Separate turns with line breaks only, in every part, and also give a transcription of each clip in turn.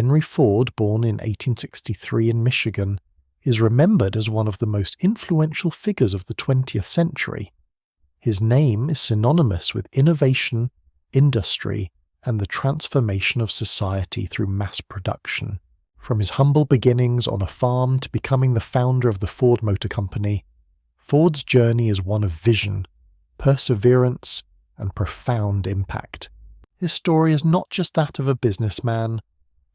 Henry Ford, born in 1863 in Michigan, is remembered as one of the most influential figures of the 20th century. His name is synonymous with innovation, industry, and the transformation of society through mass production. From his humble beginnings on a farm to becoming the founder of the Ford Motor Company, Ford's journey is one of vision, perseverance, and profound impact. His story is not just that of a businessman,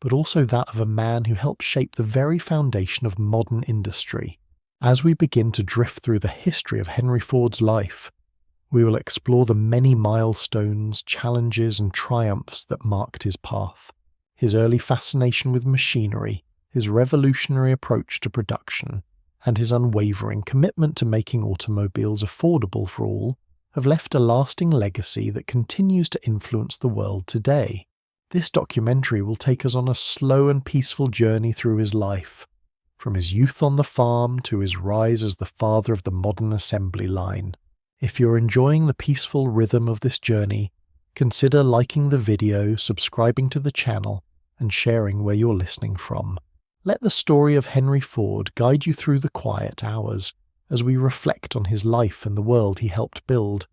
but also that of a man who helped shape the very foundation of modern industry. As we begin to drift through the history of Henry Ford's life, we will explore the many milestones, challenges, and triumphs that marked his path. His early fascination with machinery, his revolutionary approach to production, and his unwavering commitment to making automobiles affordable for all have left a lasting legacy that continues to influence the world today. This documentary will take us on a slow and peaceful journey through his life, from his youth on the farm to his rise as the father of the modern assembly line. If you're enjoying the peaceful rhythm of this journey, consider liking the video, subscribing to the channel, and sharing where you're listening from. Let the story of Henry Ford guide you through the quiet hours as we reflect on his life and the world he helped build.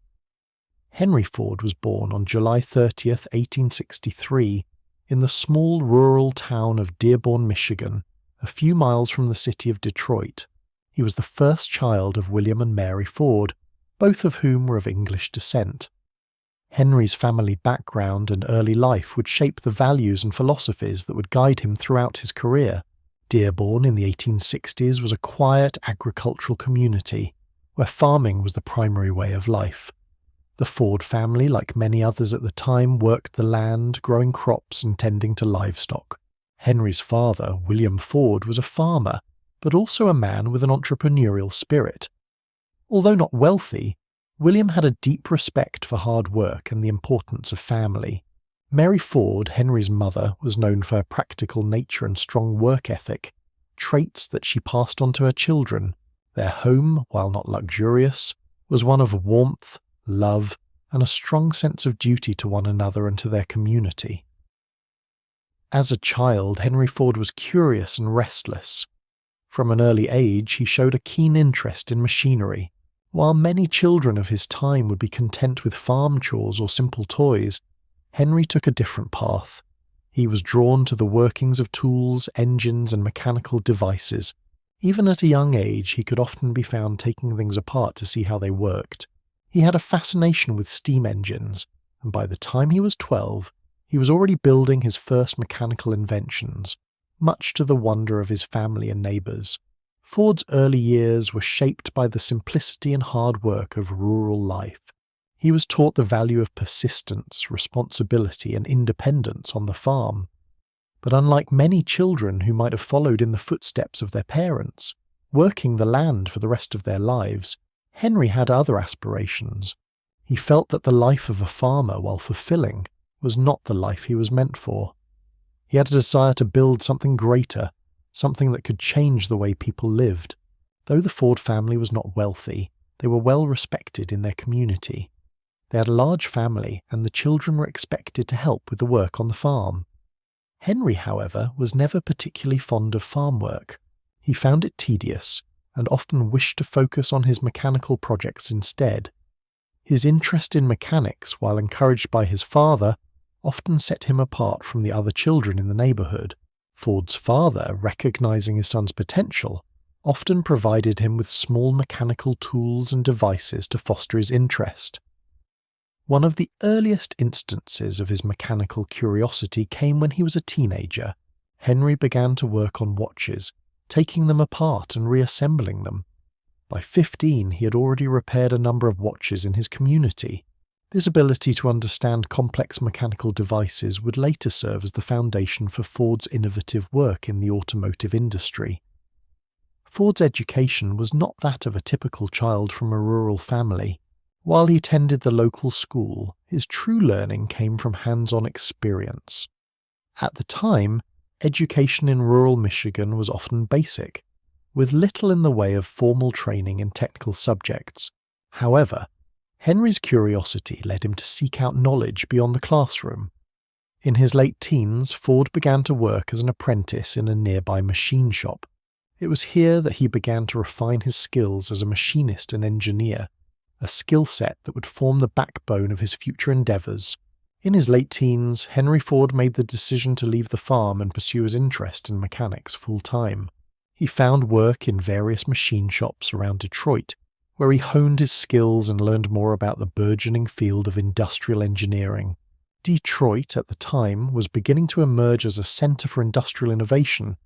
Henry Ford was born on July 30th, 1863, in the small rural town of Dearborn, Michigan, a few miles from the city of Detroit. He was the first child of William and Mary Ford, both of whom were of English descent. Henry's family background and early life would shape the values and philosophies that would guide him throughout his career. Dearborn in the 1860s was a quiet agricultural community, where farming was the primary way of life. The Ford family, like many others at the time, worked the land, growing crops and tending to livestock. Henry's father, William Ford, was a farmer, but also a man with an entrepreneurial spirit. Although not wealthy, William had a deep respect for hard work and the importance of family. Mary Ford, Henry's mother, was known for her practical nature and strong work ethic, traits that she passed on to her children. Their home, while not luxurious, was one of warmth, love, and a strong sense of duty to one another and to their community. As a child, Henry Ford was curious and restless. From an early age, he showed a keen interest in machinery. While many children of his time would be content with farm chores or simple toys, Henry took a different path. He was drawn to the workings of tools, engines, and mechanical devices. Even at a young age, he could often be found taking things apart to see how they worked. He had a fascination with steam engines, and by the time he was 12, he was already building his first mechanical inventions, much to the wonder of his family and neighbours. Ford's early years were shaped by the simplicity and hard work of rural life. He was taught the value of persistence, responsibility, and independence on the farm. But unlike many children who might have followed in the footsteps of their parents, working the land for the rest of their lives, Henry had other aspirations. He felt that the life of a farmer, while fulfilling, was not the life he was meant for. He had a desire to build something greater, something that could change the way people lived. Though the Ford family was not wealthy, they were well respected in their community. They had a large family, and the children were expected to help with the work on the farm. Henry, however, was never particularly fond of farm work. He found it tedious, and often wished to focus on his mechanical projects instead. His interest in mechanics, while encouraged by his father, often set him apart from the other children in the neighbourhood. Ford's father, recognizing his son's potential, often provided him with small mechanical tools and devices to foster his interest. One of the earliest instances of his mechanical curiosity came when he was a teenager. Henry began to work on watches, taking them apart and reassembling them. By 15, he had already repaired a number of watches in his community. This ability to understand complex mechanical devices would later serve as the foundation for Ford's innovative work in the automotive industry. Ford's education was not that of a typical child from a rural family. While he attended the local school, his true learning came from hands-on experience. At the time, education in rural Michigan was often basic, with little in the way of formal training in technical subjects. However, Henry's curiosity led him to seek out knowledge beyond the classroom. In his late teens, Ford began to work as an apprentice in a nearby machine shop. It was here that he began to refine his skills as a machinist and engineer, a skill set that would form the backbone of his future endeavours. In his late teens, Henry Ford made the decision to leave the farm and pursue his interest in mechanics full-time. He found work in various machine shops around Detroit, where he honed his skills and learned more about the burgeoning field of industrial engineering. Detroit, at the time, was beginning to emerge as a centre for industrial innovation,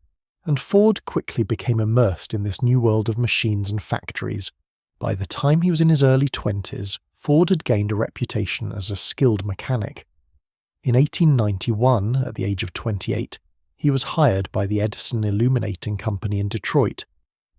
and Ford quickly became immersed in this new world of machines and factories. By the time he was in his early 20s, Ford had gained a reputation as a skilled mechanic. In 1891, at the age of 28, he was hired by the Edison Illuminating Company in Detroit,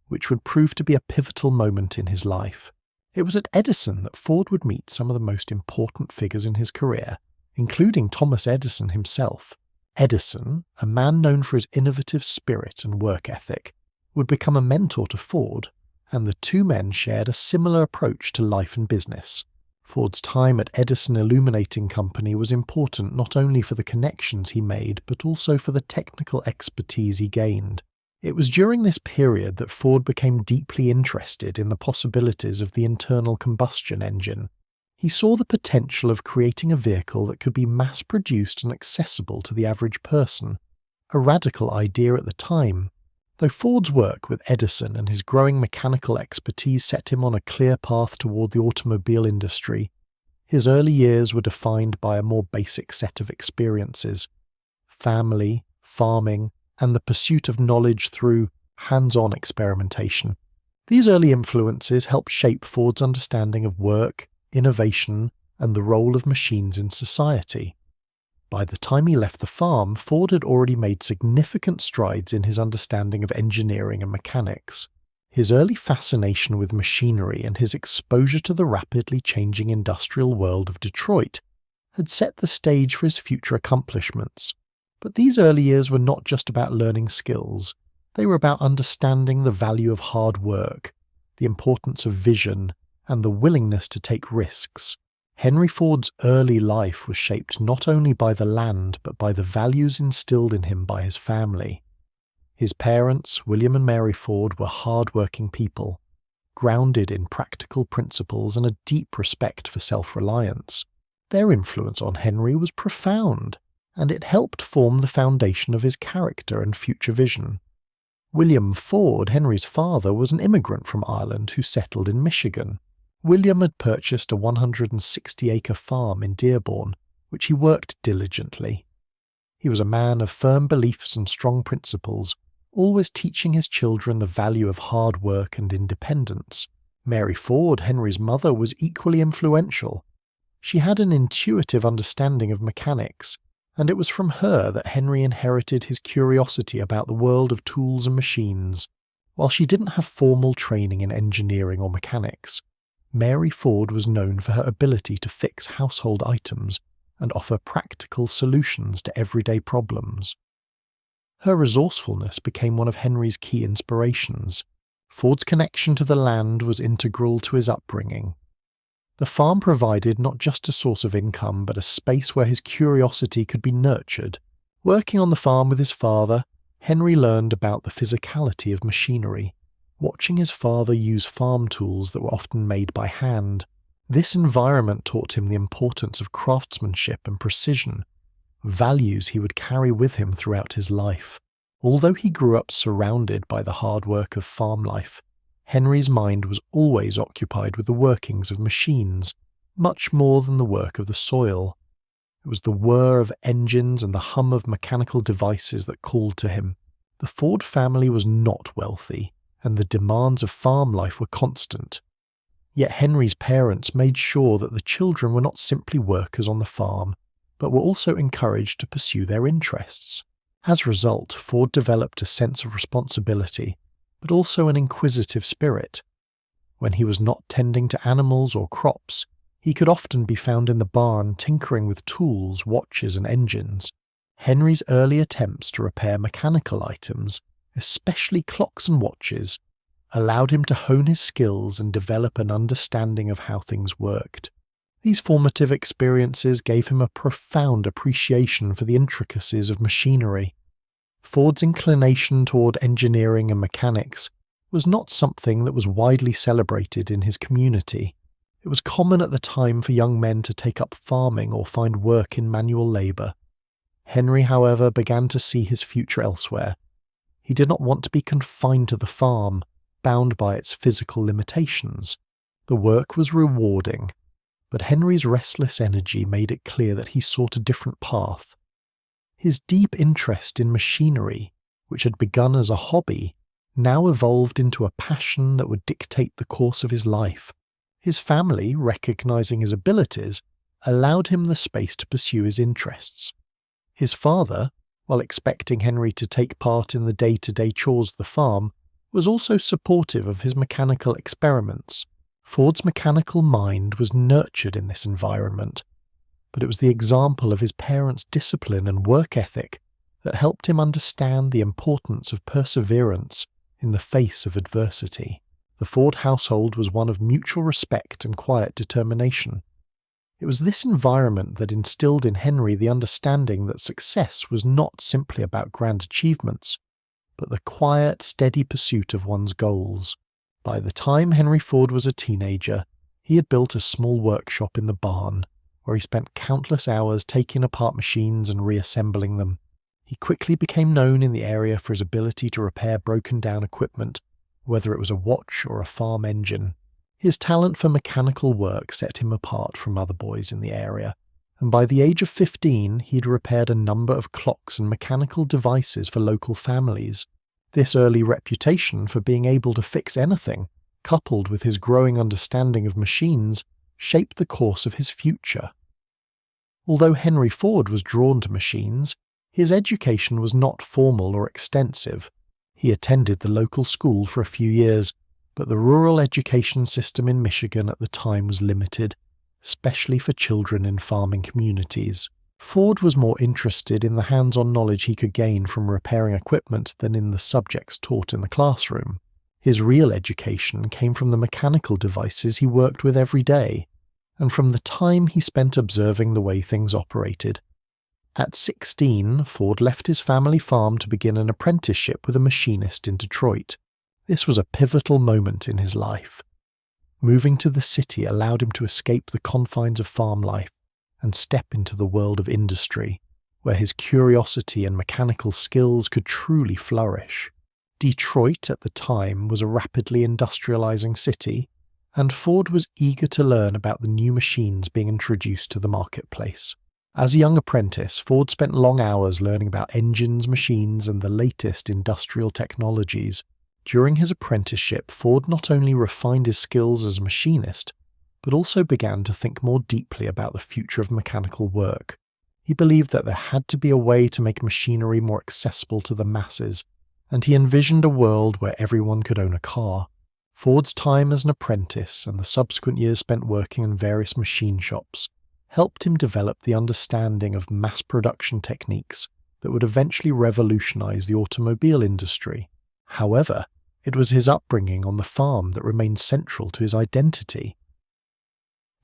which would prove to be a pivotal moment in his life. It was at Edison that Ford would meet some of the most important figures in his career, including Thomas Edison himself. Edison, a man known for his innovative spirit and work ethic, would become a mentor to Ford, and the two men shared a similar approach to life and business. Ford's time at Edison Illuminating Company was important not only for the connections he made, but also for the technical expertise he gained. It was during this period that Ford became deeply interested in the possibilities of the internal combustion engine. He saw the potential of creating a vehicle that could be mass-produced and accessible to the average person, a radical idea at the time. Though Ford's work with Edison and his growing mechanical expertise set him on a clear path toward the automobile industry, his early years were defined by a more basic set of experiences: family, farming, and the pursuit of knowledge through hands-on experimentation. These early influences helped shape Ford's understanding of work, innovation, and the role of machines in society. By the time he left the farm, Ford had already made significant strides in his understanding of engineering and mechanics. His early fascination with machinery and his exposure to the rapidly changing industrial world of Detroit had set the stage for his future accomplishments. But these early years were not just about learning skills. They were about understanding the value of hard work, the importance of vision, and the willingness to take risks. Henry Ford's early life was shaped not only by the land but by the values instilled in him by his family. His parents, William and Mary Ford, were hard-working people, grounded in practical principles and a deep respect for self-reliance. Their influence on Henry was profound, and it helped form the foundation of his character and future vision. William Ford, Henry's father, was an immigrant from Ireland who settled in Michigan. William had purchased a 160-acre farm in Dearborn, which he worked diligently. He was a man of firm beliefs and strong principles, always teaching his children the value of hard work and independence. Mary Ford, Henry's mother, was equally influential. She had an intuitive understanding of mechanics, and it was from her that Henry inherited his curiosity about the world of tools and machines. While she didn't have formal training in engineering or mechanics, Mary Ford was known for her ability to fix household items and offer practical solutions to everyday problems. Her resourcefulness became one of Henry's key inspirations. Ford's connection to the land was integral to his upbringing. The farm provided not just a source of income but a space where his curiosity could be nurtured. Working on the farm with his father, Henry learned about the physicality of machinery. Watching his father use farm tools that were often made by hand, this environment taught him the importance of craftsmanship and precision, values he would carry with him throughout his life. Although he grew up surrounded by the hard work of farm life, Henry's mind was always occupied with the workings of machines, much more than the work of the soil. It was the whir of engines and the hum of mechanical devices that called to him. The Ford family was not wealthy, and the demands of farm life were constant. Yet Henry's parents made sure that the children were not simply workers on the farm, but were also encouraged to pursue their interests. As a result, Ford developed a sense of responsibility, but also an inquisitive spirit. When he was not tending to animals or crops, he could often be found in the barn tinkering with tools, watches, and engines. Henry's early attempts to repair mechanical items, especially clocks and watches, allowed him to hone his skills and develop an understanding of how things worked. These formative experiences gave him a profound appreciation for the intricacies of machinery. Ford's inclination toward engineering and mechanics was not something that was widely celebrated in his community. It was common at the time for young men to take up farming or find work in manual labour. Henry, however, began to see his future elsewhere. He did not want to be confined to the farm, bound by its physical limitations. The work was rewarding, but Henry's restless energy made it clear that he sought a different path. His deep interest in machinery, which had begun as a hobby, now evolved into a passion that would dictate the course of his life. His family, recognizing his abilities, allowed him the space to pursue his interests. His father, while expecting Henry to take part in the day-to-day chores of the farm, was also supportive of his mechanical experiments. Ford's mechanical mind was nurtured in this environment, but it was the example of his parents' discipline and work ethic that helped him understand the importance of perseverance in the face of adversity. The Ford household was one of mutual respect and quiet determination. It was this environment that instilled in Henry the understanding that success was not simply about grand achievements, but the quiet, steady pursuit of one's goals. By the time Henry Ford was a teenager, he had built a small workshop in the barn, where he spent countless hours taking apart machines and reassembling them. He quickly became known in the area for his ability to repair broken-down equipment, whether it was a watch or a farm engine. His talent for mechanical work set him apart from other boys in the area, and by the age of 15 he'd repaired a number of clocks and mechanical devices for local families. This early reputation for being able to fix anything, coupled with his growing understanding of machines, shaped the course of his future. Although Henry Ford was drawn to machines, his education was not formal or extensive. He attended the local school for a few years, but the rural education system in Michigan at the time was limited, especially for children in farming communities. Ford was more interested in the hands-on knowledge he could gain from repairing equipment than in the subjects taught in the classroom. His real education came from the mechanical devices he worked with every day, and from the time he spent observing the way things operated. At 16, Ford left his family farm to begin an apprenticeship with a machinist in Detroit. This was a pivotal moment in his life. Moving to the city allowed him to escape the confines of farm life and step into the world of industry, where his curiosity and mechanical skills could truly flourish. Detroit at the time was a rapidly industrializing city, and Ford was eager to learn about the new machines being introduced to the marketplace. As a young apprentice, Ford spent long hours learning about engines, machines, and the latest industrial technologies. During his apprenticeship, Ford not only refined his skills as a machinist, but also began to think more deeply about the future of mechanical work. He believed that there had to be a way to make machinery more accessible to the masses, and he envisioned a world where everyone could own a car. Ford's time as an apprentice and the subsequent years spent working in various machine shops helped him develop the understanding of mass production techniques that would eventually revolutionize the automobile industry. However, it was his upbringing on the farm that remained central to his identity.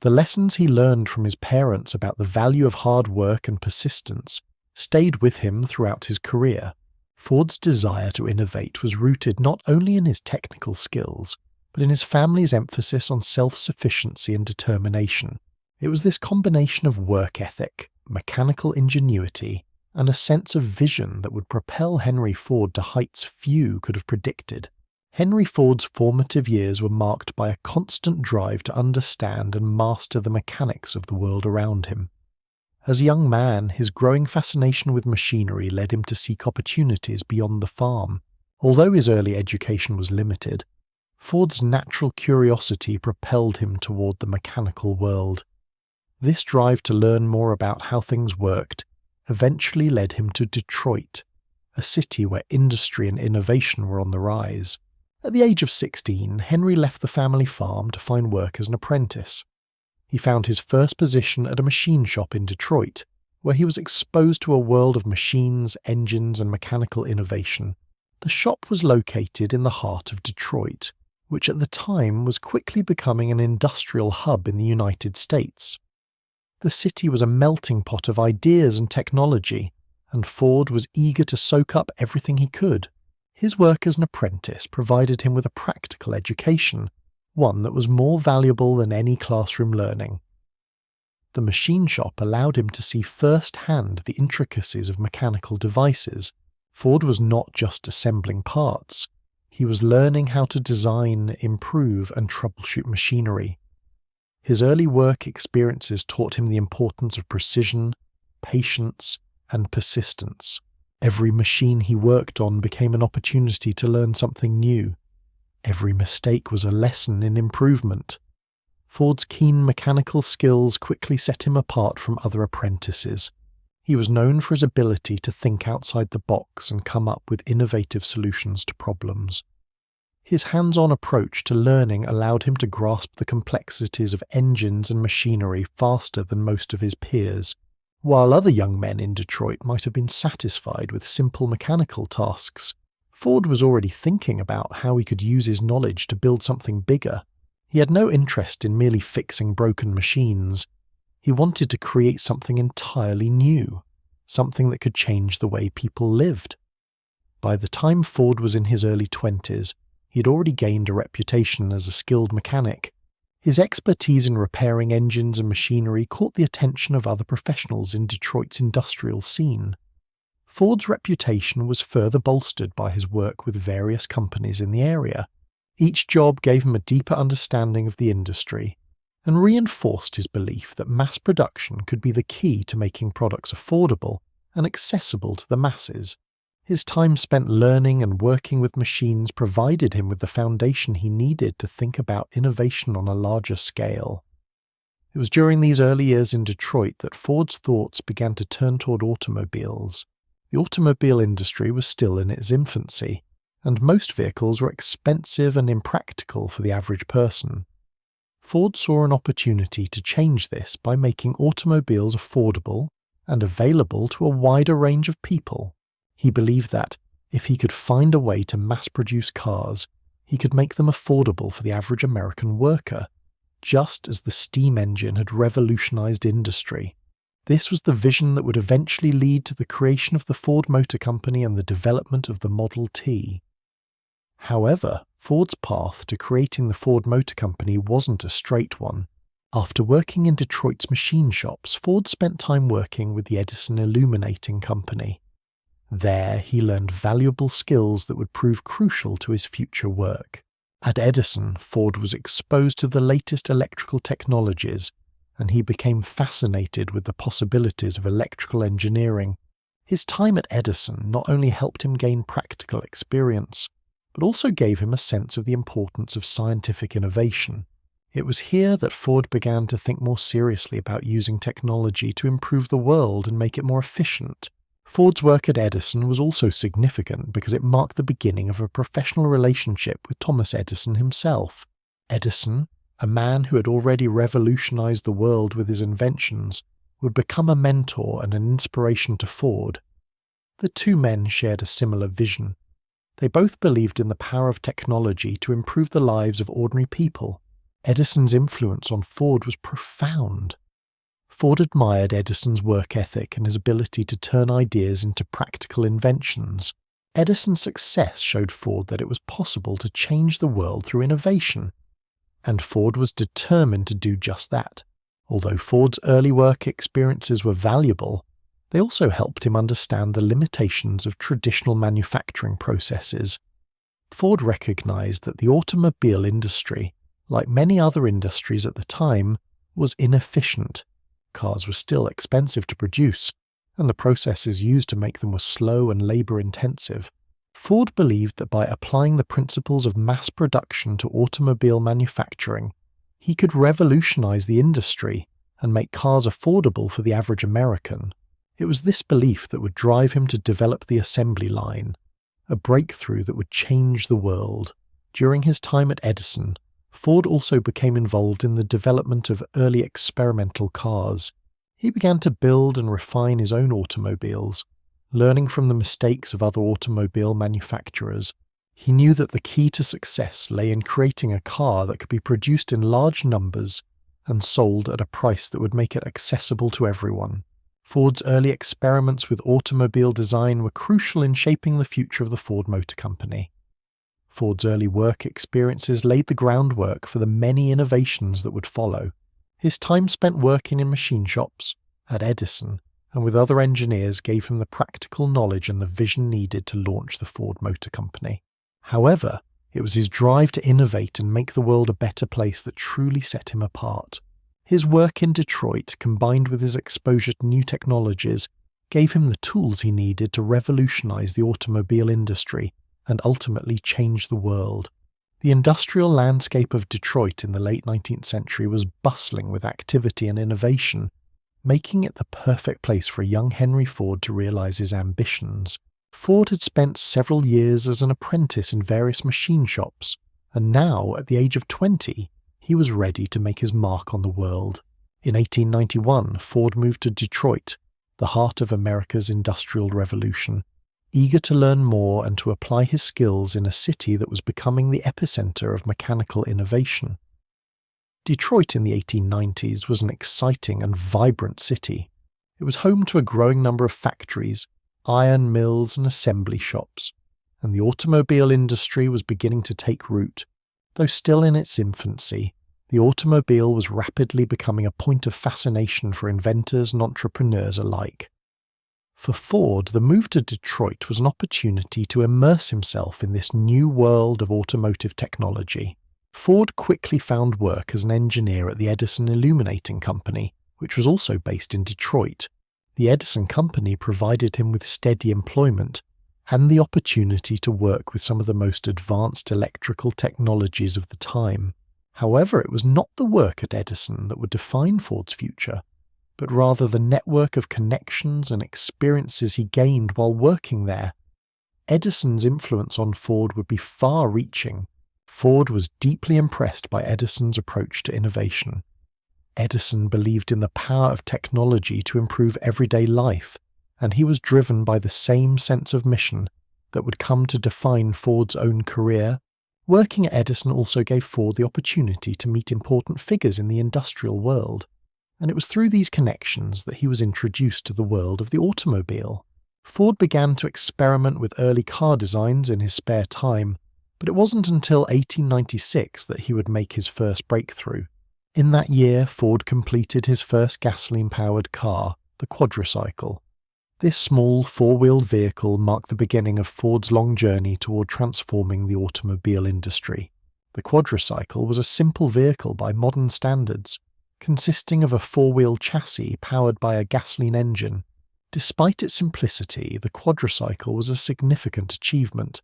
The lessons he learned from his parents about the value of hard work and persistence stayed with him throughout his career. Ford's desire to innovate was rooted not only in his technical skills, but in his family's emphasis on self-sufficiency and determination. It was this combination of work ethic, mechanical ingenuity, and a sense of vision that would propel Henry Ford to heights few could have predicted. Henry Ford's formative years were marked by a constant drive to understand and master the mechanics of the world around him. As a young man, his growing fascination with machinery led him to seek opportunities beyond the farm. Although his early education was limited, Ford's natural curiosity propelled him toward the mechanical world. This drive to learn more about how things worked eventually led him to Detroit, a city where industry and innovation were on the rise. At the age of 16, Henry left the family farm to find work as an apprentice. He found his first position at a machine shop in Detroit, where he was exposed to a world of machines, engines, and mechanical innovation. The shop was located in the heart of Detroit, which at the time was quickly becoming an industrial hub in the United States. The city was a melting pot of ideas and technology, and Ford was eager to soak up everything he could. His work as an apprentice provided him with a practical education, one that was more valuable than any classroom learning. The machine shop allowed him to see firsthand the intricacies of mechanical devices. Ford was not just assembling parts. He was learning how to design, improve, and troubleshoot machinery. His early work experiences taught him the importance of precision, patience, and persistence. Every machine he worked on became an opportunity to learn something new. Every mistake was a lesson in improvement. Ford's keen mechanical skills quickly set him apart from other apprentices. He was known for his ability to think outside the box and come up with innovative solutions to problems. His hands-on approach to learning allowed him to grasp the complexities of engines and machinery faster than most of his peers. While other young men in Detroit might have been satisfied with simple mechanical tasks, Ford was already thinking about how he could use his knowledge to build something bigger. He had no interest in merely fixing broken machines. He wanted to create something entirely new, something that could change the way people lived. By the time Ford was in his early 20s, he had already gained a reputation as a skilled mechanic. His expertise in repairing engines and machinery caught the attention of other professionals in Detroit's industrial scene. Ford's reputation was further bolstered by his work with various companies in the area. Each job gave him a deeper understanding of the industry and reinforced his belief that mass production could be the key to making products affordable and accessible to the masses. His time spent learning and working with machines provided him with the foundation he needed to think about innovation on a larger scale. It was during these early years in Detroit that Ford's thoughts began to turn toward automobiles. The automobile industry was still in its infancy, and most vehicles were expensive and impractical for the average person. Ford saw an opportunity to change this by making automobiles affordable and available to a wider range of people. He believed that, if he could find a way to mass-produce cars, he could make them affordable for the average American worker, just as the steam engine had revolutionized industry. This was the vision that would eventually lead to the creation of the Ford Motor Company and the development of the Model T. However, Ford's path to creating the Ford Motor Company wasn't a straight one. After working in Detroit's machine shops, Ford spent time working with the Edison Illuminating Company. There, he learned valuable skills that would prove crucial to his future work. At Edison, Ford was exposed to the latest electrical technologies, and he became fascinated with the possibilities of electrical engineering. His time at Edison not only helped him gain practical experience, but also gave him a sense of the importance of scientific innovation. It was here that Ford began to think more seriously about using technology to improve the world and make it more efficient. Ford's work at Edison was also significant because it marked the beginning of a professional relationship with Thomas Edison himself. Edison, a man who had already revolutionized the world with his inventions, would become a mentor and an inspiration to Ford. The two men shared a similar vision. They both believed in the power of technology to improve the lives of ordinary people. Edison's influence on Ford was profound. Ford admired Edison's work ethic and his ability to turn ideas into practical inventions. Edison's success showed Ford that it was possible to change the world through innovation, and Ford was determined to do just that. Although Ford's early work experiences were valuable, they also helped him understand the limitations of traditional manufacturing processes. Ford recognized that the automobile industry, like many other industries at the time, was inefficient. Cars were still expensive to produce, and the processes used to make them were slow and labor-intensive. Ford believed that by applying the principles of mass production to automobile manufacturing, he could revolutionize the industry and make cars affordable for the average American. It was this belief that would drive him to develop the assembly line, a breakthrough that would change the world. During his time at Edison, Ford also became involved in the development of early experimental cars. He began to build and refine his own automobiles, learning from the mistakes of other automobile manufacturers. He knew that the key to success lay in creating a car that could be produced in large numbers and sold at a price that would make it accessible to everyone. Ford's early experiments with automobile design were crucial in shaping the future of the Ford Motor Company. Ford's early work experiences laid the groundwork for the many innovations that would follow. His time spent working in machine shops, at Edison, and with other engineers gave him the practical knowledge and the vision needed to launch the Ford Motor Company. However, it was his drive to innovate and make the world a better place that truly set him apart. His work in Detroit, combined with his exposure to new technologies, gave him the tools he needed to revolutionize the automobile industry and ultimately change the world. The industrial landscape of Detroit in the late 19th century was bustling with activity and innovation, making it the perfect place for young Henry Ford to realize his ambitions. Ford had spent several years as an apprentice in various machine shops, and now, at the age of 20, he was ready to make his mark on the world. In 1891, Ford moved to Detroit, the heart of America's Industrial Revolution, eager to learn more and to apply his skills in a city that was becoming the epicenter of mechanical innovation. Detroit in the 1890s was an exciting and vibrant city. It was home to a growing number of factories, iron mills and assembly shops, and the automobile industry was beginning to take root. Though still in its infancy, the automobile was rapidly becoming a point of fascination for inventors and entrepreneurs alike. For Ford, the move to Detroit was an opportunity to immerse himself in this new world of automotive technology. Ford quickly found work as an engineer at the Edison Illuminating Company, which was also based in Detroit. The Edison Company provided him with steady employment and the opportunity to work with some of the most advanced electrical technologies of the time. However, it was not the work at Edison that would define Ford's future, but rather the network of connections and experiences he gained while working there. Edison's influence on Ford would be far-reaching. Ford was deeply impressed by Edison's approach to innovation. Edison believed in the power of technology to improve everyday life, and he was driven by the same sense of mission that would come to define Ford's own career. Working at Edison also gave Ford the opportunity to meet important figures in the industrial world, and it was through these connections that he was introduced to the world of the automobile. Ford began to experiment with early car designs in his spare time, but it wasn't until 1896 that he would make his first breakthrough. In that year, Ford completed his first gasoline-powered car, the quadricycle. This small, four-wheeled vehicle marked the beginning of Ford's long journey toward transforming the automobile industry. The quadricycle was a simple vehicle by modern standards, consisting of a four-wheel chassis powered by a gasoline engine. Despite its simplicity, the quadricycle was a significant achievement,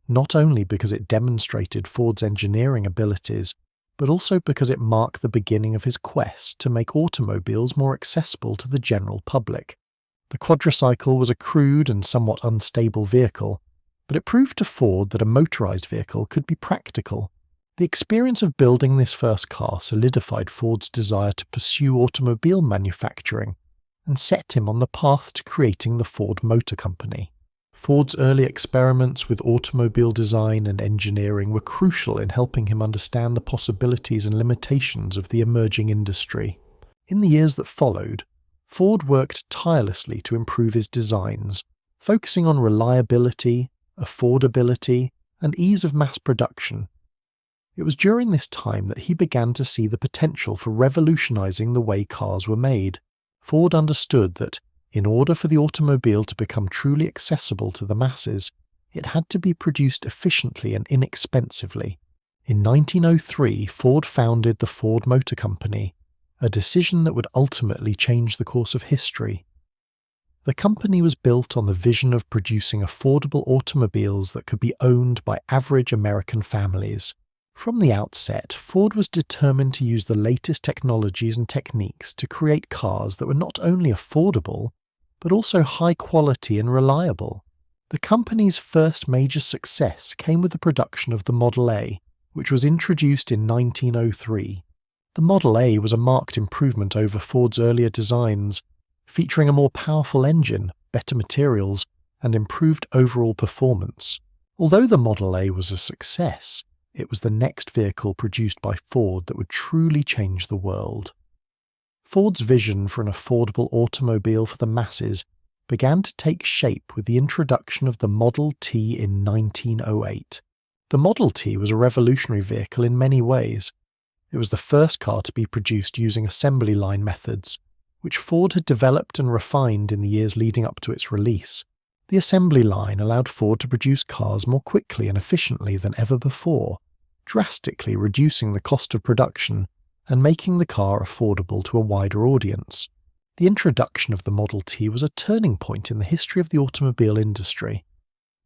not only because it demonstrated Ford's engineering abilities, but also because it marked the beginning of his quest to make automobiles more accessible to the general public. The quadricycle was a crude and somewhat unstable vehicle, but it proved to Ford that a motorized vehicle could be practical. The experience of building this first car solidified Ford's desire to pursue automobile manufacturing and set him on the path to creating the Ford Motor Company. Ford's early experiments with automobile design and engineering were crucial in helping him understand the possibilities and limitations of the emerging industry. In the years that followed, Ford worked tirelessly to improve his designs, focusing on reliability, affordability, and ease of mass production. It was during this time that he began to see the potential for revolutionizing the way cars were made. Ford understood that, in order for the automobile to become truly accessible to the masses, it had to be produced efficiently and inexpensively. In 1903, Ford founded the Ford Motor Company, a decision that would ultimately change the course of history. The company was built on the vision of producing affordable automobiles that could be owned by average American families. From the outset, Ford was determined to use the latest technologies and techniques to create cars that were not only affordable, but also high quality and reliable. The company's first major success came with the production of the Model A, which was introduced in 1903. The Model A was a marked improvement over Ford's earlier designs, featuring a more powerful engine, better materials, and improved overall performance. Although the Model A was a success, It was the next vehicle produced by Ford that would truly change the world. Ford's vision for an affordable automobile for the masses began to take shape with the introduction of the Model T in 1908. The Model T was a revolutionary vehicle in many ways. It was the first car to be produced using assembly line methods, which Ford had developed and refined in the years leading up to its release. The assembly line allowed Ford to produce cars more quickly and efficiently than ever before, drastically reducing the cost of production and making the car affordable to a wider audience. The introduction of the Model T was a turning point in the history of the automobile industry.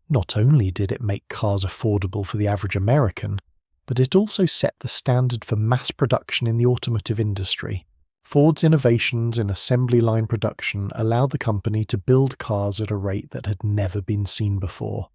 Not only did it make cars affordable for the average American, but it also set the standard for mass production in the automotive industry. Ford's innovations in assembly line production allowed the company to build cars at a rate that had never been seen before,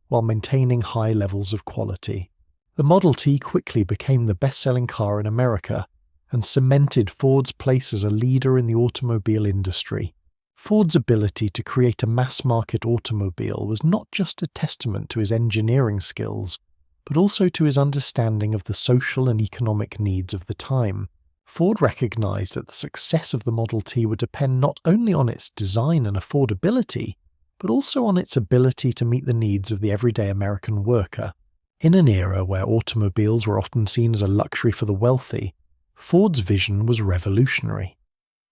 while maintaining high levels of quality. The Model T quickly became the best-selling car in America and cemented Ford's place as a leader in the automobile industry. Ford's ability to create a mass-market automobile was not just a testament to his engineering skills, but also to his understanding of the social and economic needs of the time. Ford recognized that the success of the Model T would depend not only on its design and affordability, but also on its ability to meet the needs of the everyday American worker. In an era where automobiles were often seen as a luxury for the wealthy, Ford's vision was revolutionary.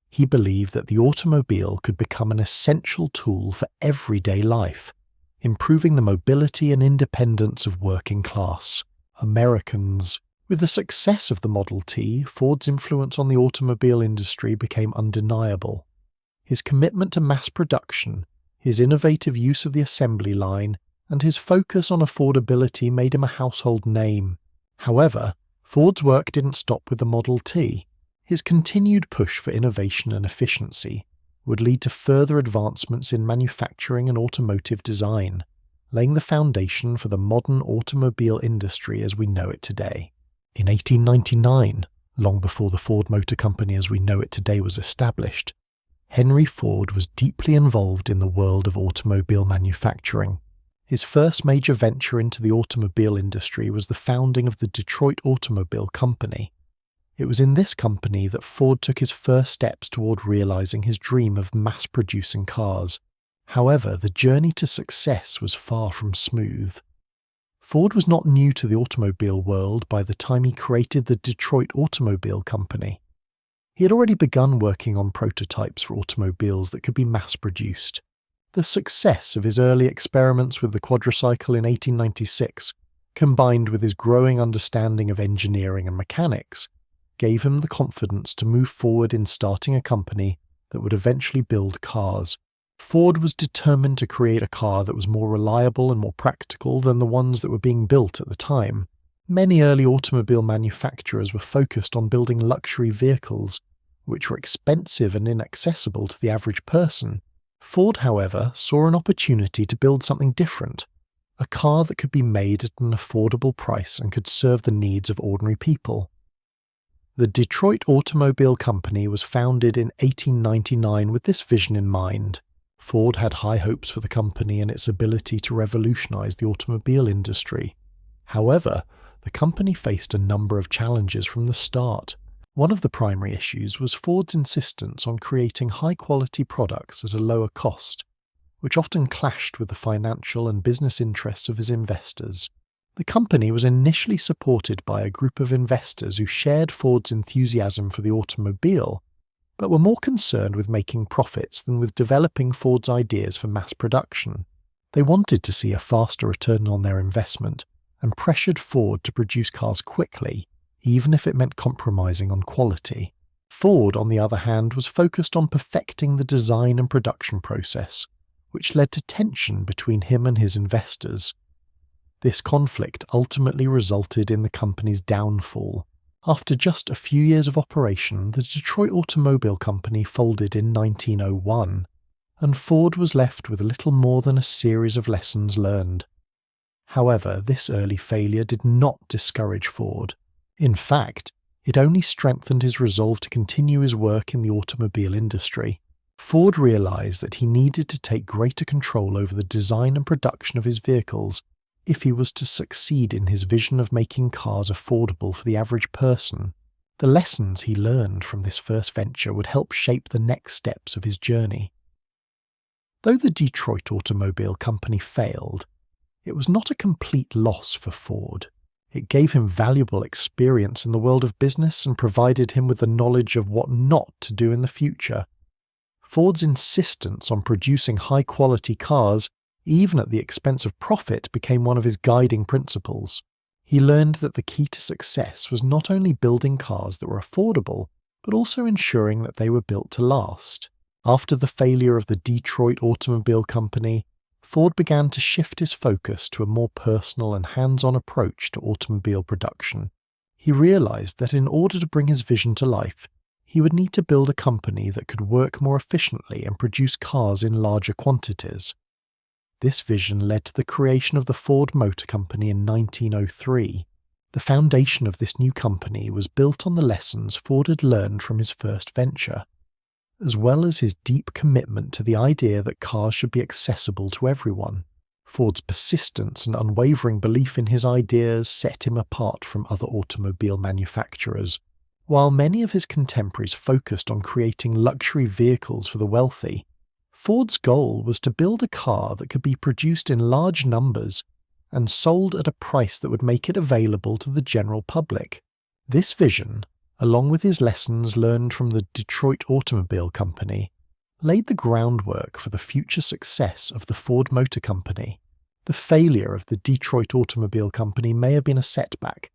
He believed that the automobile could become an essential tool for everyday life, improving the mobility and independence of working-class Americans. With the success of the Model T, Ford's influence on the automobile industry became undeniable. His commitment to mass production, his innovative use of the assembly line, and his focus on affordability made him a household name. However, Ford's work didn't stop with the Model T. His continued push for innovation and efficiency would lead to further advancements in manufacturing and automotive design, laying the foundation for the modern automobile industry as we know it today. In 1899, long before the Ford Motor Company as we know it today was established, Henry Ford was deeply involved in the world of automobile manufacturing. His first major venture into the automobile industry was the founding of the Detroit Automobile Company. It was in this company that Ford took his first steps toward realizing his dream of mass-producing cars. However, the journey to success was far from smooth. Ford was not new to the automobile world by the time he created the Detroit Automobile Company. He had already begun working on prototypes for automobiles that could be mass-produced. The success of his early experiments with the quadricycle in 1896, combined with his growing understanding of engineering and mechanics, gave him the confidence to move forward in starting a company that would eventually build cars. Ford was determined to create a car that was more reliable and more practical than the ones that were being built at the time. Many early automobile manufacturers were focused on building luxury vehicles, which were expensive and inaccessible to the average person. Ford, however, saw an opportunity to build something different, a car that could be made at an affordable price and could serve the needs of ordinary people. The Detroit Automobile Company was founded in 1899 with this vision in mind. Ford had high hopes for the company and its ability to revolutionize the automobile industry. However, the company faced a number of challenges from the start. One of the primary issues was Ford's insistence on creating high-quality products at a lower cost, which often clashed with the financial and business interests of his investors. The company was initially supported by a group of investors who shared Ford's enthusiasm for the automobile, but were more concerned with making profits than with developing Ford's ideas for mass production. They wanted to see a faster return on their investment and pressured Ford to produce cars quickly, even if it meant compromising on quality. Ford, on the other hand, was focused on perfecting the design and production process, which led to tension between him and his investors. This conflict ultimately resulted in the company's downfall. After just a few years of operation, the Detroit Automobile Company folded in 1901, and Ford was left with little more than a series of lessons learned. However, this early failure did not discourage Ford. In fact, it only strengthened his resolve to continue his work in the automobile industry. Ford realized that he needed to take greater control over the design and production of his vehicles If he was to succeed in his vision of making cars affordable for the average person, the lessons he learned from this first venture would help shape the next steps of his journey. Though the Detroit Automobile Company failed, it was not a complete loss for Ford. It gave him valuable experience in the world of business and provided him with the knowledge of what not to do in the future. Ford's insistence on producing high-quality cars, even at the expense of profit, became one of his guiding principles. He learned that the key to success was not only building cars that were affordable, but also ensuring that they were built to last. After the failure of the Detroit Automobile Company, Ford began to shift his focus to a more personal and hands-on approach to automobile production. He realized that in order to bring his vision to life, he would need to build a company that could work more efficiently and produce cars in larger quantities. This vision led to the creation of the Ford Motor Company in 1903. The foundation of this new company was built on the lessons Ford had learned from his first venture, as well as his deep commitment to the idea that cars should be accessible to everyone. Ford's persistence and unwavering belief in his ideas set him apart from other automobile manufacturers. While many of his contemporaries focused on creating luxury vehicles for the wealthy, Ford's goal was to build a car that could be produced in large numbers and sold at a price that would make it available to the general public. This vision, along with his lessons learned from the Detroit Automobile Company, laid the groundwork for the future success of the Ford Motor Company. The failure of the Detroit Automobile Company may have been a setback,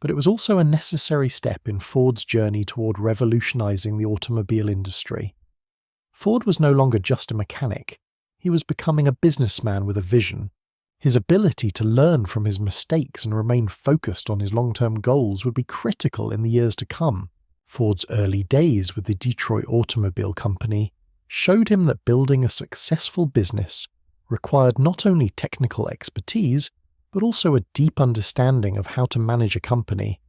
but it was also a necessary step in Ford's journey toward revolutionizing the automobile industry. Ford was no longer just a mechanic, he was becoming a businessman with a vision. His ability to learn from his mistakes and remain focused on his long-term goals would be critical in the years to come. Ford's early days with the Detroit Automobile Company showed him that building a successful business required not only technical expertise, but also a deep understanding of how to manage a company,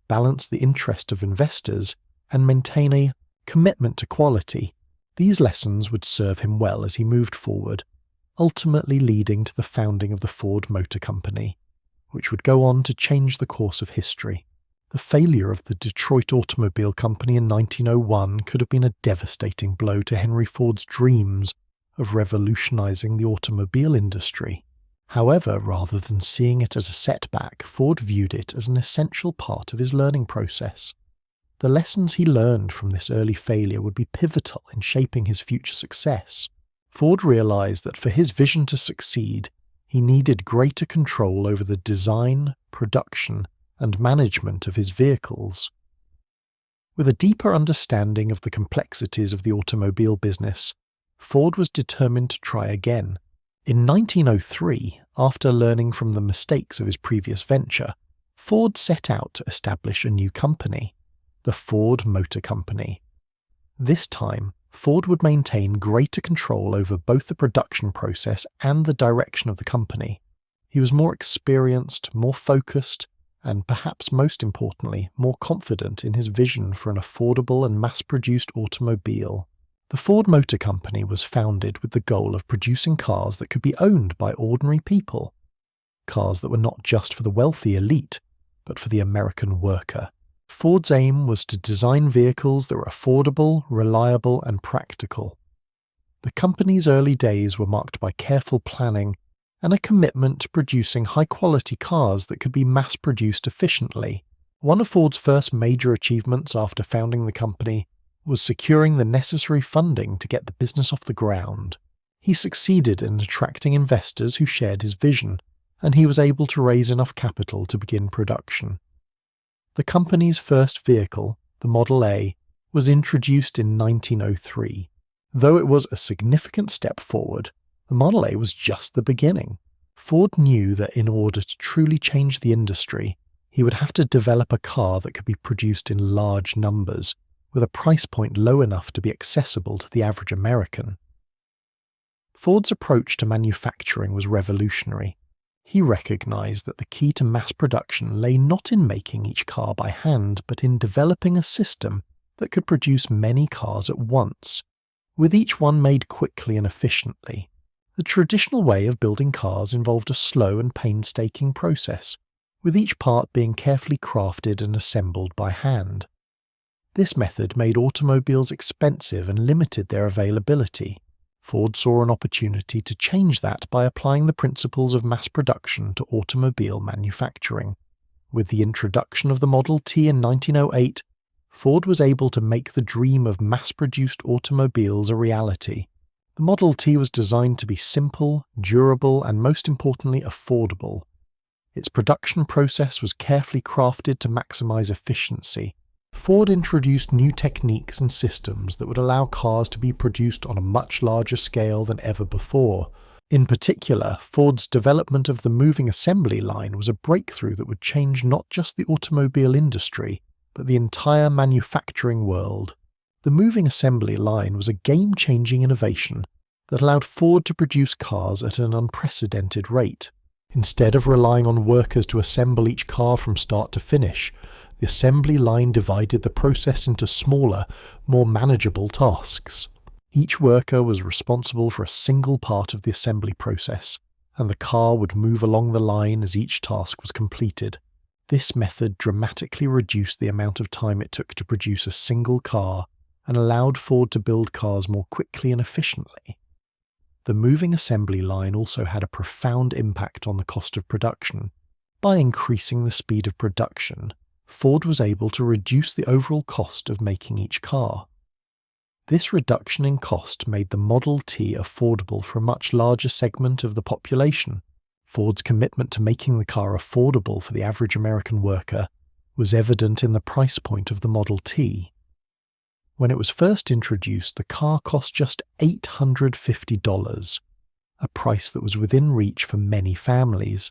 balance the interest of investors, and maintain a commitment to quality. These lessons would serve him well as he moved forward, ultimately leading to the founding of the Ford Motor Company, which would go on to change the course of history. The failure of the Detroit Automobile Company in 1901 could have been a devastating blow to Henry Ford's dreams of revolutionizing the automobile industry. However, rather than seeing it as a setback, Ford viewed it as an essential part of his learning process. The lessons he learned from this early failure would be pivotal in shaping his future success. Ford realized that for his vision to succeed, he needed greater control over the design, production, and management of his vehicles. With a deeper understanding of the complexities of the automobile business, Ford was determined to try again. In 1903, after learning from the mistakes of his previous venture, Ford set out to establish a new company, the Ford Motor Company. This time, Ford would maintain greater control over both the production process and the direction of the company. He was more experienced, more focused, and perhaps most importantly, more confident in his vision for an affordable and mass-produced automobile. The Ford Motor Company was founded with the goal of producing cars that could be owned by ordinary people, cars that were not just for the wealthy elite, but for the American worker. Ford's aim was to design vehicles that were affordable, reliable, and practical. The company's early days were marked by careful planning and a commitment to producing high-quality cars that could be mass-produced efficiently. One of Ford's first major achievements after founding the company was securing the necessary funding to get the business off the ground. He succeeded in attracting investors who shared his vision, and he was able to raise enough capital to begin production. The company's first vehicle, the Model A, was introduced in 1903. Though it was a significant step forward, the Model A was just the beginning. Ford knew that in order to truly change the industry, he would have to develop a car that could be produced in large numbers, with a price point low enough to be accessible to the average American. Ford's approach to manufacturing was revolutionary. He recognized that the key to mass production lay not in making each car by hand, but in developing a system that could produce many cars at once, with each one made quickly and efficiently. The traditional way of building cars involved a slow and painstaking process, with each part being carefully crafted and assembled by hand. This method made automobiles expensive and limited their availability. Ford saw an opportunity to change that by applying the principles of mass production to automobile manufacturing. With the introduction of the Model T in 1908, Ford was able to make the dream of mass-produced automobiles a reality. The Model T was designed to be simple, durable, and most importantly affordable. Its production process was carefully crafted to maximize efficiency. Ford introduced new techniques and systems that would allow cars to be produced on a much larger scale than ever before. In particular, Ford's development of the moving assembly line was a breakthrough that would change not just the automobile industry, but the entire manufacturing world. The moving assembly line was a game-changing innovation that allowed Ford to produce cars at an unprecedented rate. Instead of relying on workers to assemble each car from start to finish, the assembly line divided the process into smaller, more manageable tasks. Each worker was responsible for a single part of the assembly process, and the car would move along the line as each task was completed. This method dramatically reduced the amount of time it took to produce a single car and allowed Ford to build cars more quickly and efficiently. The moving assembly line also had a profound impact on the cost of production. By increasing the speed of production, Ford was able to reduce the overall cost of making each car. This reduction in cost made the Model T affordable for a much larger segment of the population. Ford's commitment to making the car affordable for the average American worker was evident in the price point of the Model T. When it was first introduced, the car cost just $850, a price that was within reach for many families.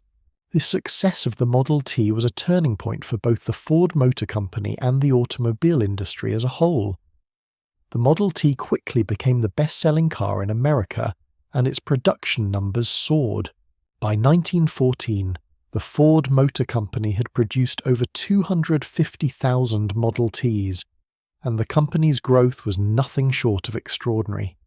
The success of the Model T was a turning point for both the Ford Motor Company and the automobile industry as a whole. The Model T quickly became the best-selling car in America, and its production numbers soared. By 1914, the Ford Motor Company had produced over 250,000 Model Ts, and the company's growth was nothing short of extraordinary.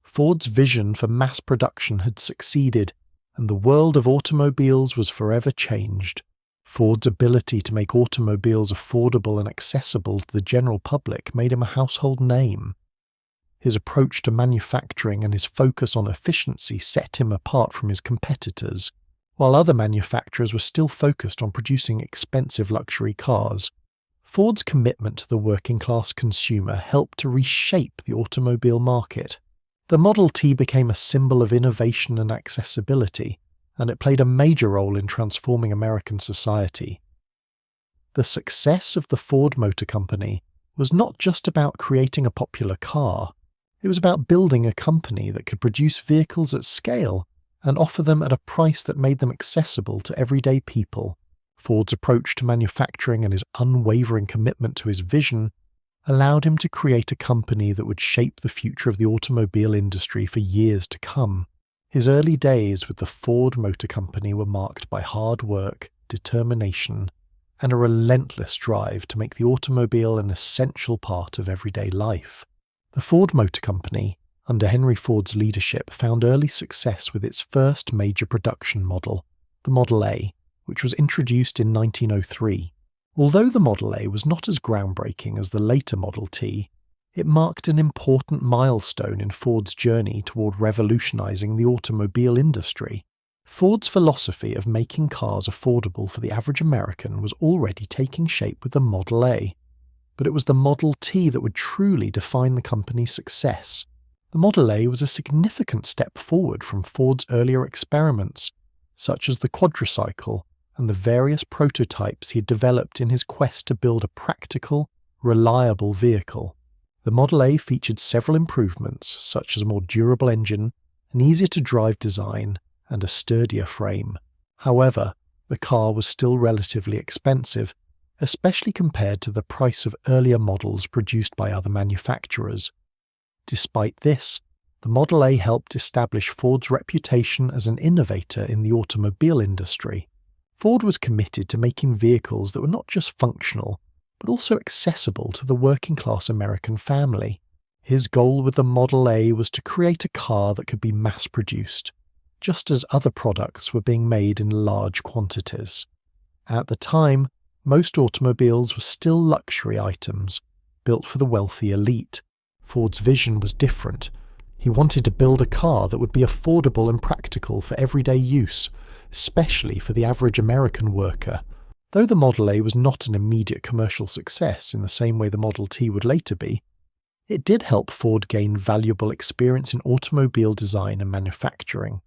Ford's vision for mass production had succeeded, and the world of automobiles was forever changed. Ford's ability to make automobiles affordable and accessible to the general public made him a household name. His approach to manufacturing and his focus on efficiency set him apart from his competitors. While other manufacturers were still focused on producing expensive luxury cars, Ford's commitment to the working-class consumer helped to reshape the automobile market. The Model T became a symbol of innovation and accessibility, and it played a major role in transforming American society. The success of the Ford Motor Company was not just about creating a popular car. It was about building a company that could produce vehicles at scale and offer them at a price that made them accessible to everyday people. Ford's approach to manufacturing and his unwavering commitment to his vision allowed him to create a company that would shape the future of the automobile industry for years to come. His early days with the Ford Motor Company were marked by hard work, determination, and a relentless drive to make the automobile an essential part of everyday life. The Ford Motor Company, under Henry Ford's leadership, found early success with its first major production model, the Model A, which was introduced in 1903. Although the Model A was not as groundbreaking as the later Model T, it marked an important milestone in Ford's journey toward revolutionizing the automobile industry. Ford's philosophy of making cars affordable for the average American was already taking shape with the Model A, but it was the Model T that would truly define the company's success. The Model A was a significant step forward from Ford's earlier experiments, such as the quadricycle and the various prototypes he had developed in his quest to build a practical, reliable vehicle. The Model A featured several improvements, such as a more durable engine, an easier-to-drive design, and a sturdier frame. However, the car was still relatively expensive, especially compared to the price of earlier models produced by other manufacturers. Despite this, the Model A helped establish Ford's reputation as an innovator in the automobile industry. Ford was committed to making vehicles that were not just functional, but also accessible to the working-class American family. His goal with the Model A was to create a car that could be mass-produced, just as other products were being made in large quantities. At the time, most automobiles were still luxury items, built for the wealthy elite. Ford's vision was different. He wanted to build a car that would be affordable and practical for everyday use, especially for the average American worker. Though the Model A was not an immediate commercial success in the same way the Model T would later be, it did help Ford gain valuable experience in automobile design and manufacturing.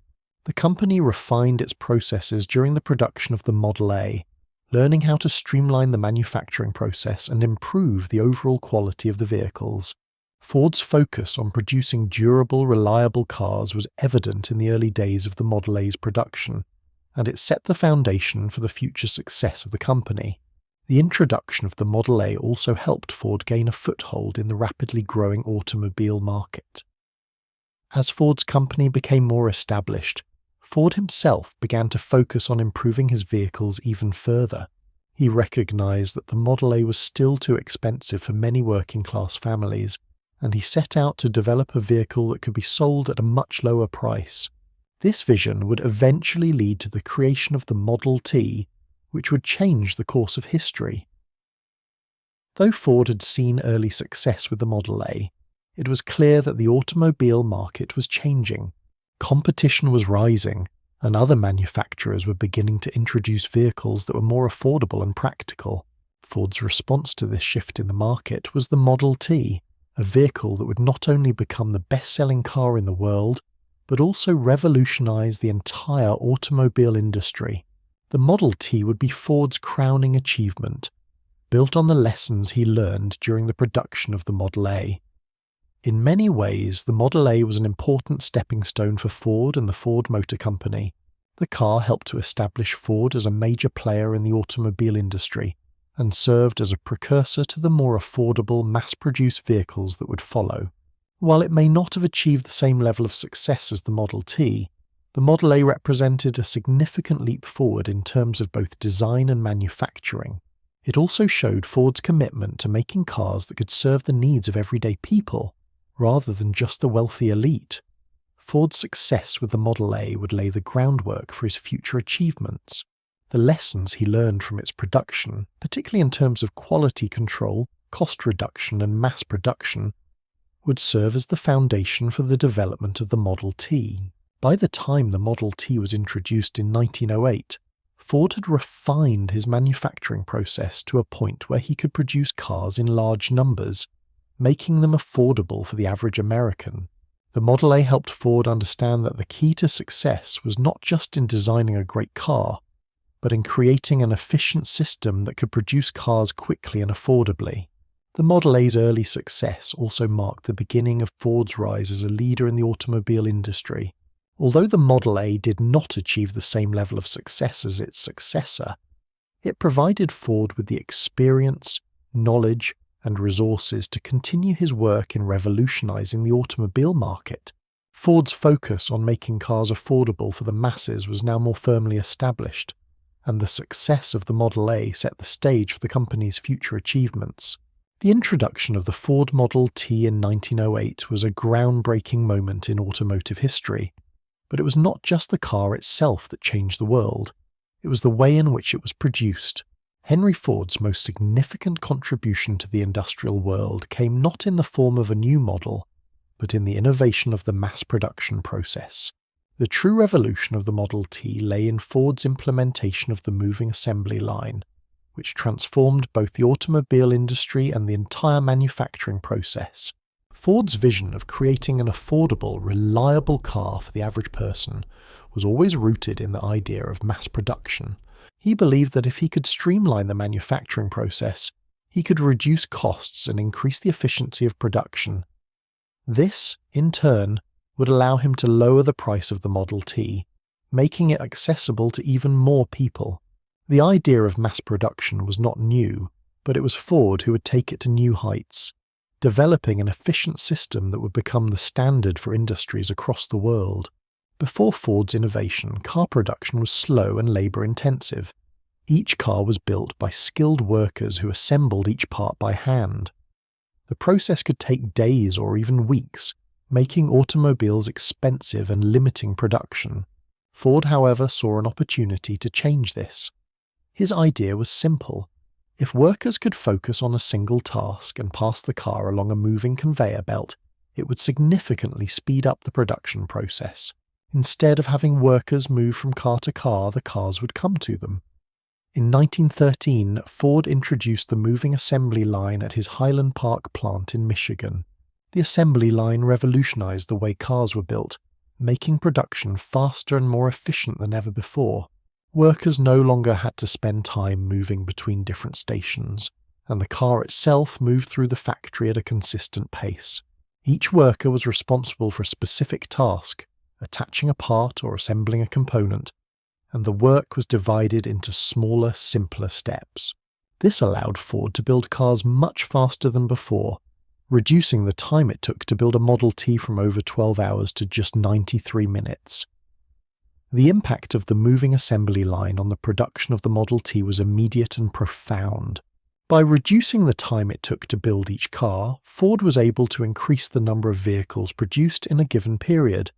The company refined its processes during the production of the Model A, learning how to streamline the manufacturing process and improve the overall quality of the vehicles. Ford's focus on producing durable, reliable cars was evident in the early days of the Model A's production, and it set the foundation for the future success of the company. The introduction of the Model A also helped Ford gain a foothold in the rapidly growing automobile market. As Ford's company became more established, Ford himself began to focus on improving his vehicles even further. He recognized that the Model A was still too expensive for many working-class families, and he set out to develop a vehicle that could be sold at a much lower price. This vision would eventually lead to the creation of the Model T, which would change the course of history. Though Ford had seen early success with the Model A, it was clear that the automobile market was changing. Competition was rising, and other manufacturers were beginning to introduce vehicles that were more affordable and practical. Ford's response to this shift in the market was the Model T, a vehicle that would not only become the best-selling car in the world, but also revolutionize the entire automobile industry. The Model T would be Ford's crowning achievement, built on the lessons he learned during the production of the Model A. In many ways, the Model A was an important stepping stone for Ford and the Ford Motor Company. The car helped to establish Ford as a major player in the automobile industry, and served as a precursor to the more affordable, mass-produced vehicles that would follow. While it may not have achieved the same level of success as the Model T, the Model A represented a significant leap forward in terms of both design and manufacturing. It also showed Ford's commitment to making cars that could serve the needs of everyday people, rather than just the wealthy elite. Ford's success with the Model A would lay the groundwork for his future achievements. The lessons he learned from its production, particularly in terms of quality control, cost reduction, and mass production, would serve as the foundation for the development of the Model T. By the time the Model T was introduced in 1908, Ford had refined his manufacturing process to a point where he could produce cars in large numbers, making them affordable for the average American. The Model A helped Ford understand that the key to success was not just in designing a great car, but in creating an efficient system that could produce cars quickly and affordably. The Model A's early success also marked the beginning of Ford's rise as a leader in the automobile industry. Although the Model A did not achieve the same level of success as its successor, it provided Ford with the experience, knowledge, and resources to continue his work in revolutionizing the automobile market. Ford's focus on making cars affordable for the masses was now more firmly established, and the success of the Model A set the stage for the company's future achievements. The introduction of the Ford Model T in 1908 was a groundbreaking moment in automotive history, but it was not just the car itself that changed the world, it was the way in which it was produced. Henry Ford's most significant contribution to the industrial world came not in the form of a new model, but in the innovation of the mass production process. The true revolution of the Model T lay in Ford's implementation of the moving assembly line, which transformed both the automobile industry and the entire manufacturing process. Ford's vision of creating an affordable, reliable car for the average person was always rooted in the idea of mass production. He believed that if he could streamline the manufacturing process, he could reduce costs and increase the efficiency of production. This, in turn, would allow him to lower the price of the Model T, making it accessible to even more people. The idea of mass production was not new, but it was Ford who would take it to new heights, developing an efficient system that would become the standard for industries across the world. Before Ford's innovation, car production was slow and labor-intensive. Each car was built by skilled workers who assembled each part by hand. The process could take days or even weeks, making automobiles expensive and limiting production. Ford, however, saw an opportunity to change this. His idea was simple. If workers could focus on a single task and pass the car along a moving conveyor belt, it would significantly speed up the production process. Instead of having workers move from car to car, the cars would come to them. In 1913, Ford introduced the moving assembly line at his Highland Park plant in Michigan. The assembly line revolutionized the way cars were built, making production faster and more efficient than ever before. Workers no longer had to spend time moving between different stations, and the car itself moved through the factory at a consistent pace. Each worker was responsible for a specific task, attaching a part or assembling a component, and the work was divided into smaller, simpler steps. This allowed Ford to build cars much faster than before, reducing the time it took to build a Model T from over 12 hours to just 93 minutes. The impact of the moving assembly line on the production of the Model T was immediate and profound. By reducing the time it took to build each car, Ford was able to increase the number of vehicles produced in a given period.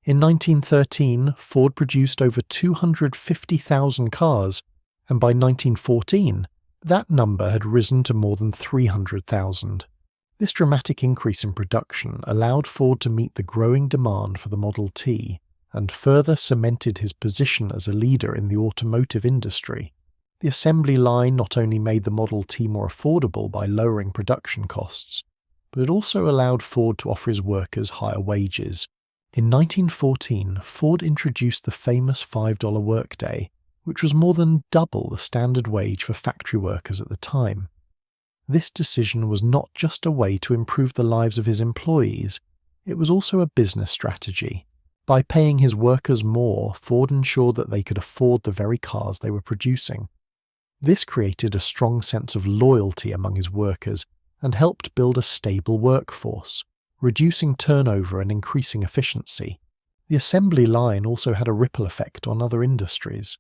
In 1913, Ford produced over 250,000 cars, and by 1914, that number had risen to more than 300,000. This dramatic increase in production allowed Ford to meet the growing demand for the Model T, and further cemented his position as a leader in the automotive industry. The assembly line not only made the Model T more affordable by lowering production costs, but it also allowed Ford to offer his workers higher wages. In 1914, Ford introduced the famous $5 workday, which was more than double the standard wage for factory workers at the time. This decision was not just a way to improve the lives of his employees, it was also a business strategy. By paying his workers more, Ford ensured that they could afford the very cars they were producing. This created a strong sense of loyalty among his workers and helped build a stable workforce, reducing turnover and increasing efficiency. The assembly line also had a ripple effect on other industries.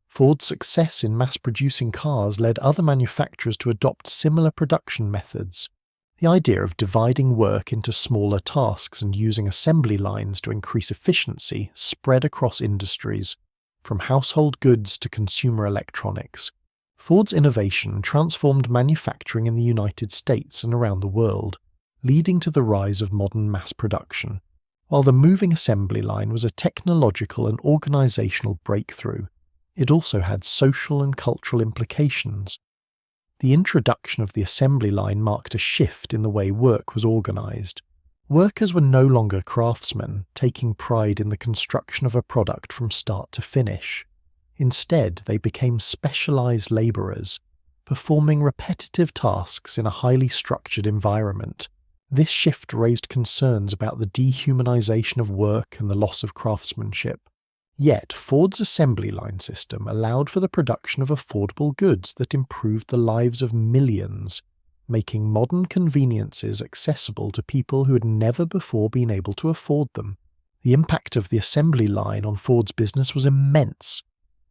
Ford's success in mass-producing cars led other manufacturers to adopt similar production methods. The idea of dividing work into smaller tasks and using assembly lines to increase efficiency spread across industries, from household goods to consumer electronics. Ford's innovation transformed manufacturing in the United States and around the world, leading to the rise of modern mass production. While the moving assembly line was a technological and organizational breakthrough, it also had social and cultural implications. The introduction of the assembly line marked a shift in the way work was organized. Workers were no longer craftsmen, taking pride in the construction of a product from start to finish. Instead, they became specialized laborers, performing repetitive tasks in a highly structured environment. This shift raised concerns about the dehumanization of work and the loss of craftsmanship. Yet, Ford's assembly line system allowed for the production of affordable goods that improved the lives of millions, making modern conveniences accessible to people who had never before been able to afford them. The impact of the assembly line on Ford's business was immense.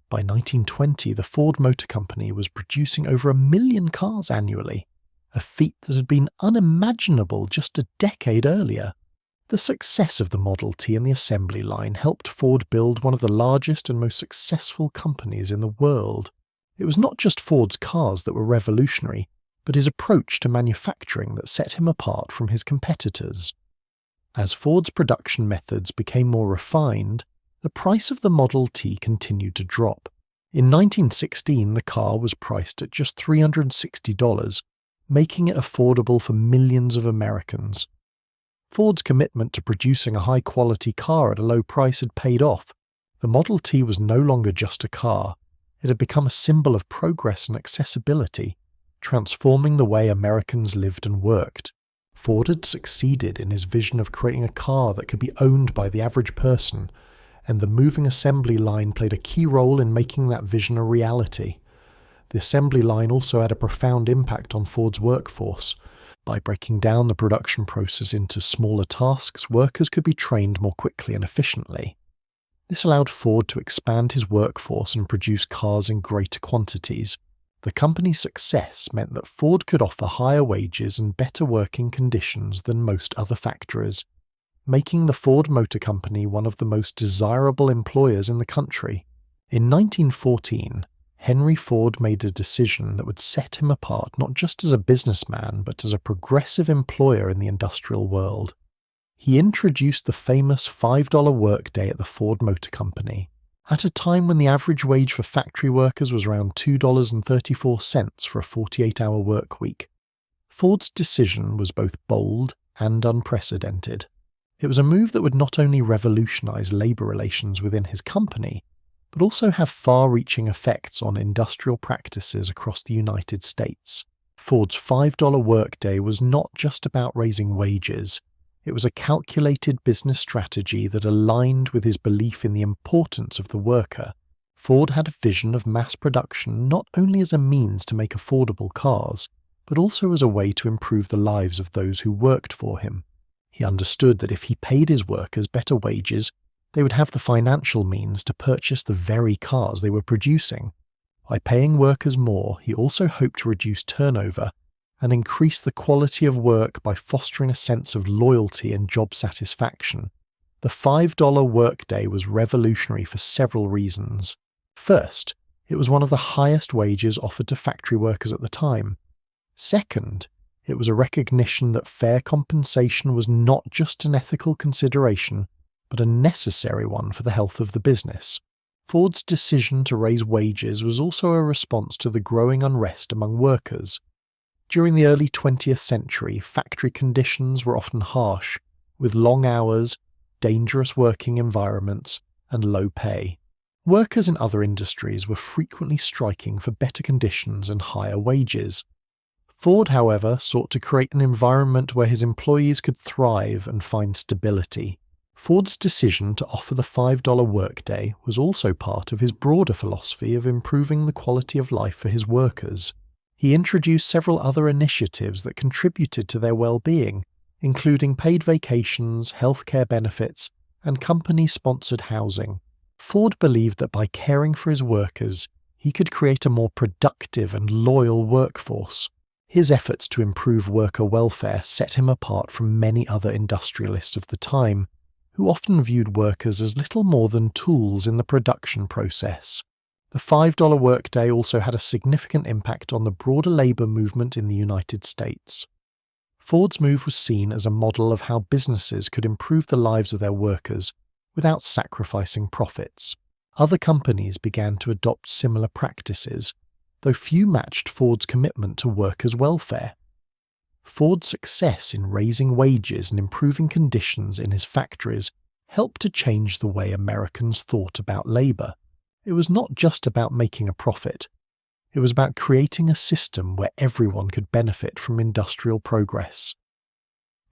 By 1920, the Ford Motor Company was producing over 1 million cars annually, a feat that had been unimaginable just a decade earlier. The success of the Model T and the assembly line helped Ford build one of the largest and most successful companies in the world. It was not just Ford's cars that were revolutionary, but his approach to manufacturing that set him apart from his competitors. As Ford's production methods became more refined, the price of the Model T continued to drop. In 1916, the car was priced at just $360, making it affordable for millions of Americans. Ford's commitment to producing a high-quality car at a low price had paid off. The Model T was no longer just a car. It had become a symbol of progress and accessibility, transforming the way Americans lived and worked. Ford had succeeded in his vision of creating a car that could be owned by the average person, and the moving assembly line played a key role in making that vision a reality. The assembly line also had a profound impact on Ford's workforce. By breaking down the production process into smaller tasks, workers could be trained more quickly and efficiently. This allowed Ford to expand his workforce and produce cars in greater quantities. The company's success meant that Ford could offer higher wages and better working conditions than most other factories. making the Ford Motor Company one of the most desirable employers in the country. In 1914, Henry Ford made a decision that would set him apart not just as a businessman, but as a progressive employer in the industrial world. He introduced the famous $5 workday at the Ford Motor Company, at a time when the average wage for factory workers was around $2.34 for a 48-hour work week. Ford's decision was both bold and unprecedented. It was a move that would not only revolutionize labor relations within his company, but also have far-reaching effects on industrial practices across the United States. Ford's $5 workday was not just about raising wages. It was a calculated business strategy that aligned with his belief in the importance of the worker. Ford had a vision of mass production not only as a means to make affordable cars, but also as a way to improve the lives of those who worked for him. He understood that if he paid his workers better wages, they would have the financial means to purchase the very cars they were producing. By paying workers more, he also hoped to reduce turnover and increase the quality of work by fostering a sense of loyalty and job satisfaction. The $5 workday was revolutionary for several reasons. First, it was one of the highest wages offered to factory workers at the time. Second, it was a recognition that fair compensation was not just an ethical consideration, but a necessary one for the health of the business. Ford's decision to raise wages was also a response to the growing unrest among workers. During the early 20th century, factory conditions were often harsh, with long hours, dangerous working environments, and low pay. Workers in other industries were frequently striking for better conditions and higher wages. Ford, however, sought to create an environment where his employees could thrive and find stability. Ford's decision to offer the $5 workday was also part of his broader philosophy of improving the quality of life for his workers. He introduced several other initiatives that contributed to their well-being, including paid vacations, healthcare benefits, and company-sponsored housing. Ford believed that by caring for his workers, he could create a more productive and loyal workforce. His efforts to improve worker welfare set him apart from many other industrialists of the time, who often viewed workers as little more than tools in the production process. The $5 workday also had a significant impact on the broader labor movement in the United States. Ford's move was seen as a model of how businesses could improve the lives of their workers without sacrificing profits. Other companies began to adopt similar practices, though few matched Ford's commitment to workers' welfare. Ford's success in raising wages and improving conditions in his factories helped to change the way Americans thought about labor. It was not just about making a profit. It was about creating a system where everyone could benefit from industrial progress.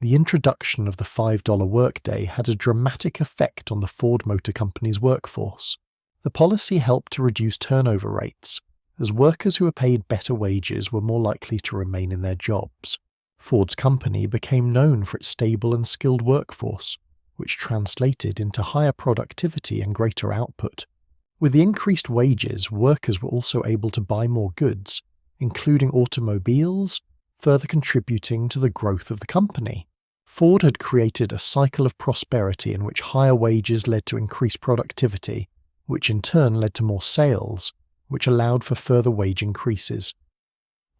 The introduction of the $5 workday had a dramatic effect on the Ford Motor Company's workforce. The policy helped to reduce turnover rates, as workers who were paid better wages were more likely to remain in their jobs. Ford's company became known for its stable and skilled workforce, which translated into higher productivity and greater output. With the increased wages, workers were also able to buy more goods, including automobiles, further contributing to the growth of the company. Ford had created a cycle of prosperity in which higher wages led to increased productivity, which in turn led to more sales, which allowed for further wage increases.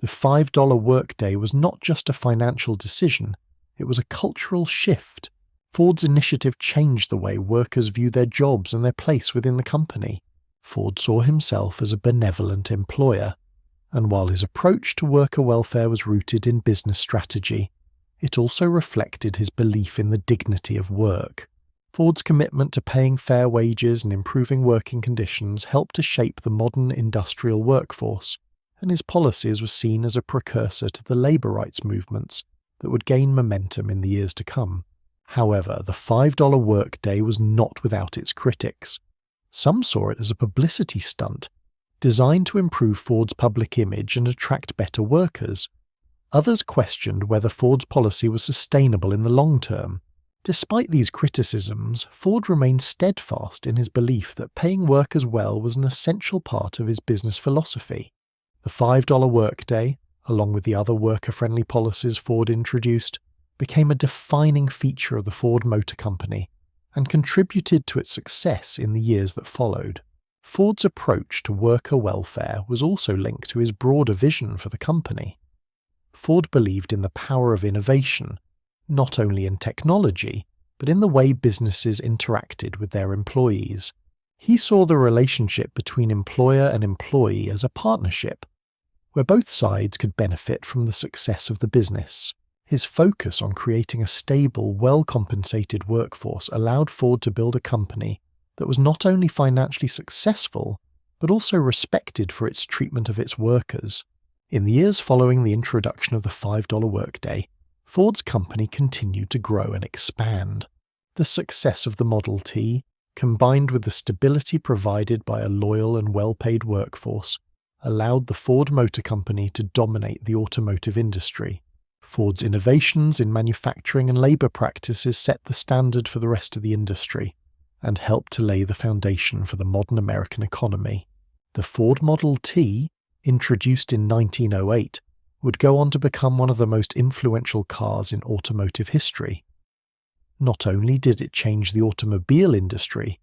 The $5 workday was not just a financial decision, it was a cultural shift. Ford's initiative changed the way workers viewed their jobs and their place within the company. Ford saw himself as a benevolent employer, and while his approach to worker welfare was rooted in business strategy, it also reflected his belief in the dignity of work. Ford's commitment to paying fair wages and improving working conditions helped to shape the modern industrial workforce, and his policies were seen as a precursor to the labor rights movements that would gain momentum in the years to come. However, the $5 workday was not without its critics. Some saw it as a publicity stunt, designed to improve Ford's public image and attract better workers. Others questioned whether Ford's policy was sustainable in the long term. Despite these criticisms, Ford remained steadfast in his belief that paying workers well was an essential part of his business philosophy. The $5 workday, along with the other worker-friendly policies Ford introduced, became a defining feature of the Ford Motor Company and contributed to its success in the years that followed. Ford's approach to worker welfare was also linked to his broader vision for the company. Ford believed in the power of innovation, not only in technology, but in the way businesses interacted with their employees. He saw the relationship between employer and employee as a partnership, where both sides could benefit from the success of the business. His focus on creating a stable, well-compensated workforce allowed Ford to build a company that was not only financially successful, but also respected for its treatment of its workers. In the years following the introduction of the $5 workday, Ford's company continued to grow and expand. The success of the Model T, combined with the stability provided by a loyal and well-paid workforce, allowed the Ford Motor Company to dominate the automotive industry. Ford's innovations in manufacturing and labor practices set the standard for the rest of the industry and helped to lay the foundation for the modern American economy. The Ford Model T, introduced in 1908, would go on to become one of the most influential cars in automotive history. Not only did it change the automobile industry,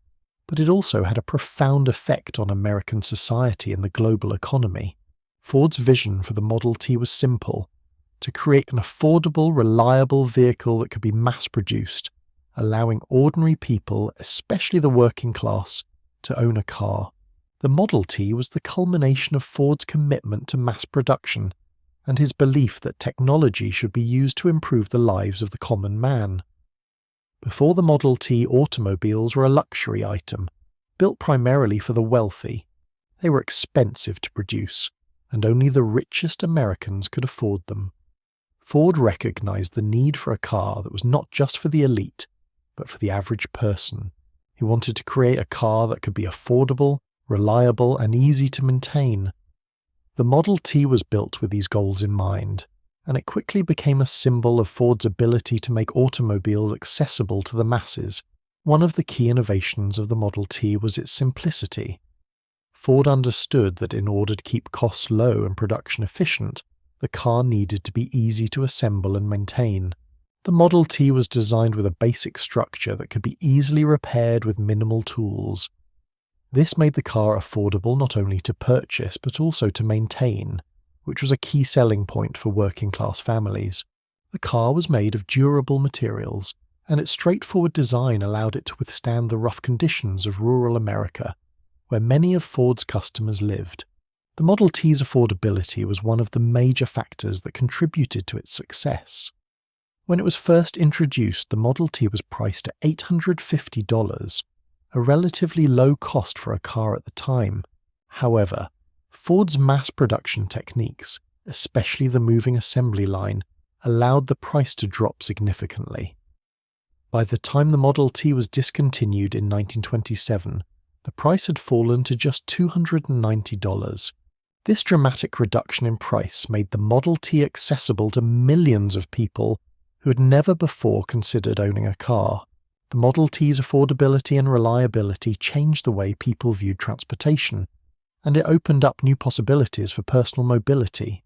but it also had a profound effect on American society and the global economy. Ford's vision for the Model T was simple: to create an affordable, reliable vehicle that could be mass-produced, allowing ordinary people, especially the working class, to own a car. The Model T was the culmination of Ford's commitment to mass production and his belief that technology should be used to improve the lives of the common man. Before the Model T, automobiles were a luxury item, built primarily for the wealthy. They were expensive to produce, and only the richest Americans could afford them. Ford recognized the need for a car that was not just for the elite, but for the average person. He wanted to create a car that could be affordable, reliable, and easy to maintain. The Model T was built with these goals in mind, and it quickly became a symbol of Ford's ability to make automobiles accessible to the masses. One of the key innovations of the Model T was its simplicity. Ford understood that in order to keep costs low and production efficient, the car needed to be easy to assemble and maintain. The Model T was designed with a basic structure that could be easily repaired with minimal tools. This made the car affordable not only to purchase but also to maintain, which was a key selling point for working-class families. The car was made of durable materials, and its straightforward design allowed it to withstand the rough conditions of rural America, where many of Ford's customers lived. The Model T's affordability was one of the major factors that contributed to its success. When it was first introduced, the Model T was priced at $850, a relatively low cost for a car at the time. However, Ford's mass production techniques, especially the moving assembly line, allowed the price to drop significantly. By the time the Model T was discontinued in 1927, the price had fallen to just $290. This dramatic reduction in price made the Model T accessible to millions of people who had never before considered owning a car. The Model T's affordability and reliability changed the way people viewed transportation, and it opened up new possibilities for personal mobility.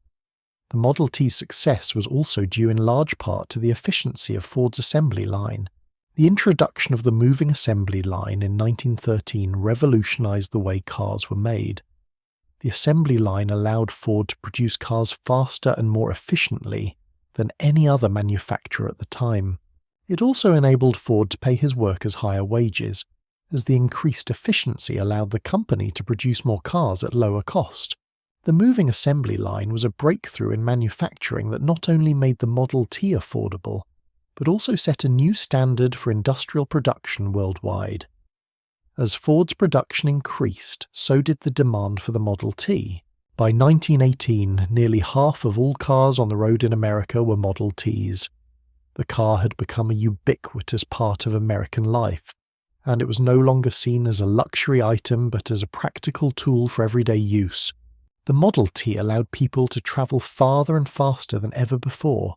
The Model T's success was also due in large part to the efficiency of Ford's assembly line. The introduction of the moving assembly line in 1913 revolutionized the way cars were made. The assembly line allowed Ford to produce cars faster and more efficiently than any other manufacturer at the time. It also enabled Ford to pay his workers higher wages, as the increased efficiency allowed the company to produce more cars at lower cost. The moving assembly line was a breakthrough in manufacturing that not only made the Model T affordable, but also set a new standard for industrial production worldwide. As Ford's production increased, so did the demand for the Model T. By 1918, nearly half of all cars on the road in America were Model Ts. The car had become a ubiquitous part of American life, and it was no longer seen as a luxury item but as a practical tool for everyday use. The Model T allowed people to travel farther and faster than ever before,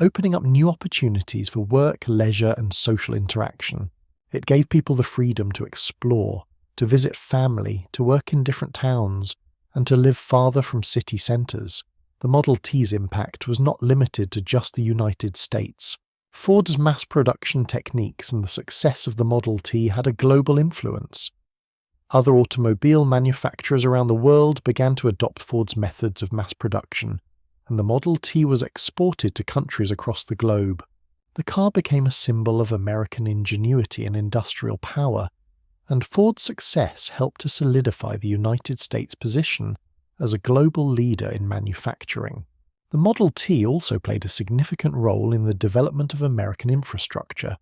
opening up new opportunities for work, leisure, and social interaction. It gave people the freedom to explore, to visit family, to work in different towns, and to live farther from city centres. The Model T's impact was not limited to just the United States. Ford's mass production techniques and the success of the Model T had a global influence. Other automobile manufacturers around the world began to adopt Ford's methods of mass production, and the Model T was exported to countries across the globe. The car became a symbol of American ingenuity and industrial power, and Ford's success helped to solidify the United States' position as a global leader in manufacturing. The Model T also played a significant role in the development of American infrastructure.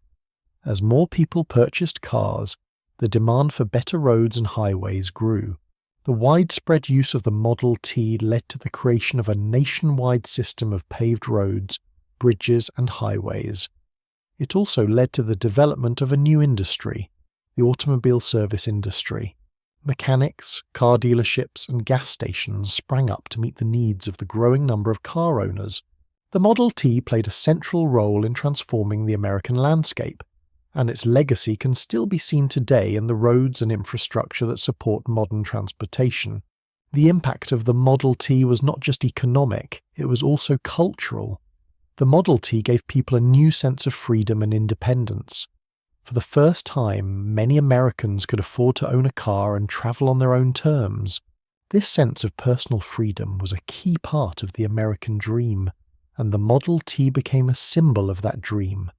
As more people purchased cars, the demand for better roads and highways grew. The widespread use of the Model T led to the creation of a nationwide system of paved roads, bridges, and highways. It also led to the development of a new industry, the automobile service industry. Mechanics, car dealerships, and gas stations sprang up to meet the needs of the growing number of car owners. The Model T played a central role in transforming the American landscape, and its legacy can still be seen today in the roads and infrastructure that support modern transportation. The impact of the Model T was not just economic, it was also cultural. The Model T gave people a new sense of freedom and independence. For the first time, many Americans could afford to own a car and travel on their own terms. This sense of personal freedom was a key part of the American dream, and the Model T became a symbol of that dream.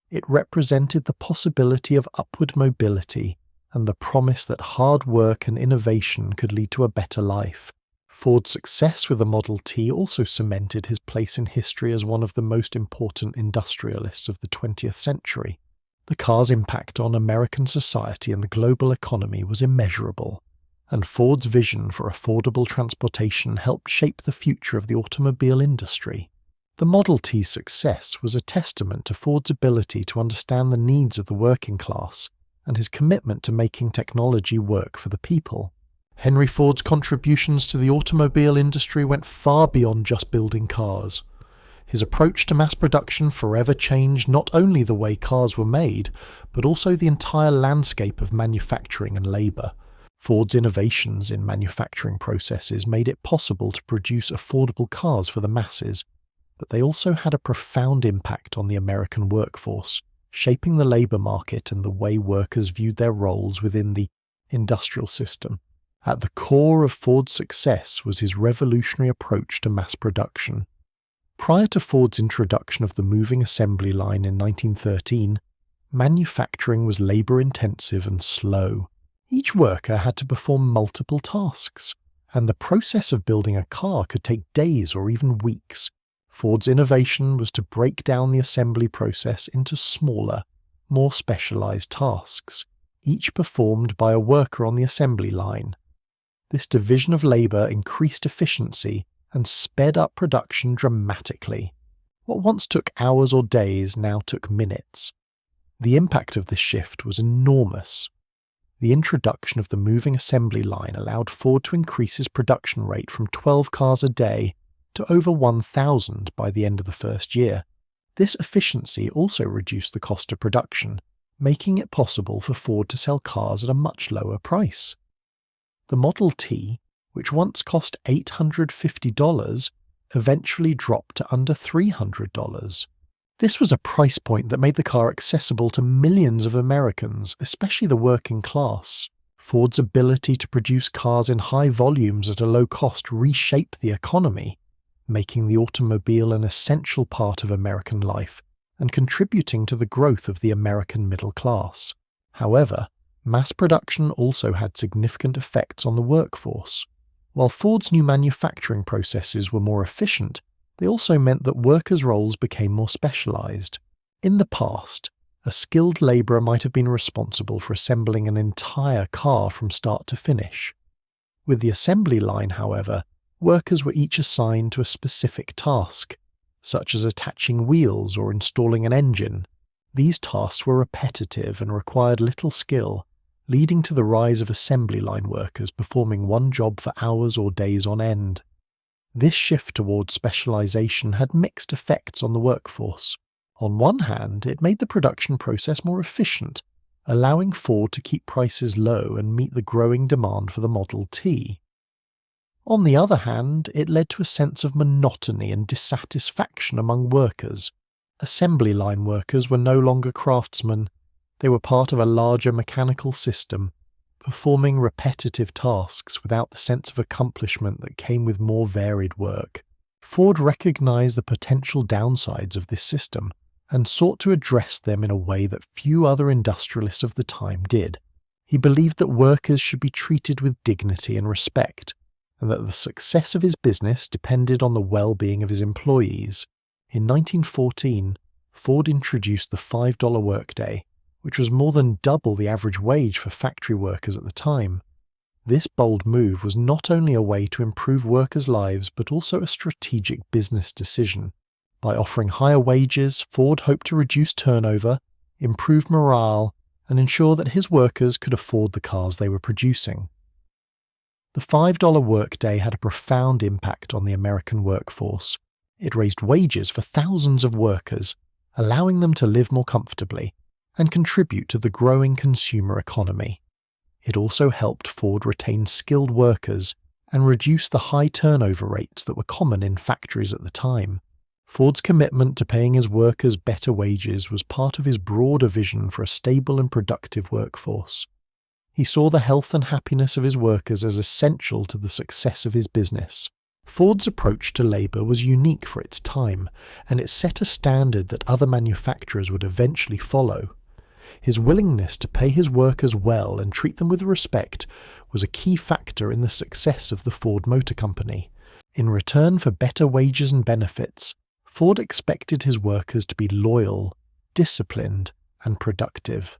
It represented the possibility of upward mobility and the promise that hard work and innovation could lead to a better life. Ford's success with the Model T also cemented his place in history as one of the most important industrialists of the 20th century. The car's impact on American society and the global economy was immeasurable, and Ford's vision for affordable transportation helped shape the future of the automobile industry. The Model T's success was a testament to Ford's ability to understand the needs of the working class and his commitment to making technology work for the people. Henry Ford's contributions to the automobile industry went far beyond just building cars. His approach to mass production forever changed not only the way cars were made, but also the entire landscape of manufacturing and labour. Ford's innovations in manufacturing processes made it possible to produce affordable cars for the masses, but they also had a profound impact on the American workforce, shaping the labour market and the way workers viewed their roles within the industrial system. At the core of Ford's success was his revolutionary approach to mass production. Prior to Ford's introduction of the moving assembly line in 1913, manufacturing was labour-intensive and slow. Each worker had to perform multiple tasks, and the process of building a car could take days or even weeks. Ford's innovation was to break down the assembly process into smaller, more specialised tasks, each performed by a worker on the assembly line. This division of labour increased efficiency and sped up production dramatically. What once took hours or days now took minutes. The impact of this shift was enormous. The introduction of the moving assembly line allowed Ford to increase his production rate from 12 cars a day to over 1,000 by the end of the first year. This efficiency also reduced the cost of production, making it possible for Ford to sell cars at a much lower price. The Model T, which once cost $850, eventually dropped to under $300. This was a price point that made the car accessible to millions of Americans, especially the working class. Ford's ability to produce cars in high volumes at a low cost reshaped the economy, making the automobile an essential part of American life and contributing to the growth of the American middle class. However, mass production also had significant effects on the workforce. While Ford's new manufacturing processes were more efficient, they also meant that workers' roles became more specialised. In the past, a skilled labourer might have been responsible for assembling an entire car from start to finish. With the assembly line, however, workers were each assigned to a specific task, such as attaching wheels or installing an engine. These tasks were repetitive and required little skill, leading to the rise of assembly line workers performing one job for hours or days on end. This shift towards specialisation had mixed effects on the workforce. On one hand, it made the production process more efficient, allowing Ford to keep prices low and meet the growing demand for the Model T. On the other hand, it led to a sense of monotony and dissatisfaction among workers. Assembly line workers were no longer craftsmen. They were part of a larger mechanical system, performing repetitive tasks without the sense of accomplishment that came with more varied work. Ford recognized the potential downsides of this system and sought to address them in a way that few other industrialists of the time did. He believed that workers should be treated with dignity and respect, and that the success of his business depended on the well-being of his employees. In 1914, Ford introduced the $5 workday, which was more than double the average wage for factory workers at the time. This bold move was not only a way to improve workers' lives but also a strategic business decision. By offering higher wages, Ford hoped to reduce turnover, improve morale, and ensure that his workers could afford the cars they were producing. The $5 workday had a profound impact on the American workforce. It raised wages for thousands of workers, allowing them to live more comfortably and contribute to the growing consumer economy. It also helped Ford retain skilled workers and reduce the high turnover rates that were common in factories at the time. Ford's commitment to paying his workers better wages was part of his broader vision for a stable and productive workforce. He saw the health and happiness of his workers as essential to the success of his business. Ford's approach to labor was unique for its time, and it set a standard that other manufacturers would eventually follow. His willingness to pay his workers well and treat them with respect was a key factor in the success of the Ford Motor Company. In return for better wages and benefits, Ford expected his workers to be loyal, disciplined, and productive.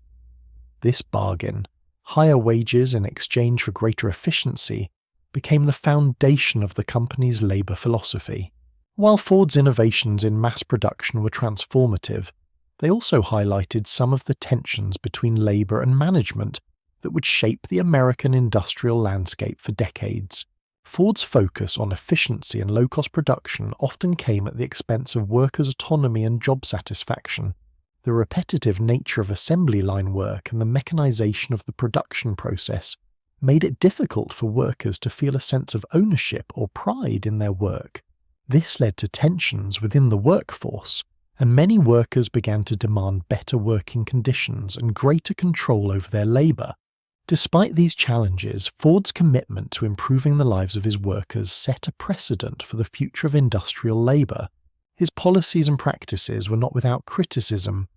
This bargain, higher wages in exchange for greater efficiency, became the foundation of the company's labor philosophy. While Ford's innovations in mass production were transformative, they also highlighted some of the tensions between labor and management that would shape the American industrial landscape for decades. Ford's focus on efficiency and low-cost production often came at the expense of workers' autonomy and job satisfaction. The repetitive nature of assembly line work and the mechanization of the production process made it difficult for workers to feel a sense of ownership or pride in their work. This led to tensions within the workforce, and many workers began to demand better working conditions and greater control over their labor. Despite these challenges, Ford's commitment to improving the lives of his workers set a precedent for the future of industrial labor. His policies and practices were not without criticism,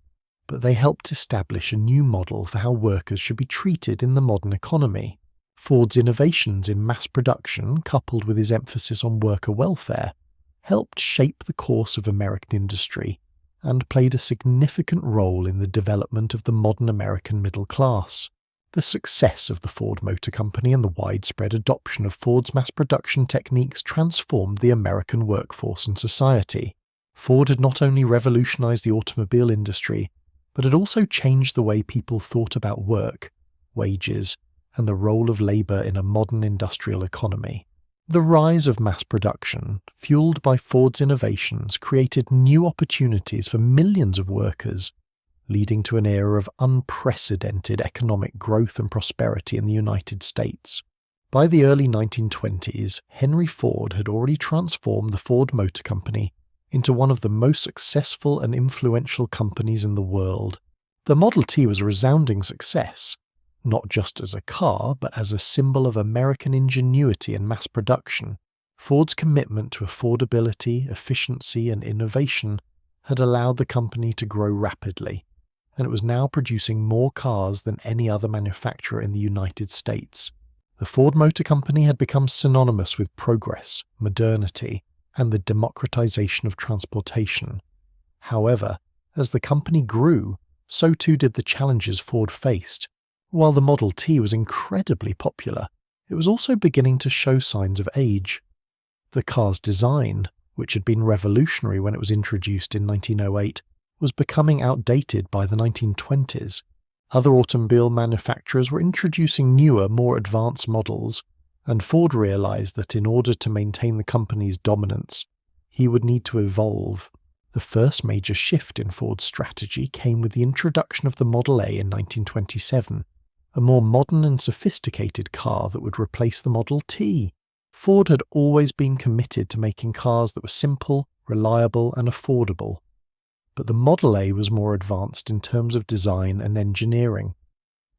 but they helped establish a new model for how workers should be treated in the modern economy. Ford's innovations in mass production, coupled with his emphasis on worker welfare, helped shape the course of American industry and played a significant role in the development of the modern American middle class. The success of the Ford Motor Company and the widespread adoption of Ford's mass production techniques transformed the American workforce and society. Ford had not only revolutionized the automobile industry, but had also changed the way people thought about work, wages, and the role of labor in a modern industrial economy. The rise of mass production, fueled by Ford's innovations, created new opportunities for millions of workers, leading to an era of unprecedented economic growth and prosperity in the United States. By the early 1920s, Henry Ford had already transformed the Ford Motor Company into one of the most successful and influential companies in the world. The Model T was a resounding success, not just as a car, but as a symbol of American ingenuity and mass production. Ford's commitment to affordability, efficiency, and innovation had allowed the company to grow rapidly, and it was now producing more cars than any other manufacturer in the United States. The Ford Motor Company had become synonymous with progress, modernity, and the democratization of transportation. However, as the company grew, so too did the challenges Ford faced. While the Model T was incredibly popular, it was also beginning to show signs of age. The car's design, which had been revolutionary when it was introduced in 1908, was becoming outdated by the 1920s. Other automobile manufacturers were introducing newer, more advanced models, and Ford realized that in order to maintain the company's dominance, he would need to evolve. The first major shift in Ford's strategy came with the introduction of the Model A in 1927, a more modern and sophisticated car that would replace the Model T. Ford had always been committed to making cars that were simple, reliable, and affordable. but the Model A was more advanced in terms of design and engineering.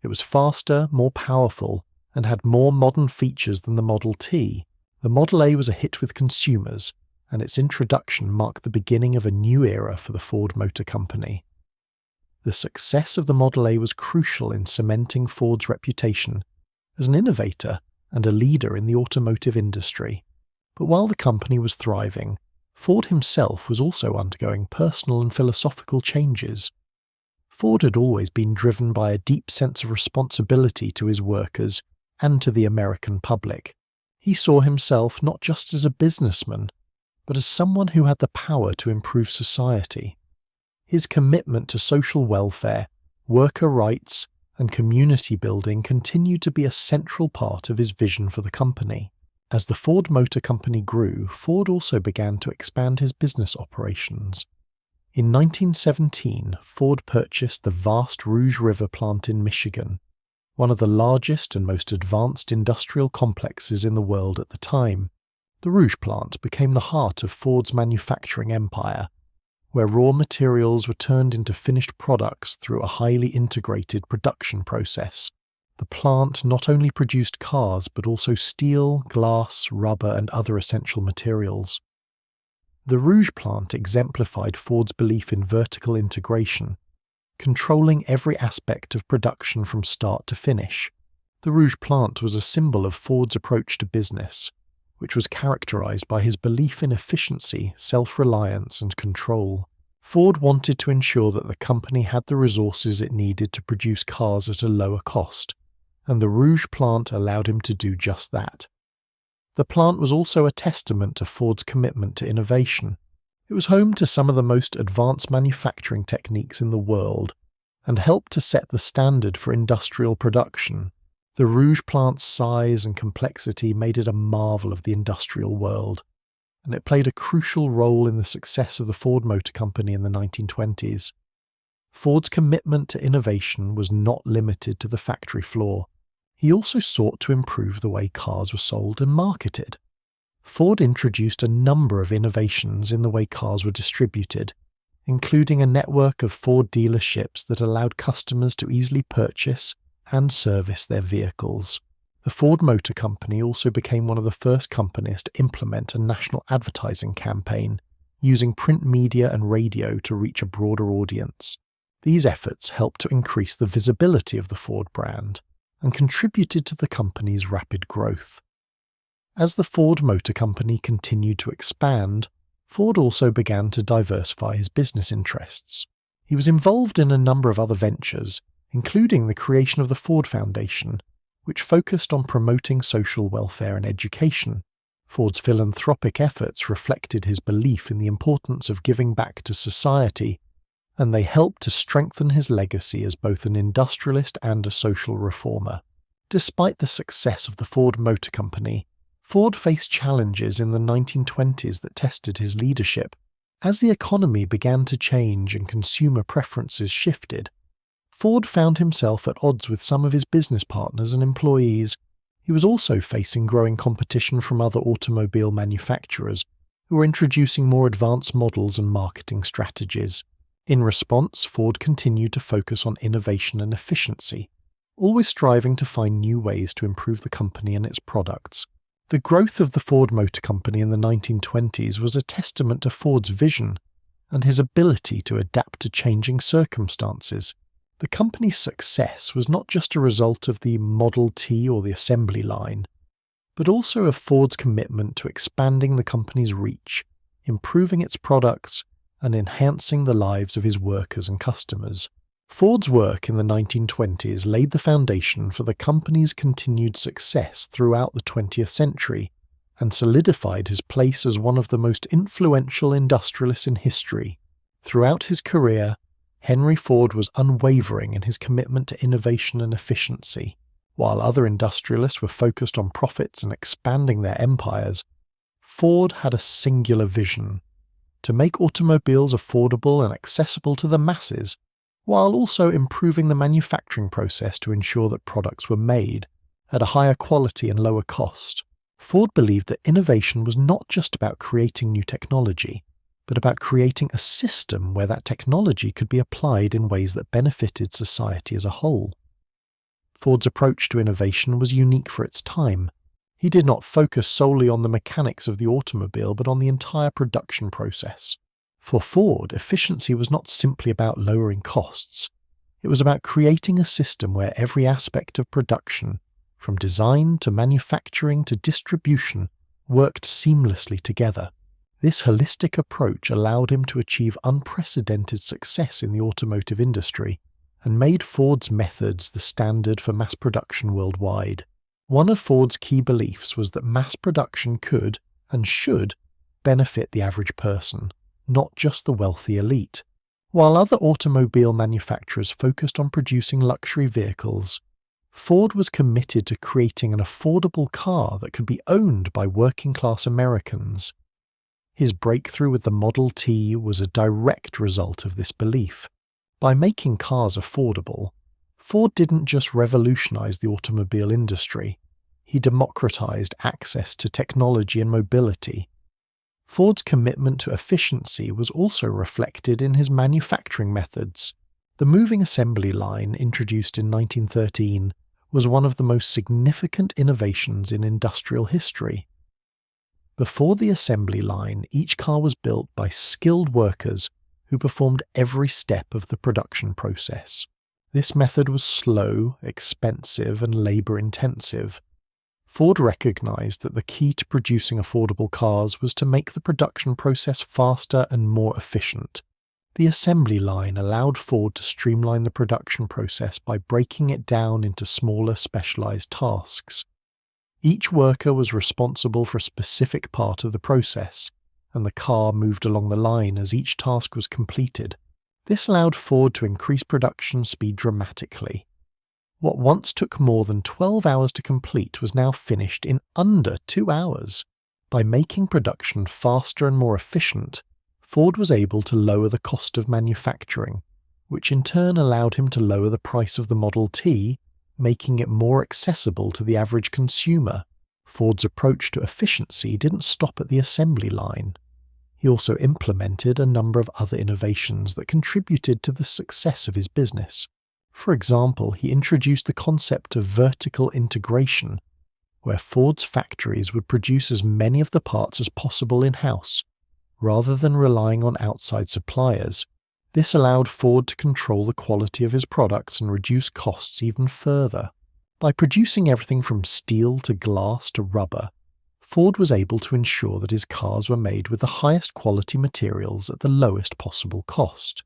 It was faster, more powerful, and had more modern features than the Model T. The Model A was a hit with consumers, and its introduction marked the beginning of a new era for the Ford Motor Company. The success of the Model A was crucial in cementing Ford's reputation as an innovator and a leader in the automotive industry. But while the company was thriving, Ford himself was also undergoing personal and philosophical changes. Ford had always been driven by a deep sense of responsibility to his workers and to the American public. He saw himself not just as a businessman, but as someone who had the power to improve society. His commitment to social welfare, worker rights, and community building continued to be a central part of his vision for the company. As the Ford Motor Company grew, Ford also began to expand his business operations. In 1917, Ford purchased the vast Rouge River plant in Michigan, one of the largest and most advanced industrial complexes in the world at the time. The Rouge plant became the heart of Ford's manufacturing empire, where raw materials were turned into finished products through a highly integrated production process. The plant not only produced cars but also steel, glass, rubber, and other essential materials. The Rouge plant exemplified Ford's belief in vertical integration, controlling every aspect of production from start to finish. The Rouge plant was a symbol of Ford's approach to business, which was characterized by his belief in efficiency, self-reliance, and control. Ford wanted to ensure that the company had the resources it needed to produce cars at a lower cost, and the Rouge plant allowed him to do just that. The plant was also a testament to Ford's commitment to innovation. It was home to some of the most advanced manufacturing techniques in the world and helped to set the standard for industrial production. The Rouge plant's size and complexity made it a marvel of the industrial world, and it played a crucial role in the success of the Ford Motor Company in the 1920s. Ford's commitment to innovation was not limited to the factory floor. He also sought to improve the way cars were sold and marketed. Ford introduced a number of innovations in the way cars were distributed, including a network of Ford dealerships that allowed customers to easily purchase and service their vehicles. The Ford Motor Company also became one of the first companies to implement a national advertising campaign, using print media and radio to reach a broader audience. These efforts helped to increase the visibility of the Ford brand and contributed to the company's rapid growth. As the Ford Motor Company continued to expand, Ford also began to diversify his business interests. He was involved in a number of other ventures, including the creation of the Ford Foundation, which focused on promoting social welfare and education. Ford's philanthropic efforts reflected his belief in the importance of giving back to society, and they helped to strengthen his legacy as both an industrialist and a social reformer. Despite the success of the Ford Motor Company, Ford faced challenges in the 1920s that tested his leadership. As the economy began to change and consumer preferences shifted, Ford found himself at odds with some of his business partners and employees. He was also facing growing competition from other automobile manufacturers who were introducing more advanced models and marketing strategies. In response, Ford continued to focus on innovation and efficiency, always striving to find new ways to improve the company and its products. The growth of the Ford Motor Company in the 1920s was a testament to Ford's vision and his ability to adapt to changing circumstances. The company's success was not just a result of the Model T or the assembly line, but also of Ford's commitment to expanding the company's reach, improving its products, and enhancing the lives of his workers and customers. Ford's work in the 1920s laid the foundation for the company's continued success throughout the 20th century and solidified his place as one of the most influential industrialists in history. Throughout his career, Henry Ford was unwavering in his commitment to innovation and efficiency. While other industrialists were focused on profits and expanding their empires, Ford had a singular vision: to make automobiles affordable and accessible to the masses, while also improving the manufacturing process to ensure that products were made at a higher quality and lower cost. Ford believed that innovation was not just about creating new technology, but about creating a system where that technology could be applied in ways that benefited society as a whole. Ford's approach to innovation was unique for its time. He did not focus solely on the mechanics of the automobile, but on the entire production process. For Ford, efficiency was not simply about lowering costs. It was about creating a system where every aspect of production, from design to manufacturing to distribution, worked seamlessly together. This holistic approach allowed him to achieve unprecedented success in the automotive industry and made Ford's methods the standard for mass production worldwide. One of Ford's key beliefs was that mass production could and should benefit the average person, not just the wealthy elite. While other automobile manufacturers focused on producing luxury vehicles, Ford was committed to creating an affordable car that could be owned by working-class Americans. His breakthrough with the Model T was a direct result of this belief. By making cars affordable, Ford didn't just revolutionize the automobile industry, he democratized access to technology and mobility. Ford's commitment to efficiency was also reflected in his manufacturing methods. The moving assembly line, introduced in 1913, was one of the most significant innovations in industrial history. Before the assembly line, each car was built by skilled workers who performed every step of the production process. This method was slow, expensive, and labor-intensive. Ford recognized that the key to producing affordable cars was to make the production process faster and more efficient. The assembly line allowed Ford to streamline the production process by breaking it down into smaller, specialized tasks. Each worker was responsible for a specific part of the process, and the car moved along the line as each task was completed. This allowed Ford to increase production speed dramatically. What once took more than 12 hours to complete was now finished in under 2 hours. By making production faster and more efficient, Ford was able to lower the cost of manufacturing, which in turn allowed him to lower the price of the Model T, making it more accessible to the average consumer. Ford's approach to efficiency didn't stop at the assembly line. He also implemented a number of other innovations that contributed to the success of his business. For example, he introduced the concept of vertical integration, where Ford's factories would produce as many of the parts as possible in-house, rather than relying on outside suppliers. This allowed Ford to control the quality of his products and reduce costs even further. By producing everything from steel to glass to rubber, Ford was able to ensure that his cars were made with the highest quality materials at the lowest possible cost.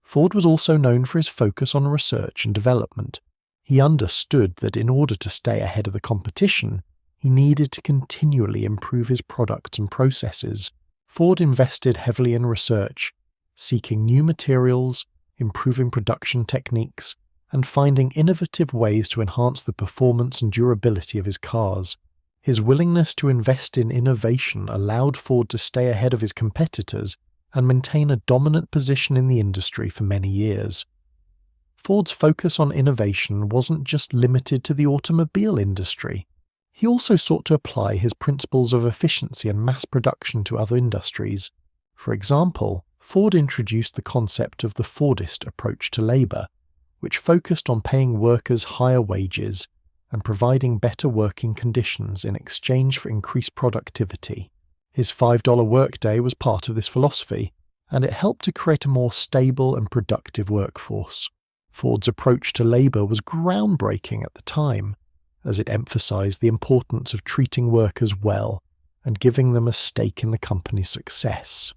Ford was also known for his focus on research and development. He understood that in order to stay ahead of the competition, he needed to continually improve his products and processes. Ford invested heavily in research, seeking new materials, improving production techniques, and finding innovative ways to enhance the performance and durability of his cars. His willingness to invest in innovation allowed Ford to stay ahead of his competitors and maintain a dominant position in the industry for many years. Ford's focus on innovation wasn't just limited to the automobile industry. He also sought to apply his principles of efficiency and mass production to other industries. For example, Ford introduced the concept of the Fordist approach to labor, which focused on paying workers higher wages and providing better working conditions in exchange for increased productivity. His $5 workday was part of this philosophy, and it helped to create a more stable and productive workforce. Ford's approach to labor was groundbreaking at the time, as it emphasized the importance of treating workers well and giving them a stake in the company's success.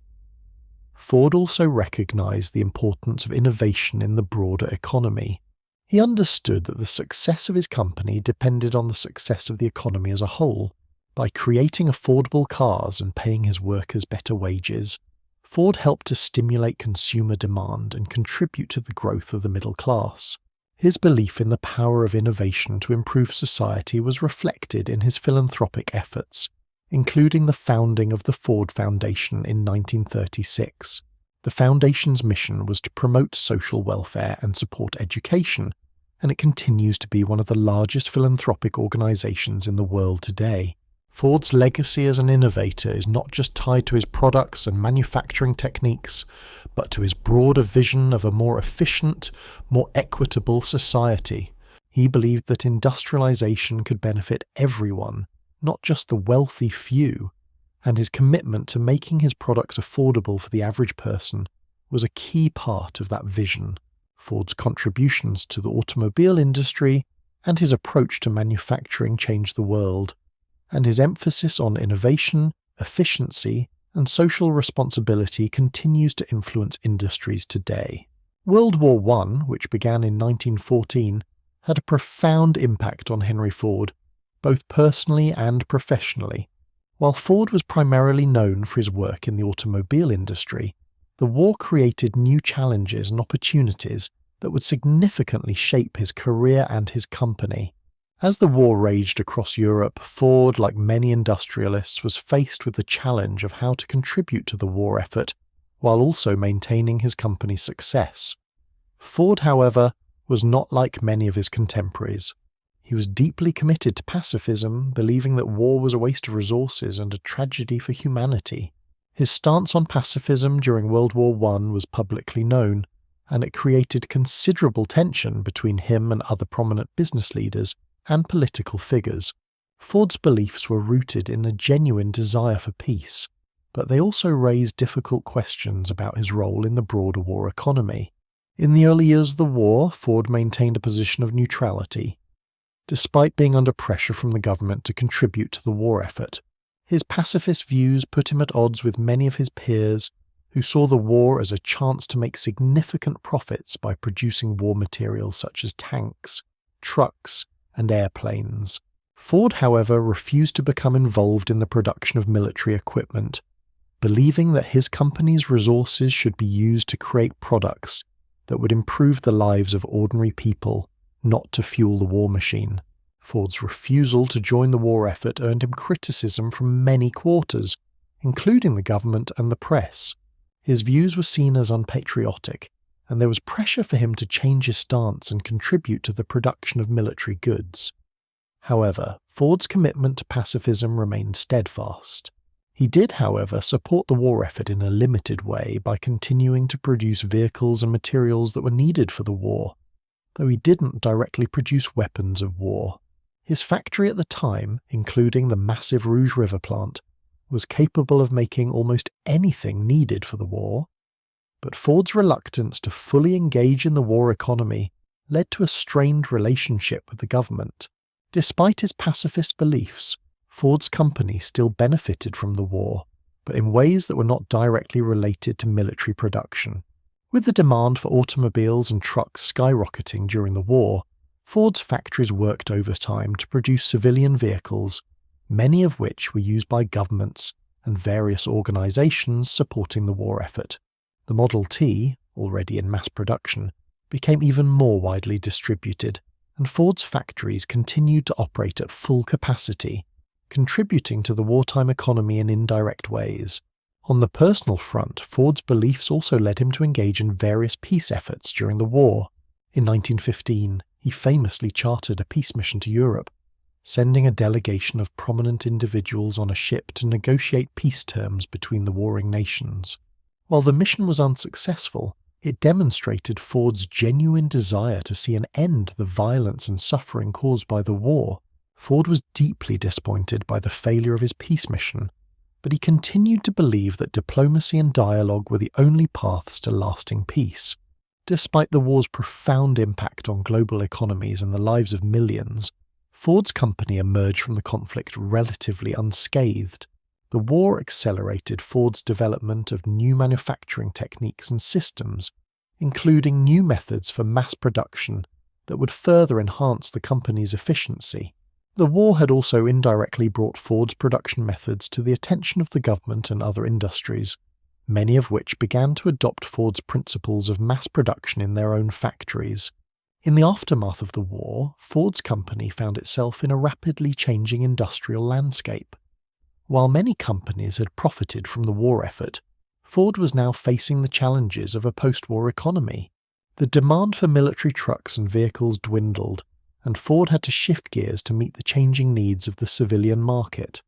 Ford also recognized the importance of innovation in the broader economy. He understood that the success of his company depended on the success of the economy as a whole. By creating affordable cars and paying his workers better wages, Ford helped to stimulate consumer demand and contribute to the growth of the middle class. His belief in the power of innovation to improve society was reflected in his philanthropic efforts, including the founding of the Ford Foundation in 1936. The foundation's mission was to promote social welfare and support education, and it continues to be one of the largest philanthropic organizations in the world today. Ford's legacy as an innovator is not just tied to his products and manufacturing techniques, but to his broader vision of a more efficient, more equitable society. He believed that industrialization could benefit everyone, not just the wealthy few, and his commitment to making his products affordable for the average person was a key part of that vision. Ford's contributions to the automobile industry and his approach to manufacturing changed the world, and his emphasis on innovation, efficiency, and social responsibility continues to influence industries today. World War I, which began in 1914, had a profound impact on Henry Ford, both personally and professionally. While Ford was primarily known for his work in the automobile industry, the war created new challenges and opportunities that would significantly shape his career and his company. As the war raged across Europe, Ford, like many industrialists, was faced with the challenge of how to contribute to the war effort while also maintaining his company's success. Ford, however, was not like many of his contemporaries. He was deeply committed to pacifism, believing that war was a waste of resources and a tragedy for humanity. His stance on pacifism during World War I was publicly known, and it created considerable tension between him and other prominent business leaders and political figures. Ford's beliefs were rooted in a genuine desire for peace, but they also raised difficult questions about his role in the broader war economy. In the early years of the war, Ford maintained a position of neutrality, despite being under pressure from the government to contribute to the war effort. His pacifist views put him at odds with many of his peers, who saw the war as a chance to make significant profits by producing war materials such as tanks, trucks, and airplanes. Ford, however, refused to become involved in the production of military equipment, believing that his company's resources should be used to create products that would improve the lives of ordinary people, not to fuel the war machine. Ford's refusal to join the war effort earned him criticism from many quarters, including the government and the press. His views were seen as unpatriotic, and there was pressure for him to change his stance and contribute to the production of military goods. However, Ford's commitment to pacifism remained steadfast. He did, however, support the war effort in a limited way by continuing to produce vehicles and materials that were needed for the war, though he didn't directly produce weapons of war. His factory at the time, including the massive Rouge River plant, was capable of making almost anything needed for the war, but Ford's reluctance to fully engage in the war economy led to a strained relationship with the government. Despite his pacifist beliefs, Ford's company still benefited from the war, but in ways that were not directly related to military production. With the demand for automobiles and trucks skyrocketing during the war, Ford's factories worked overtime to produce civilian vehicles, many of which were used by governments and various organizations supporting the war effort. The Model T, already in mass production, became even more widely distributed, and Ford's factories continued to operate at full capacity, contributing to the wartime economy in indirect ways. On the personal front, Ford's beliefs also led him to engage in various peace efforts during the war. In 1915, he famously chartered a peace mission to Europe, sending a delegation of prominent individuals on a ship to negotiate peace terms between the warring nations. While the mission was unsuccessful, it demonstrated Ford's genuine desire to see an end to the violence and suffering caused by the war. Ford was deeply disappointed by the failure of his peace mission, but he continued to believe that diplomacy and dialogue were the only paths to lasting peace. Despite the war's profound impact on global economies and the lives of millions, Ford's company emerged from the conflict relatively unscathed. The war accelerated Ford's development of new manufacturing techniques and systems, including new methods for mass production that would further enhance the company's efficiency. The war had also indirectly brought Ford's production methods to the attention of the government and other industries, many of which began to adopt Ford's principles of mass production in their own factories. In the aftermath of the war, Ford's company found itself in a rapidly changing industrial landscape. While many companies had profited from the war effort, Ford was now facing the challenges of a post-war economy. The demand for military trucks and vehicles dwindled, and Ford had to shift gears to meet the changing needs of the civilian market.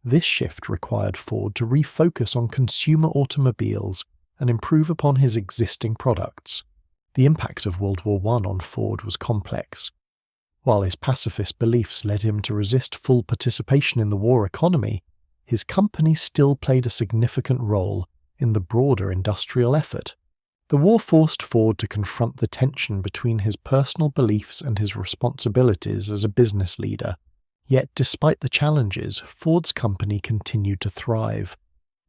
This shift required Ford to refocus on consumer automobiles and improve upon his existing products. The impact of World War I on Ford was complex. While his pacifist beliefs led him to resist full participation in the war economy, his company still played a significant role in the broader industrial effort. The war forced Ford to confront the tension between his personal beliefs and his responsibilities as a business leader. Yet despite the challenges, Ford's company continued to thrive,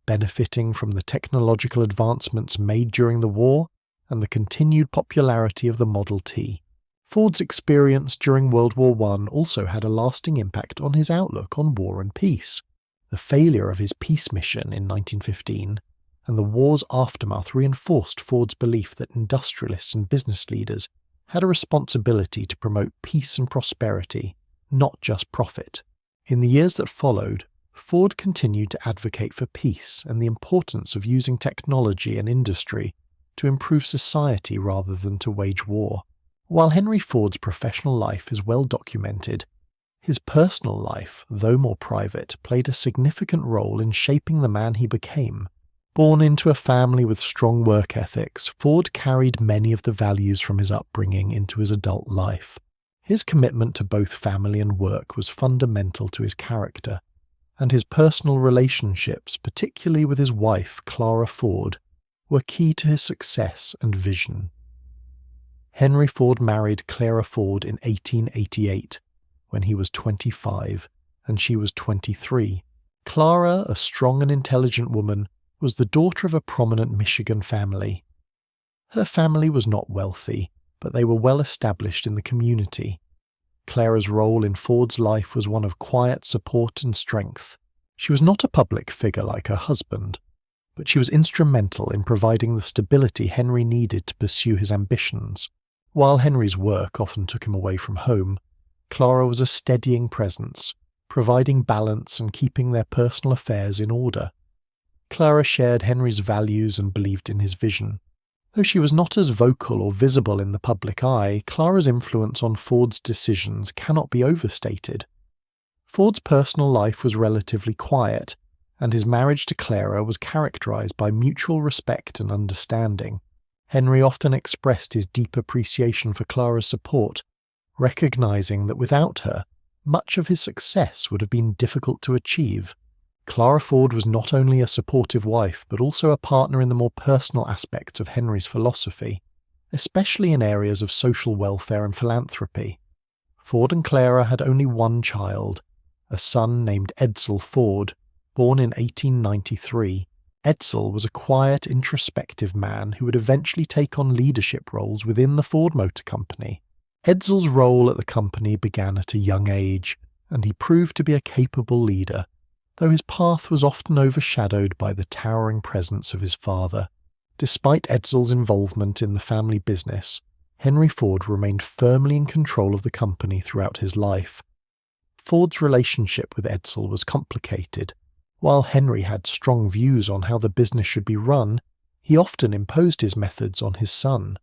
benefiting from the technological advancements made during the war and the continued popularity of the Model T. Ford's experience during World War I also had a lasting impact on his outlook on war and peace. The failure of his peace mission in 1915 and the war's aftermath reinforced Ford's belief that industrialists and business leaders had a responsibility to promote peace and prosperity, not just profit. In the years that followed, Ford continued to advocate for peace and the importance of using technology and industry to improve society rather than to wage war. While Henry Ford's professional life is well documented, his personal life, though more private, played a significant role in shaping the man he became. Born into a family with strong work ethics, Ford carried many of the values from his upbringing into his adult life. His commitment to both family and work was fundamental to his character, and his personal relationships, particularly with his wife, Clara Ford, were key to his success and vision. Henry Ford married Clara Ford in 1888, when he was 25 and she was 23. Clara, a strong and intelligent woman, was the daughter of a prominent Michigan family. Her family was not wealthy, but they were well established in the community. Clara's role in Ford's life was one of quiet support and strength. She was not a public figure like her husband, but she was instrumental in providing the stability Henry needed to pursue his ambitions. While Henry's work often took him away from home, Clara was a steadying presence, providing balance and keeping their personal affairs in order. Clara shared Henry's values and believed in his vision. Though she was not as vocal or visible in the public eye, Clara's influence on Ford's decisions cannot be overstated. Ford's personal life was relatively quiet, and his marriage to Clara was characterized by mutual respect and understanding. Henry often expressed his deep appreciation for Clara's support, recognizing that without her, much of his success would have been difficult to achieve. Clara Ford was not only a supportive wife, but also a partner in the more personal aspects of Henry's philosophy, especially in areas of social welfare and philanthropy. Ford and Clara had only one child, a son named Edsel Ford, born in 1893. Edsel was a quiet, introspective man who would eventually take on leadership roles within the Ford Motor Company. Edsel's role at the company began at a young age, and he proved to be a capable leader, though his path was often overshadowed by the towering presence of his father. Despite Edsel's involvement in the family business, Henry Ford remained firmly in control of the company throughout his life. Ford's relationship with Edsel was complicated. While Henry had strong views on how the business should be run, he often imposed his methods on his son.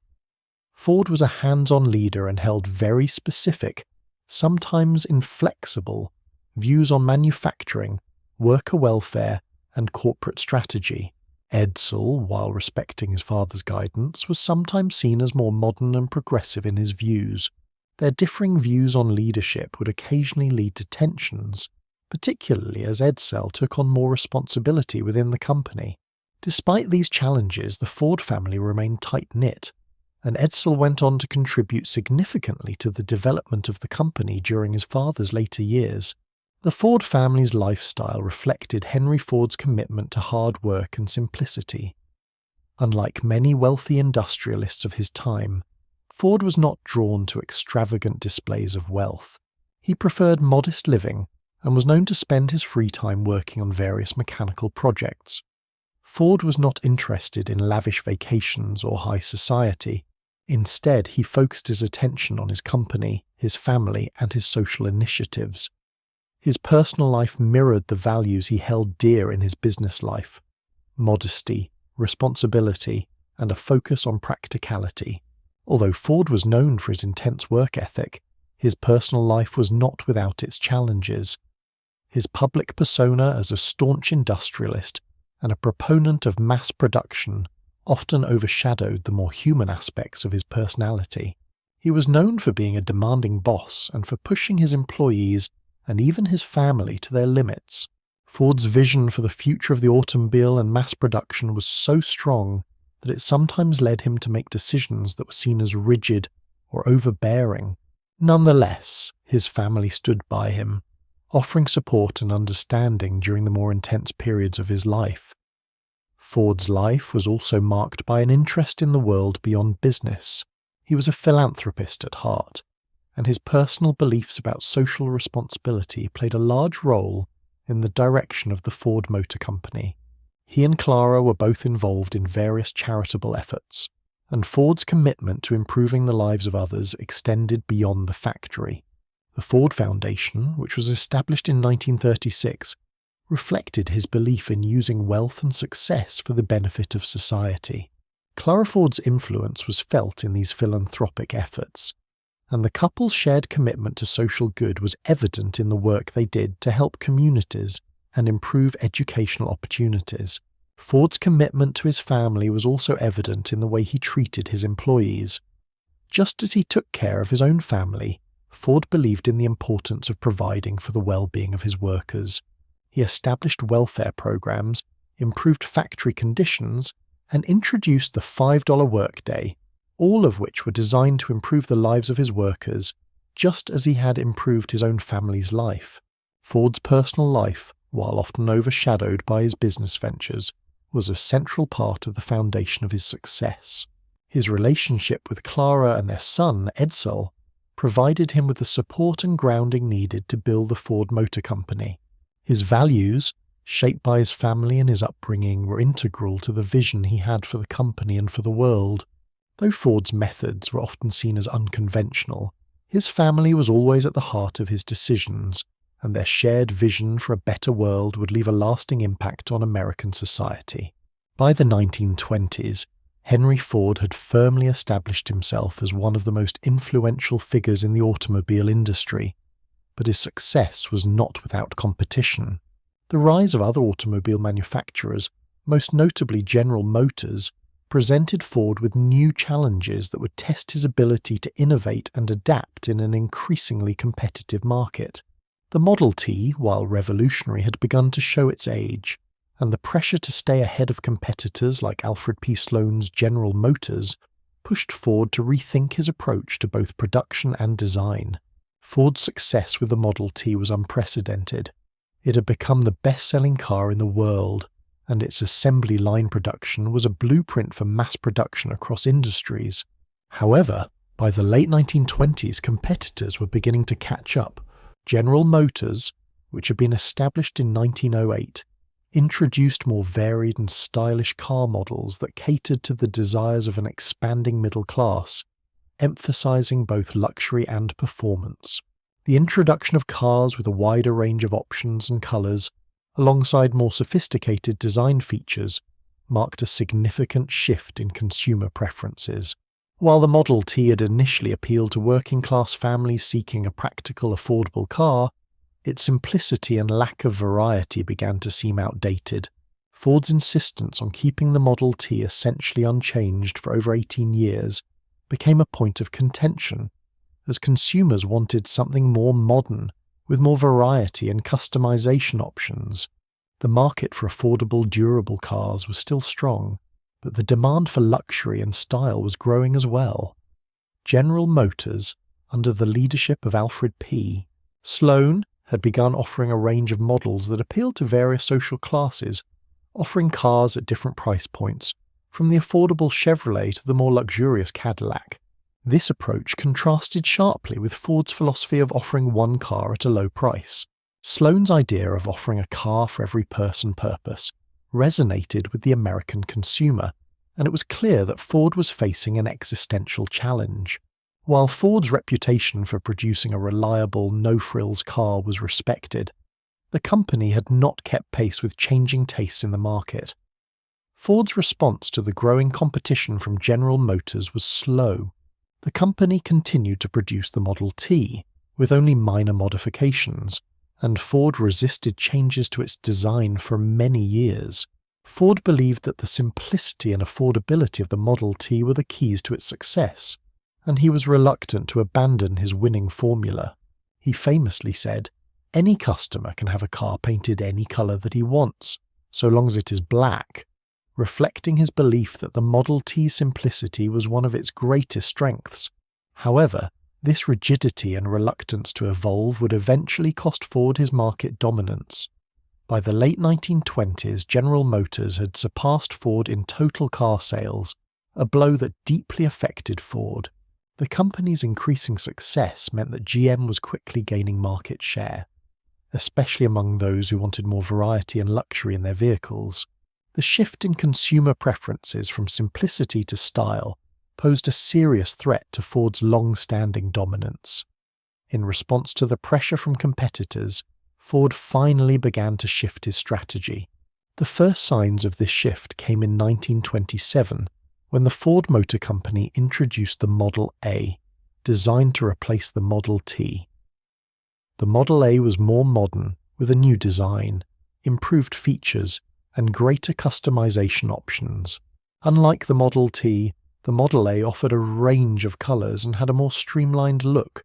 Ford was a hands-on leader and held very specific, sometimes inflexible, views on manufacturing, worker welfare, and corporate strategy. Edsel, while respecting his father's guidance, was sometimes seen as more modern and progressive in his views. Their differing views on leadership would occasionally lead to tensions, particularly as Edsel took on more responsibility within the company. Despite these challenges, the Ford family remained tight-knit, and Edsel went on to contribute significantly to the development of the company during his father's later years. The Ford family's lifestyle reflected Henry Ford's commitment to hard work and simplicity. Unlike many wealthy industrialists of his time, Ford was not drawn to extravagant displays of wealth. He preferred modest living and was known to spend his free time working on various mechanical projects. Ford was not interested in lavish vacations or high society. Instead, he focused his attention on his company, his family, and his social initiatives. His personal life mirrored the values he held dear in his business life: modesty, responsibility, and a focus on practicality. Although Ford was known for his intense work ethic, his personal life was not without its challenges. His public persona as a staunch industrialist and a proponent of mass production often overshadowed the more human aspects of his personality. He was known for being a demanding boss and for pushing his employees and even his family to their limits. Ford's vision for the future of the automobile and mass production was so strong that it sometimes led him to make decisions that were seen as rigid or overbearing. Nonetheless, his family stood by him, offering support and understanding during the more intense periods of his life. Ford's life was also marked by an interest in the world beyond business. He was a philanthropist at heart, and his personal beliefs about social responsibility played a large role in the direction of the Ford Motor Company. He and Clara were both involved in various charitable efforts, and Ford's commitment to improving the lives of others extended beyond the factory. The Ford Foundation, which was established in 1936, reflected his belief in using wealth and success for the benefit of society. Clara Ford's influence was felt in these philanthropic efforts, and the couple's shared commitment to social good was evident in the work they did to help communities and improve educational opportunities. Ford's commitment to his family was also evident in the way he treated his employees. Just as he took care of his own family, Ford believed in the importance of providing for the well-being of his workers. He established welfare programs, improved factory conditions, and introduced the $5 workday, all of which were designed to improve the lives of his workers, just as he had improved his own family's life. Ford's personal life, while often overshadowed by his business ventures, was a central part of the foundation of his success. His relationship with Clara and their son, Edsel, provided him with the support and grounding needed to build the Ford Motor Company. His values, shaped by his family and his upbringing, were integral to the vision he had for the company and for the world. Though Ford's methods were often seen as unconventional, his family was always at the heart of his decisions, and their shared vision for a better world would leave a lasting impact on American society. By the 1920s, Henry Ford had firmly established himself as one of the most influential figures in the automobile industry, but his success was not without competition. The rise of other automobile manufacturers, most notably General Motors, presented Ford with new challenges that would test his ability to innovate and adapt in an increasingly competitive market. The Model T, while revolutionary, had begun to show its age, and the pressure to stay ahead of competitors like Alfred P. Sloan's General Motors pushed Ford to rethink his approach to both production and design. Ford's success with the Model T was unprecedented. It had become the best-selling car in the world, and its assembly line production was a blueprint for mass production across industries. However, by the late 1920s, competitors were beginning to catch up. General Motors, which had been established in 1908, introduced more varied and stylish car models that catered to the desires of an expanding middle class, emphasizing both luxury and performance. The introduction of cars with a wider range of options and colors, alongside more sophisticated design features, marked a significant shift in consumer preferences. While the Model T had initially appealed to working-class families seeking a practical, affordable car, its simplicity and lack of variety began to seem outdated. Ford's insistence on keeping the Model T essentially unchanged for over 18 years became a point of contention, as consumers wanted something more modern, with more variety and customization options. The market for affordable, durable cars was still strong, but the demand for luxury and style was growing as well. General Motors, under the leadership of Alfred P. Sloan, had begun offering a range of models that appealed to various social classes, offering cars at different price points, from the affordable Chevrolet to the more luxurious Cadillac. This approach contrasted sharply with Ford's philosophy of offering one car at a low price. Sloan's idea of offering a car for every person purpose resonated with the American consumer, and it was clear that Ford was facing an existential challenge. While Ford's reputation for producing a reliable, no-frills car was respected, the company had not kept pace with changing tastes in the market. Ford's response to the growing competition from General Motors was slow. The company continued to produce the Model T, with only minor modifications, and Ford resisted changes to its design for many years. Ford believed that the simplicity and affordability of the Model T were the keys to its success, and he was reluctant to abandon his winning formula. He famously said, "Any customer can have a car painted any color that he wants, so long as it is black," reflecting his belief that the Model T's simplicity was one of its greatest strengths. However, this rigidity and reluctance to evolve would eventually cost Ford his market dominance. By the late 1920s, General Motors had surpassed Ford in total car sales, a blow that deeply affected Ford. The company's increasing success meant that GM was quickly gaining market share, especially among those who wanted more variety and luxury in their vehicles. The shift in consumer preferences from simplicity to style posed a serious threat to Ford's long-standing dominance. In response to the pressure from competitors, Ford finally began to shift his strategy. The first signs of this shift came in 1927, when the Ford Motor Company introduced the Model A, designed to replace the Model T. The Model A was more modern, with a new design, improved features, and greater customization options. Unlike the Model T, the Model A offered a range of colors and had a more streamlined look,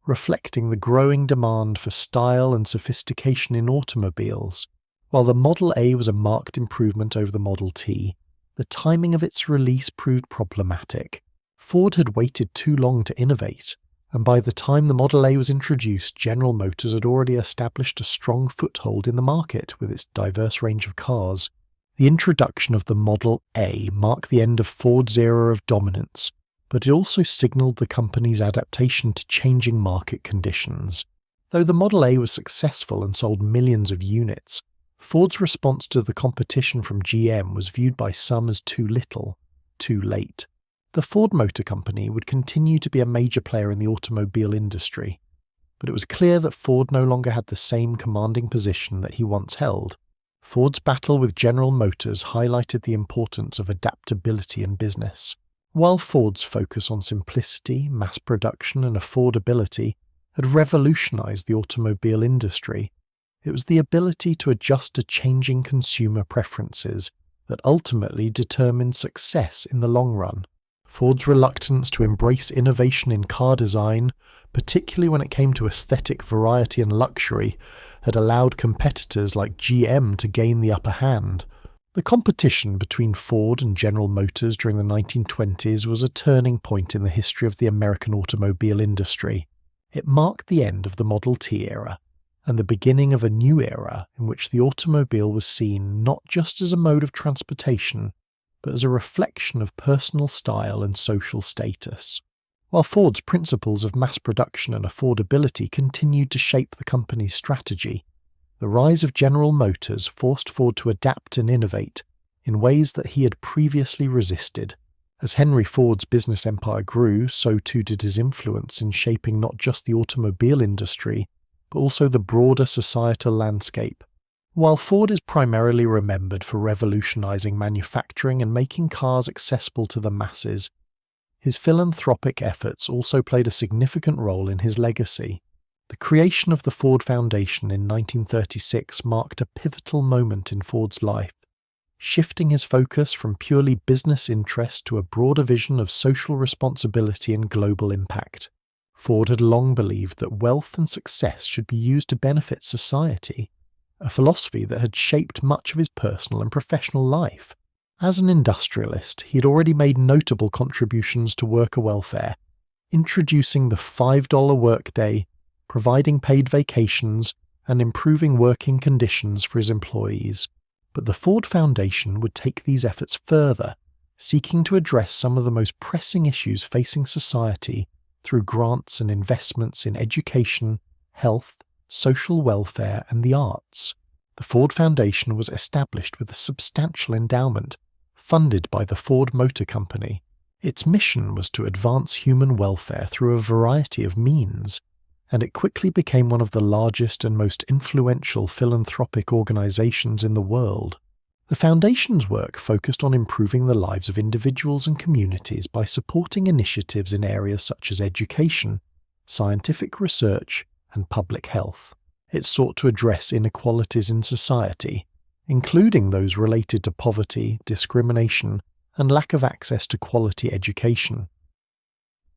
reflecting the growing demand for style and sophistication in automobiles. While the Model A was a marked improvement over the Model T, the timing of its release proved problematic. Ford had waited too long to innovate, and by the time the Model A was introduced, General Motors had already established a strong foothold in the market with its diverse range of cars. The introduction of the Model A marked the end of Ford's era of dominance, but it also signaled the company's adaptation to changing market conditions. Though the Model A was successful and sold millions of units, Ford's response to the competition from GM was viewed by some as too little, too late. The Ford Motor Company would continue to be a major player in the automobile industry, but it was clear that Ford no longer had the same commanding position that he once held. Ford's battle with General Motors highlighted the importance of adaptability in business. While Ford's focus on simplicity, mass production, and affordability had revolutionized the automobile industry, it was the ability to adjust to changing consumer preferences that ultimately determined success in the long run. Ford's reluctance to embrace innovation in car design, particularly when it came to aesthetic variety and luxury, had allowed competitors like GM to gain the upper hand. The competition between Ford and General Motors during the 1920s was a turning point in the history of the American automobile industry. It marked the end of the Model T era, and the beginning of a new era in which the automobile was seen not just as a mode of transportation, but as a reflection of personal style and social status. While Ford's principles of mass production and affordability continued to shape the company's strategy, the rise of General Motors forced Ford to adapt and innovate in ways that he had previously resisted. As Henry Ford's business empire grew, so too did his influence in shaping not just the automobile industry, but also the broader societal landscape. While Ford is primarily remembered for revolutionizing manufacturing and making cars accessible to the masses, his philanthropic efforts also played a significant role in his legacy. The creation of the Ford Foundation in 1936 marked a pivotal moment in Ford's life, shifting his focus from purely business interest to a broader vision of social responsibility and global impact. Ford had long believed that wealth and success should be used to benefit society, a philosophy that had shaped much of his personal and professional life. As an industrialist, he had already made notable contributions to worker welfare, introducing the $5 workday, providing paid vacations, and improving working conditions for his employees. But the Ford Foundation would take these efforts further, seeking to address some of the most pressing issues facing society through grants and investments in education, health, social welfare, and the arts. The Ford Foundation was established with a substantial endowment, funded by the Ford Motor Company. Its mission was to advance human welfare through a variety of means, and it quickly became one of the largest and most influential philanthropic organizations in the world. The Foundation's work focused on improving the lives of individuals and communities by supporting initiatives in areas such as education, scientific research, and public health. it sought to address inequalities in society, including those related to poverty, discrimination, and lack of access to quality education.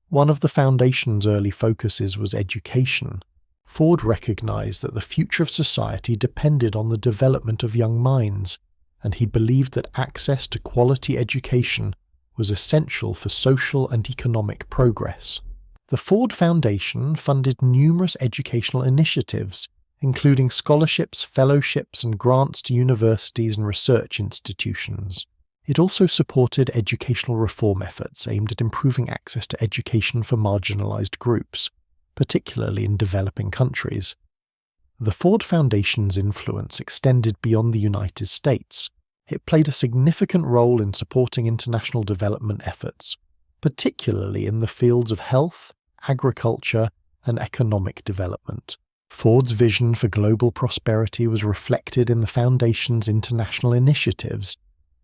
One of the Foundation's early focuses was education. Ford recognized that the future of society depended on the development of young minds, and he believed that access to quality education was essential for social and economic progress. The Ford Foundation funded numerous educational initiatives, including scholarships, fellowships, and grants to universities and research institutions. It also supported educational reform efforts aimed at improving access to education for marginalized groups, particularly in developing countries. The Ford Foundation's influence extended beyond the United States. It played a significant role in supporting international development efforts, particularly in the fields of health, agriculture, and economic development. Ford's vision for global prosperity was reflected in the Foundation's international initiatives,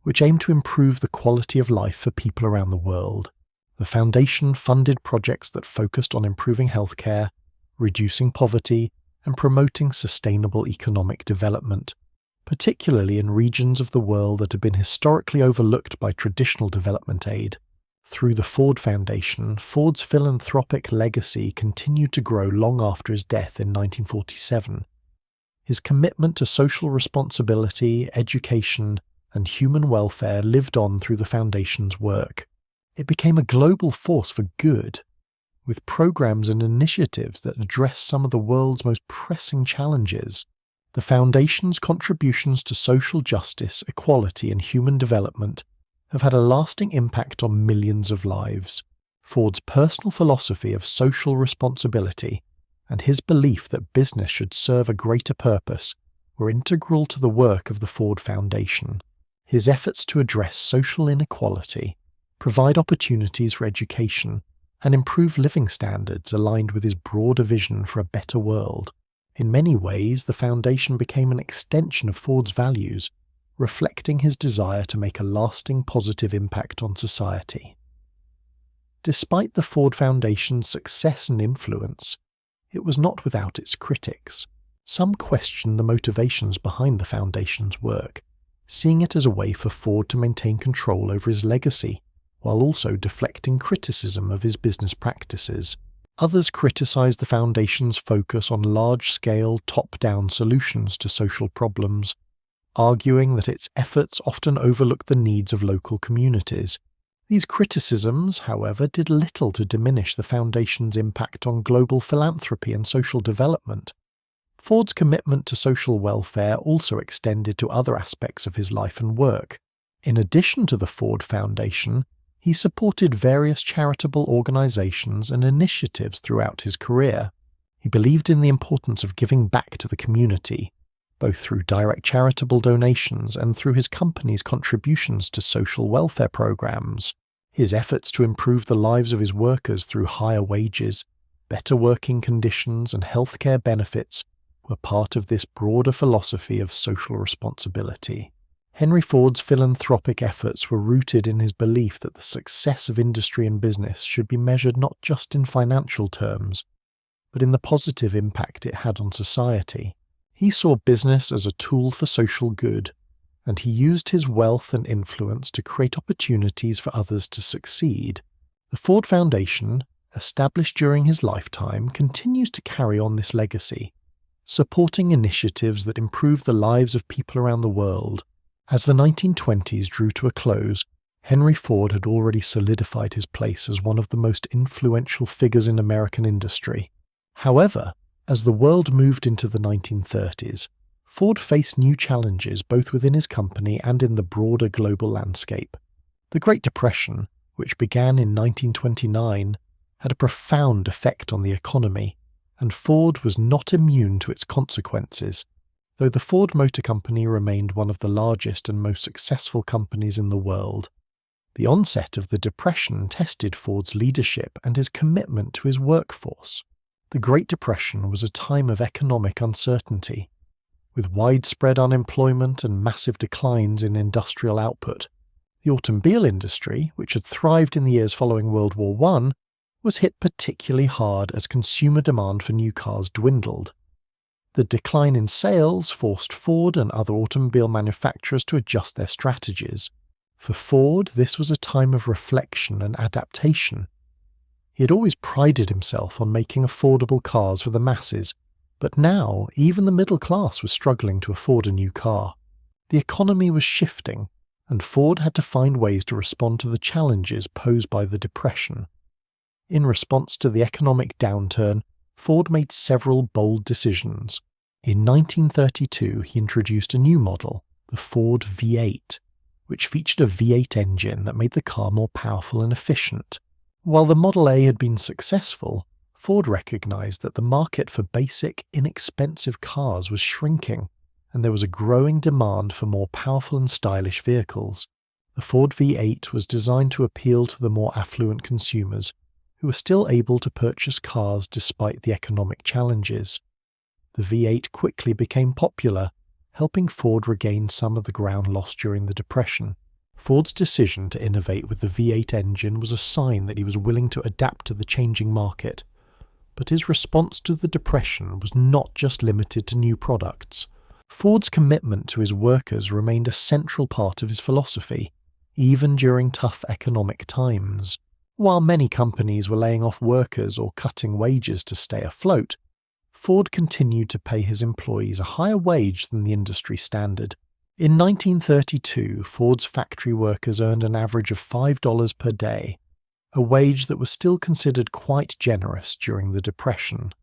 which aimed to improve the quality of life for people around the world. The Foundation funded projects that focused on improving healthcare, reducing poverty, and promoting sustainable economic development, particularly in regions of the world that had been historically overlooked by traditional development aid. Through the Ford Foundation, Ford's philanthropic legacy continued to grow long after his death in 1947. His commitment to social responsibility, education, and human welfare lived on through the Foundation's work. It became a global force for good, with programs and initiatives that address some of the world's most pressing challenges. The Foundation's contributions to social justice, equality, and human development have had a lasting impact on millions of lives. Ford's personal philosophy of social responsibility and his belief that business should serve a greater purpose were integral to the work of the Ford Foundation. His efforts to address social inequality, provide opportunities for education, and improve living standards aligned with his broader vision for a better world. In many ways, the Foundation became an extension of Ford's values, reflecting his desire to make a lasting positive impact on society. Despite the Ford Foundation's success and influence, it was not without its critics. Some questioned the motivations behind the Foundation's work, seeing it as a way for Ford to maintain control over his legacy, while also deflecting criticism of his business practices. Others criticized the Foundation's focus on large-scale, top-down solutions to social problems, arguing that its efforts often overlook the needs of local communities. These criticisms, however, did little to diminish the Foundation's impact on global philanthropy and social development. Ford's commitment to social welfare also extended to other aspects of his life and work. In addition to the Ford Foundation, he supported various charitable organizations and initiatives throughout his career. He believed in the importance of giving back to the community, both through direct charitable donations and through his company's contributions to social welfare programs. His efforts to improve the lives of his workers through higher wages, better working conditions, and healthcare benefits were part of this broader philosophy of social responsibility. Henry Ford's philanthropic efforts were rooted in his belief that the success of industry and business should be measured not just in financial terms, but in the positive impact it had on society. He saw business as a tool for social good, and he used his wealth and influence to create opportunities for others to succeed. The Ford Foundation, established during his lifetime, continues to carry on this legacy, supporting initiatives that improve the lives of people around the world. As the 1920s drew to a close, Henry Ford had already solidified his place as one of the most influential figures in American industry. However, as the world moved into the 1930s, Ford faced new challenges both within his company and in the broader global landscape. The Great Depression, which began in 1929, had a profound effect on the economy, and Ford was not immune to its consequences. Though the Ford Motor Company remained one of the largest and most successful companies in the world, the onset of the Depression tested Ford's leadership and his commitment to his workforce. The Great Depression was a time of economic uncertainty. With widespread unemployment and massive declines in industrial output, the automobile industry, which had thrived in the years following World War I, was hit particularly hard as consumer demand for new cars dwindled. The decline in sales forced Ford and other automobile manufacturers to adjust their strategies. For Ford, this was a time of reflection and adaptation. He had always prided himself on making affordable cars for the masses, but now even the middle class was struggling to afford a new car. The economy was shifting, and Ford had to find ways to respond to the challenges posed by the Depression. In response to the economic downturn, Ford made several bold decisions. In 1932, he introduced a new model, the Ford V8, which featured a V8 engine that made the car more powerful and efficient. While the Model A had been successful, Ford recognized that the market for basic, inexpensive cars was shrinking, and there was a growing demand for more powerful and stylish vehicles. The Ford V8 was designed to appeal to the more affluent consumers, who were still able to purchase cars despite the economic challenges. The V8 quickly became popular, helping Ford regain some of the ground lost during the Depression. Ford's decision to innovate with the V8 engine was a sign that he was willing to adapt to the changing market. But his response to the Depression was not just limited to new products. Ford's commitment to his workers remained a central part of his philosophy, even during tough economic times. While many companies were laying off workers or cutting wages to stay afloat, Ford continued to pay his employees a higher wage than the industry standard. In 1932, Ford's factory workers earned an average of $5 per day, a wage that was still considered quite generous during the Depression.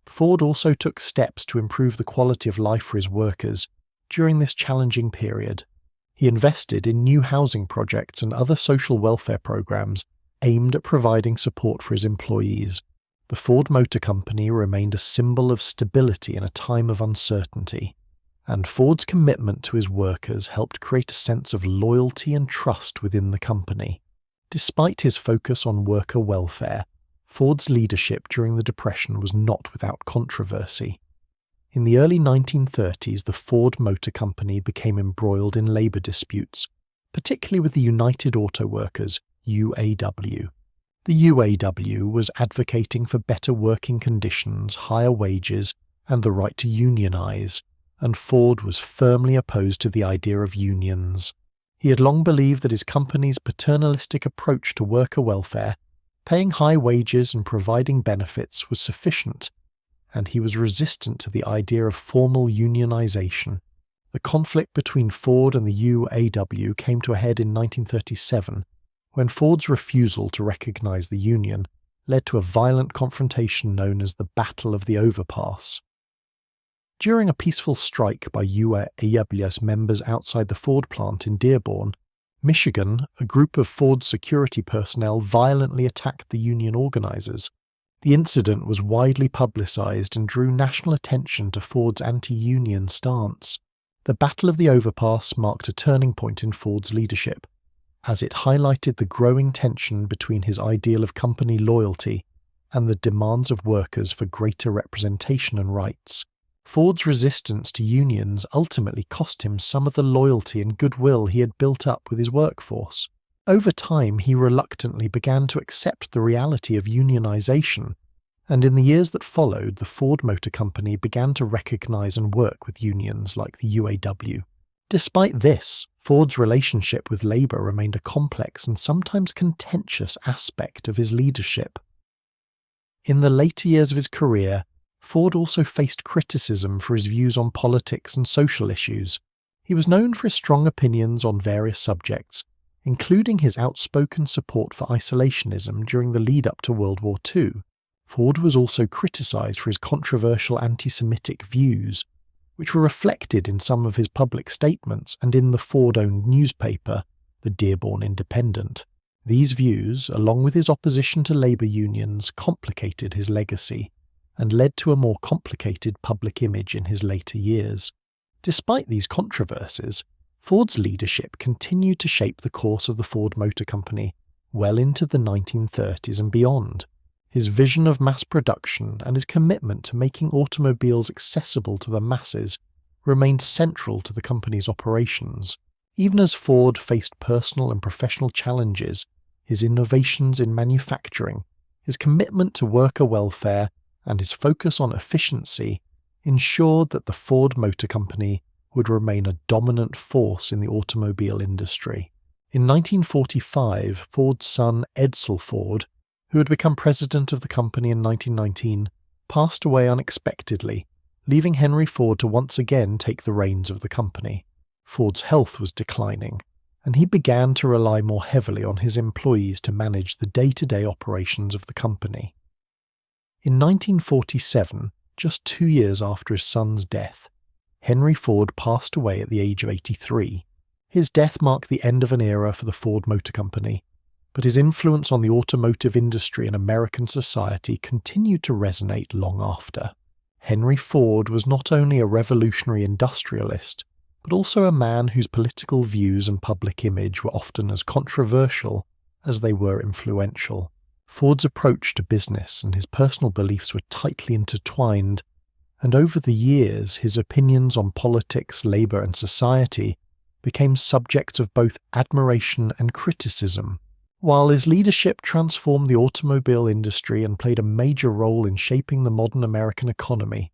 Ford also took steps to improve the quality of life for his workers during this challenging period. He invested in new housing projects and other social welfare programs aimed at providing support for his employees. The Ford Motor Company remained a symbol of stability in a time of uncertainty, and Ford's commitment to his workers helped create a sense of loyalty and trust within the company. Despite his focus on worker welfare, Ford's leadership during the Depression was not without controversy. In the early 1930s, the Ford Motor Company became embroiled in labor disputes, particularly with the United Auto Workers, UAW. The UAW was advocating for better working conditions, higher wages, and the right to unionize, and Ford was firmly opposed to the idea of unions. He had long believed that his company's paternalistic approach to worker welfare, paying high wages and providing benefits, was sufficient, and he was resistant to the idea of formal unionization. The conflict between Ford and the UAW came to a head in 1937, when Ford's refusal to recognize the union led to a violent confrontation known as the Battle of the Overpass. During a peaceful strike by UAW's members outside the Ford plant in Dearborn, Michigan, a group of Ford's security personnel violently attacked the union organizers. The incident was widely publicized and drew national attention to Ford's anti-union stance. The Battle of the Overpass marked a turning point in Ford's leadership, as it highlighted the growing tension between his ideal of company loyalty and the demands of workers for greater representation and rights. Ford's resistance to unions ultimately cost him some of the loyalty and goodwill he had built up with his workforce. Over time, he reluctantly began to accept the reality of unionization, and in the years that followed, the Ford Motor Company began to recognize and work with unions like the UAW. Despite this, Ford's relationship with labor remained a complex and sometimes contentious aspect of his leadership. In the later years of his career, Ford also faced criticism for his views on politics and social issues. He was known for his strong opinions on various subjects, including his outspoken support for isolationism during the lead-up to World War II. Ford was also criticized for his controversial anti-Semitic views, which were reflected in some of his public statements and in the Ford-owned newspaper, the Dearborn Independent. These views, along with his opposition to labor unions, complicated his legacy and led to a more complicated public image in his later years. Despite these controversies, Ford's leadership continued to shape the course of the Ford Motor Company well into the 1930s and beyond. His vision of mass production and his commitment to making automobiles accessible to the masses remained central to the company's operations. Even as Ford faced personal and professional challenges, his innovations in manufacturing, his commitment to worker welfare, and his focus on efficiency ensured that the Ford Motor Company would remain a dominant force in the automobile industry. In 1945, Ford's son Edsel Ford, who had become president of the company in 1919, passed away unexpectedly, leaving Henry Ford to once again take the reins of the company. Ford's health was declining, and he began to rely more heavily on his employees to manage the day-to-day operations of the company. In 1947, just 2 years after his son's death, Henry Ford passed away at the age of 83. His death marked the end of an era for the Ford Motor Company, but his influence on the automotive industry and American society continued to resonate long after. Henry Ford was not only a revolutionary industrialist, but also a man whose political views and public image were often as controversial as they were influential. Ford's approach to business and his personal beliefs were tightly intertwined, and over the years his opinions on politics, labor, and society became subjects of both admiration and criticism. While his leadership transformed the automobile industry and played a major role in shaping the modern American economy,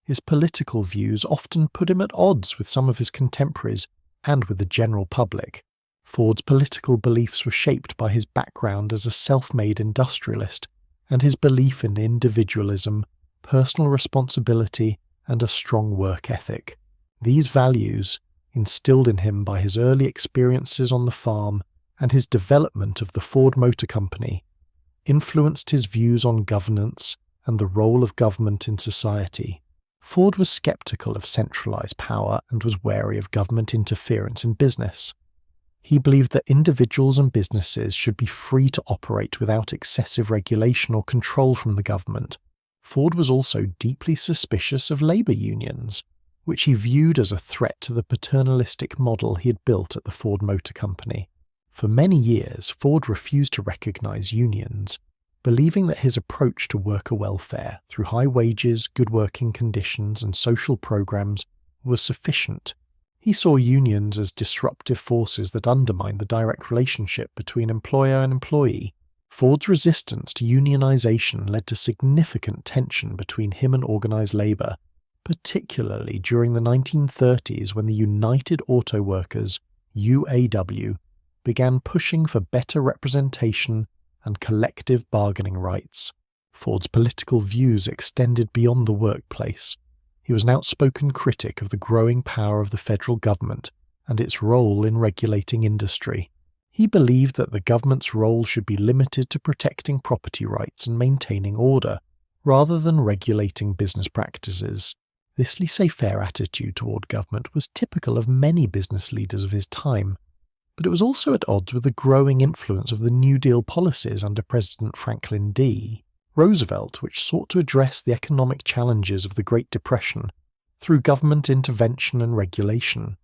his political views often put him at odds with some of his contemporaries and with the general public. Ford's political beliefs were shaped by his background as a self-made industrialist and his belief in individualism, personal responsibility, and a strong work ethic. These values, instilled in him by his early experiences on the farm and his development of the Ford Motor Company, influenced his views on governance and the role of government in society. Ford was skeptical of centralized power and was wary of government interference in business. He believed that individuals and businesses should be free to operate without excessive regulation or control from the government. Ford was also deeply suspicious of labor unions, which he viewed as a threat to the paternalistic model he had built at the Ford Motor Company. For many years, Ford refused to recognize unions, believing that his approach to worker welfare, through high wages, good working conditions, and social programs, was sufficient. He saw unions as disruptive forces that undermined the direct relationship between employer and employee. Ford's resistance to unionization led to significant tension between him and organized labor, particularly during the 1930s when the United Auto Workers, UAW, began pushing for better representation and collective bargaining rights. Ford's political views extended beyond the workplace. He was an outspoken critic of the growing power of the federal government and its role in regulating industry. He believed that the government's role should be limited to protecting property rights and maintaining order, rather than regulating business practices. This laissez-faire attitude toward government was typical of many business leaders of his time, but it was also at odds with the growing influence of the New Deal policies under President Franklin D. Roosevelt, which sought to address the economic challenges of the Great Depression through government intervention and regulation.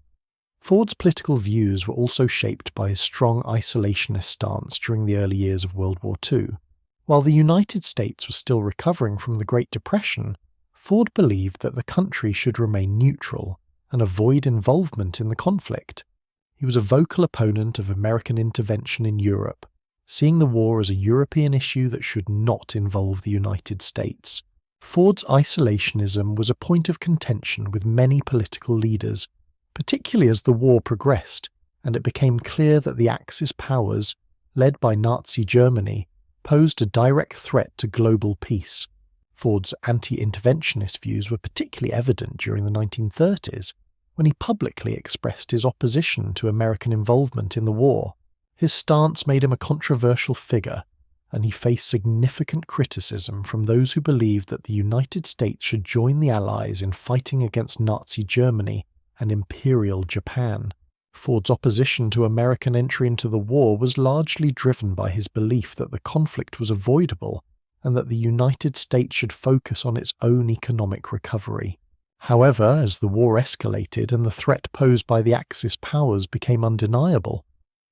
Ford's political views were also shaped by his strong isolationist stance during the early years of World War II. While the United States was still recovering from the Great Depression, Ford believed that the country should remain neutral and avoid involvement in the conflict. He was a vocal opponent of American intervention in Europe, seeing the war as a European issue that should not involve the United States. Ford's isolationism was a point of contention with many political leaders, particularly as the war progressed and it became clear that the Axis powers, led by Nazi Germany, posed a direct threat to global peace. Ford's anti-interventionist views were particularly evident during the 1930s, when he publicly expressed his opposition to American involvement in the war. His stance made him a controversial figure, and he faced significant criticism from those who believed that the United States should join the Allies in fighting against Nazi Germany and Imperial Japan. Ford's opposition to American entry into the war was largely driven by his belief that the conflict was avoidable and that the United States should focus on its own economic recovery. However, as the war escalated and the threat posed by the Axis powers became undeniable,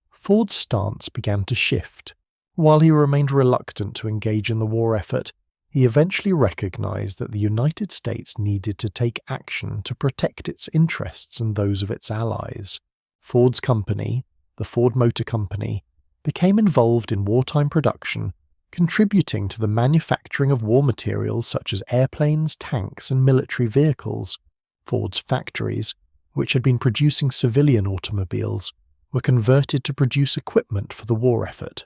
Ford's stance began to shift. While he remained reluctant to engage in the war effort, he eventually recognized that the United States needed to take action to protect its interests and those of its allies. Ford's company, the Ford Motor Company, became involved in wartime production contributing to the manufacturing of war materials such as airplanes, tanks, and military vehicles. Ford's factories, which had been producing civilian automobiles, were converted to produce equipment for the war effort.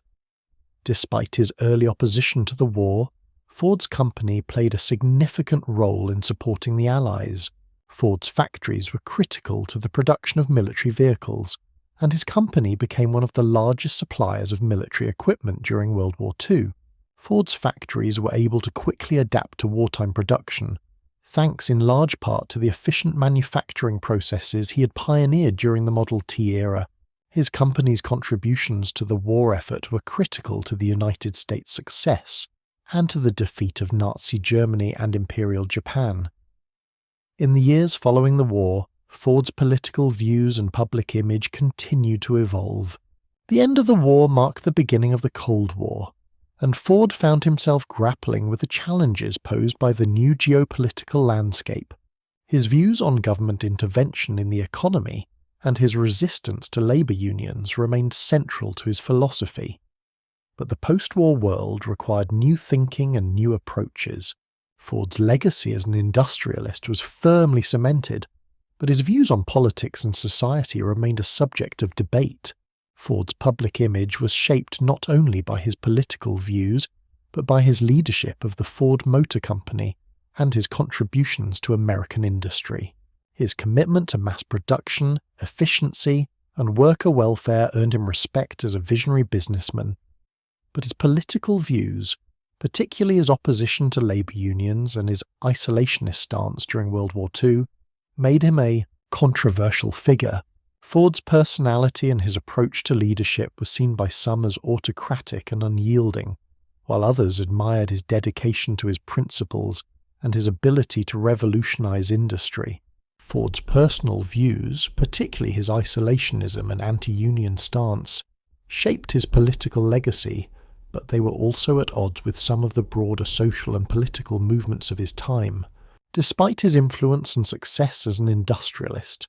Despite his early opposition to the war, Ford's company played a significant role in supporting the Allies. Ford's factories were critical to the production of military vehicles, and his company became one of the largest suppliers of military equipment during World War II. Ford's factories were able to quickly adapt to wartime production, thanks in large part to the efficient manufacturing processes he had pioneered during the Model T era. His company's contributions to the war effort were critical to the United States' success and to the defeat of Nazi Germany and Imperial Japan. In the years following the war, Ford's political views and public image continued to evolve. The end of the war marked the beginning of the Cold War, and Ford found himself grappling with the challenges posed by the new geopolitical landscape. His views on government intervention in the economy and his resistance to labor unions remained central to his philosophy. But the post-war world required new thinking and new approaches. Ford's legacy as an industrialist was firmly cemented, but his views on politics and society remained a subject of debate. Ford's public image was shaped not only by his political views, but by his leadership of the Ford Motor Company and his contributions to American industry. His commitment to mass production, efficiency, and worker welfare earned him respect as a visionary businessman. But his political views, particularly his opposition to labor unions and his isolationist stance during World War II, made him a controversial figure. Ford's personality and his approach to leadership was seen by some as autocratic and unyielding, while others admired his dedication to his principles and his ability to revolutionize industry. Ford's personal views, particularly his isolationism and anti-union stance, shaped his political legacy, but they were also at odds with some of the broader social and political movements of his time. Despite his influence and success as an industrialist,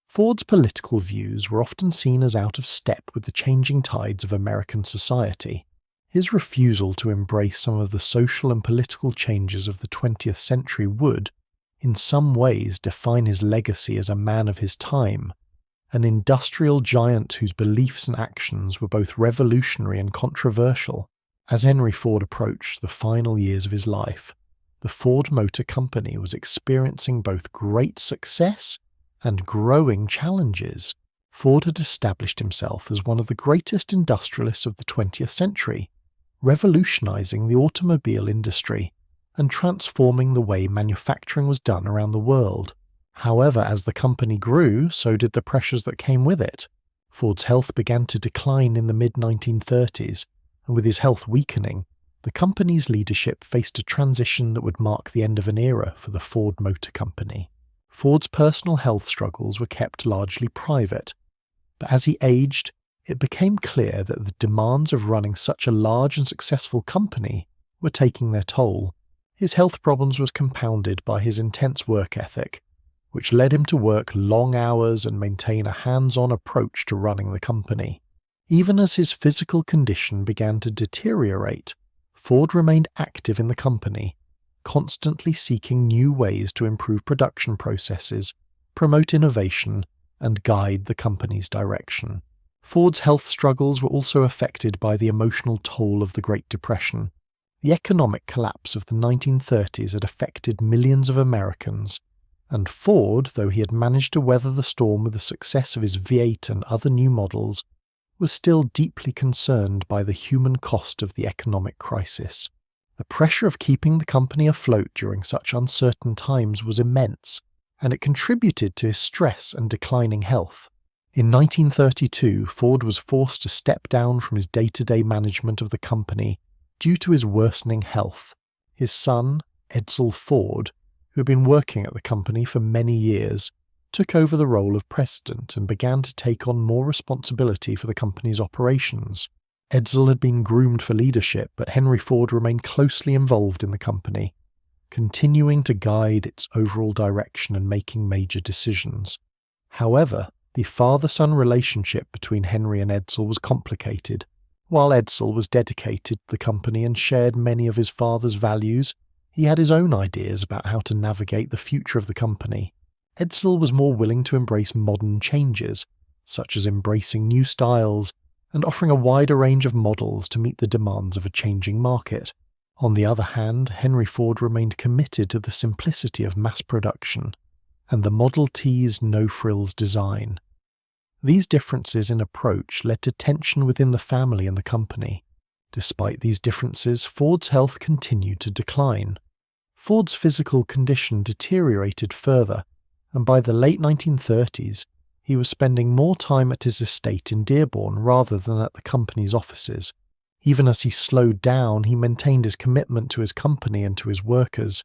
Ford's political views were often seen as out of step with the changing tides of American society. His refusal to embrace some of the social and political changes of the 20th century would, in some ways, define his legacy as a man of his time, an industrial giant whose beliefs and actions were both revolutionary and controversial. As Henry Ford approached the final years of his life, the Ford Motor Company was experiencing both great success and growing challenges. Ford had established himself as one of the greatest industrialists of the 20th century, revolutionizing the automobile industry and transforming the way manufacturing was done around the world. However, as the company grew, so did the pressures that came with it. Ford's health began to decline in the mid-1930s, and with his health weakening, the company's leadership faced a transition that would mark the end of an era for the Ford Motor Company. Ford's personal health struggles were kept largely private, but as he aged, it became clear that the demands of running such a large and successful company were taking their toll. His health problems was compounded by his intense work ethic, which led him to work long hours and maintain a hands-on approach to running the company. Even as his physical condition began to deteriorate, Ford remained active in the company, constantly seeking new ways to improve production processes, promote innovation, and guide the company's direction. Ford's health struggles were also affected by the emotional toll of the Great Depression. The economic collapse of the 1930s had affected millions of Americans, and Ford, though he had managed to weather the storm with the success of his V8 and other new models, was still deeply concerned by the human cost of the economic crisis. The pressure of keeping the company afloat during such uncertain times was immense, and it contributed to his stress and declining health. In 1932, Ford was forced to step down from his day-to-day management of the company due to his worsening health. His son, Edsel Ford, who had been working at the company for many years, took over the role of president and began to take on more responsibility for the company's operations. Edsel had been groomed for leadership, but Henry Ford remained closely involved in the company, continuing to guide its overall direction and making major decisions. However, the father-son relationship between Henry and Edsel was complicated, While Edsel was dedicated to the company and shared many of his father's values, he had his own ideas about how to navigate the future of the company. Edsel was more willing to embrace modern changes, such as embracing new styles and offering a wider range of models to meet the demands of a changing market. On the other hand, Henry Ford remained committed to the simplicity of mass production and the Model T's no-frills design. These differences in approach led to tension within the family and the company. Despite these differences, Ford's health continued to decline. Ford's physical condition deteriorated further, and by the late 1930s, he was spending more time at his estate in Dearborn rather than at the company's offices. Even as he slowed down, he maintained his commitment to his company and to his workers,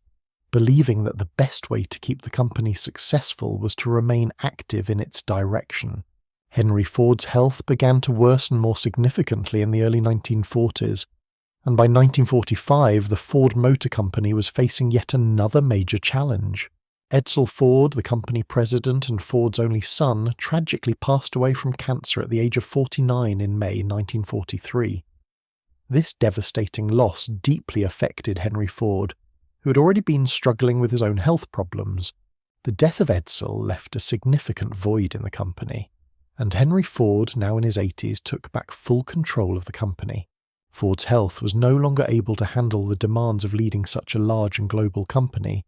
believing that the best way to keep the company successful was to remain active in its direction. Henry Ford's health began to worsen more significantly in the early 1940s, and by 1945 the Ford Motor Company was facing yet another major challenge. Edsel Ford, the company president and Ford's only son, tragically passed away from cancer at the age of 49 in May 1943. This devastating loss deeply affected Henry Ford, who had already been struggling with his own health problems. The death of Edsel left a significant void in the company, and Henry Ford, now in his 80s, took back full control of the company. Ford's health was no longer able to handle the demands of leading such a large and global company,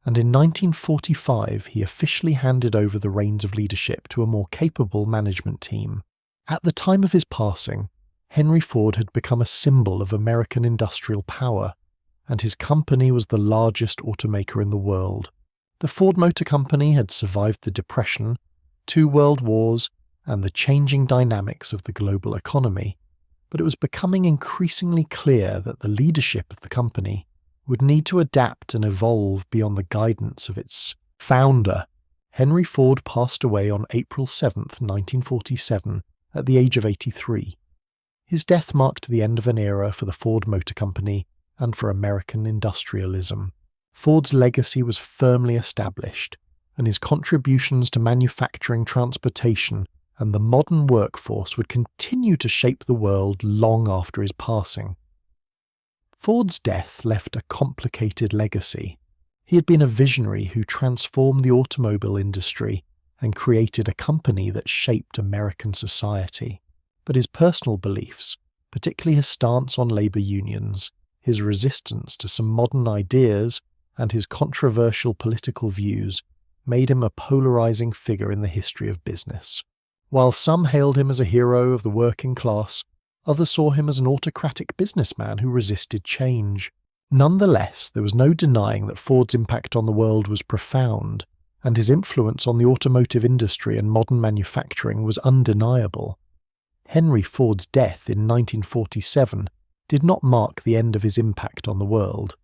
and in 1945 he officially handed over the reins of leadership to a more capable management team. At the time of his passing, Henry Ford had become a symbol of American industrial power, and his company was the largest automaker in the world. The Ford Motor Company had survived the Depression, 2 world wars, and the changing dynamics of the global economy, but it was becoming increasingly clear that the leadership of the company would need to adapt and evolve beyond the guidance of its founder. Henry Ford passed away on April 7, 1947, at the age of 83. His death marked the end of an era for the Ford Motor Company and for American industrialism. Ford's legacy was firmly established, and his contributions to manufacturing, transportation, and the modern workforce would continue to shape the world long after his passing. Ford's death left a complicated legacy. He had been a visionary who transformed the automobile industry and created a company that shaped American society. But his personal beliefs, particularly his stance on labor unions, his resistance to some modern ideas, and his controversial political views, made him a polarizing figure in the history of business. While some hailed him as a hero of the working class, others saw him as an autocratic businessman who resisted change. Nonetheless, there was no denying that Ford's impact on the world was profound, and his influence on the automotive industry and modern manufacturing was undeniable. Henry Ford's death in 1947 did not mark the end of his impact on the world.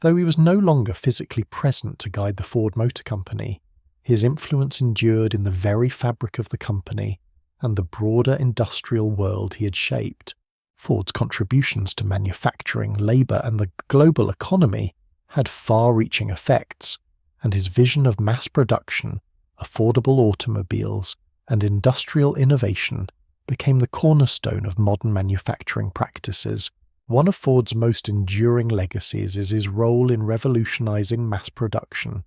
Though he was no longer physically present to guide the Ford Motor Company, his influence endured in the very fabric of the company and the broader industrial world he had shaped. Ford's contributions to manufacturing, labor, and the global economy had far-reaching effects, and his vision of mass production, affordable automobiles, and industrial innovation became the cornerstone of modern manufacturing practices. One of Ford's most enduring legacies is his role in revolutionizing mass production.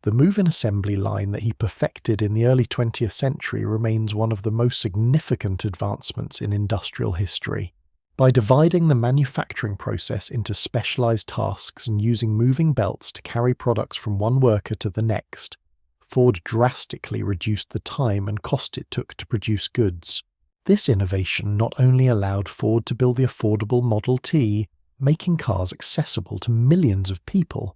The move-in assembly line that he perfected in the early 20th century remains one of the most significant advancements in industrial history. By dividing the manufacturing process into specialized tasks and using moving belts to carry products from one worker to the next, Ford drastically reduced the time and cost it took to produce goods. This innovation not only allowed Ford to build the affordable Model T, making cars accessible to millions of people,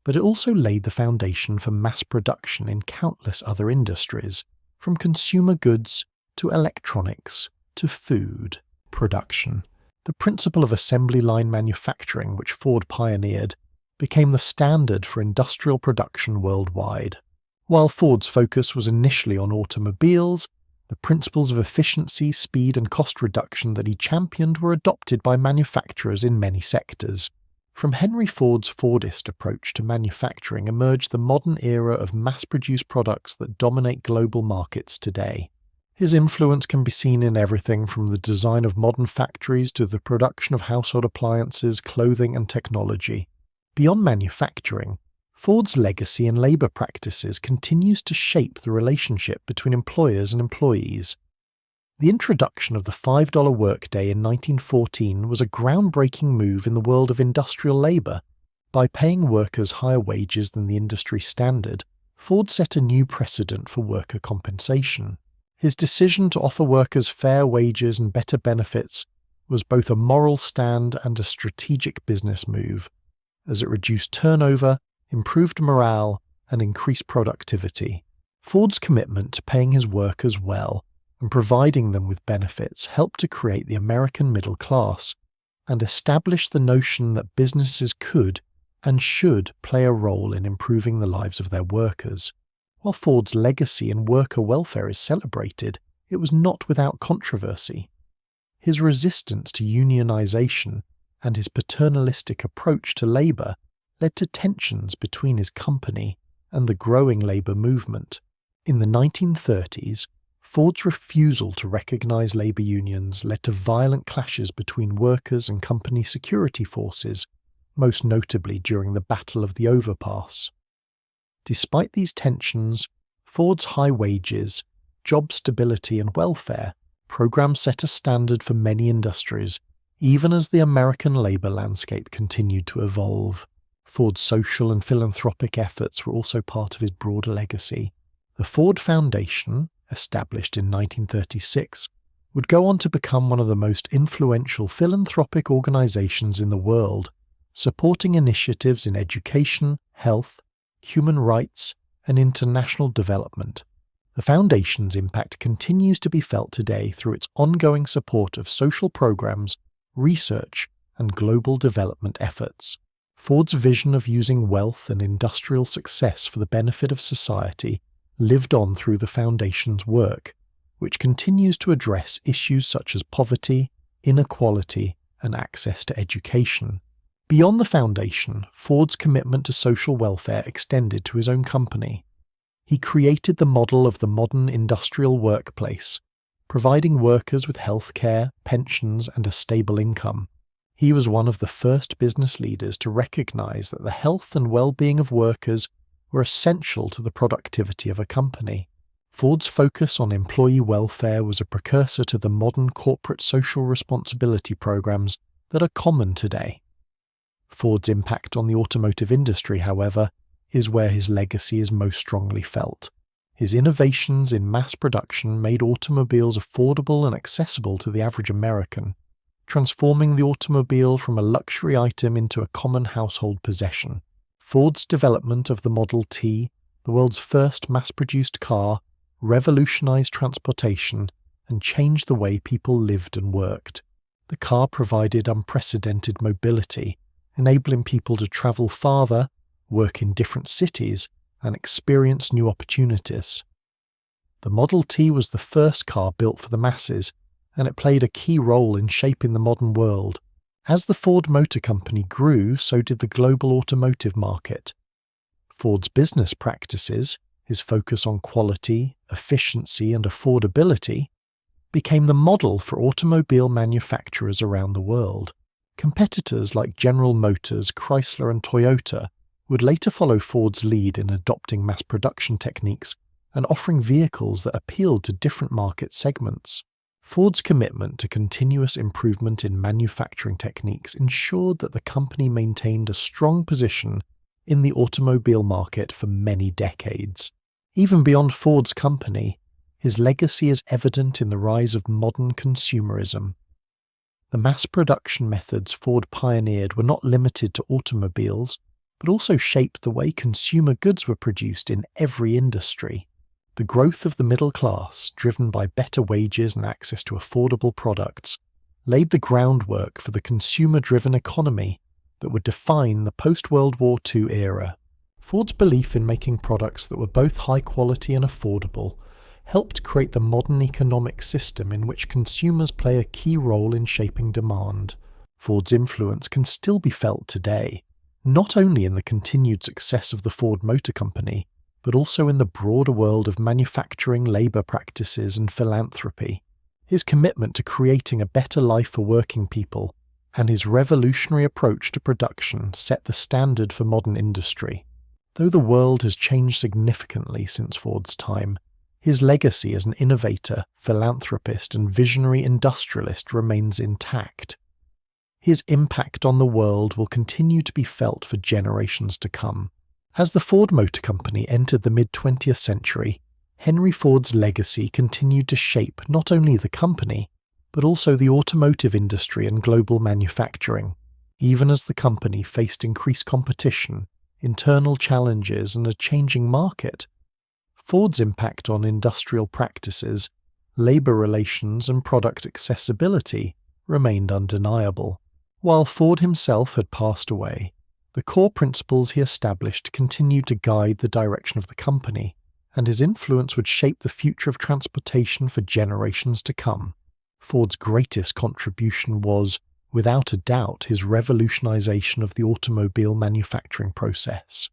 but it also laid the foundation for mass production in countless other industries, from consumer goods to electronics to food production. The principle of assembly line manufacturing, which Ford pioneered, became the standard for industrial production worldwide. While Ford's focus was initially on automobiles, the principles of efficiency, speed, and cost reduction that he championed were adopted by manufacturers in many sectors. From Henry Ford's Fordist approach to manufacturing emerged the modern era of mass-produced products that dominate global markets today. His influence can be seen in everything from the design of modern factories to the production of household appliances, clothing, and technology. Beyond manufacturing, Ford's legacy in labor practices continues to shape the relationship between employers and employees. The introduction of the $5 workday in 1914 was a groundbreaking move in the world of industrial labor. By paying workers higher wages than the industry standard, Ford set a new precedent for worker compensation. His decision to offer workers fair wages and better benefits was both a moral stand and a strategic business move, as it reduced turnover, improved morale, and increased productivity. Ford's commitment to paying his workers well and providing them with benefits helped to create the American middle class and establish the notion that businesses could and should play a role in improving the lives of their workers. While Ford's legacy in worker welfare is celebrated, it was not without controversy. His resistance to unionization and his paternalistic approach to labor led to tensions between his company and the growing labor movement. In the 1930s, Ford's refusal to recognize labor unions led to violent clashes between workers and company security forces, most notably during the Battle of the Overpass. Despite these tensions, Ford's high wages, job stability, and welfare programs set a standard for many industries, even as the American labor landscape continued to evolve. Ford's social and philanthropic efforts were also part of his broader legacy. The Ford Foundation, established in 1936, would go on to become one of the most influential philanthropic organizations in the world, supporting initiatives in education, health, human rights, and international development. The Foundation's impact continues to be felt today through its ongoing support of social programs, research, and global development efforts. Ford's vision of using wealth and industrial success for the benefit of society lived on through the Foundation's work, which continues to address issues such as poverty, inequality, and access to education. Beyond the Foundation, Ford's commitment to social welfare extended to his own company. He created the model of the modern industrial workplace, providing workers with health care, pensions, and a stable income. He was one of the first business leaders to recognize that the health and well-being of workers were essential to the productivity of a company. Ford's focus on employee welfare was a precursor to the modern corporate social responsibility programs that are common today. Ford's impact on the automotive industry, however, is where his legacy is most strongly felt. His innovations in mass production made automobiles affordable and accessible to the average American, transforming the automobile from a luxury item into a common household possession. Ford's development of the Model T, the world's first mass-produced car, revolutionized transportation and changed the way people lived and worked. The car provided unprecedented mobility, enabling people to travel farther, work in different cities, and experience new opportunities. The Model T was the first car built for the masses, and it played a key role in shaping the modern world. As the Ford Motor Company grew, so did the global automotive market. Ford's business practices, his focus on quality, efficiency, and affordability, became the model for automobile manufacturers around the world. Competitors like General Motors, Chrysler, and Toyota would later follow Ford's lead in adopting mass production techniques and offering vehicles that appealed to different market segments. Ford's commitment to continuous improvement in manufacturing techniques ensured that the company maintained a strong position in the automobile market for many decades. Even beyond Ford's company, his legacy is evident in the rise of modern consumerism. The mass production methods Ford pioneered were not limited to automobiles, but also shaped the way consumer goods were produced in every industry. The growth of the middle class, driven by better wages and access to affordable products, laid the groundwork for the consumer-driven economy that would define the post-World War II era. Ford's belief in making products that were both high quality and affordable helped create the modern economic system in which consumers play a key role in shaping demand. Ford's influence can still be felt today, not only in the continued success of the Ford Motor Company, but also in the broader world of manufacturing, labor practices, and philanthropy. His commitment to creating a better life for working people and his revolutionary approach to production set the standard for modern industry. Though the world has changed significantly since Ford's time, his legacy as an innovator, philanthropist, and visionary industrialist remains intact. His impact on the world will continue to be felt for generations to come. As the Ford Motor Company entered the mid-20th century, Henry Ford's legacy continued to shape not only the company, but also the automotive industry and global manufacturing. Even as the company faced increased competition, internal challenges, and a changing market, Ford's impact on industrial practices, labor relations, and product accessibility remained undeniable. While Ford himself had passed away, the core principles he established continued to guide the direction of the company, and his influence would shape the future of transportation for generations to come. Ford's greatest contribution was, without a doubt, his revolutionization of the automobile manufacturing process.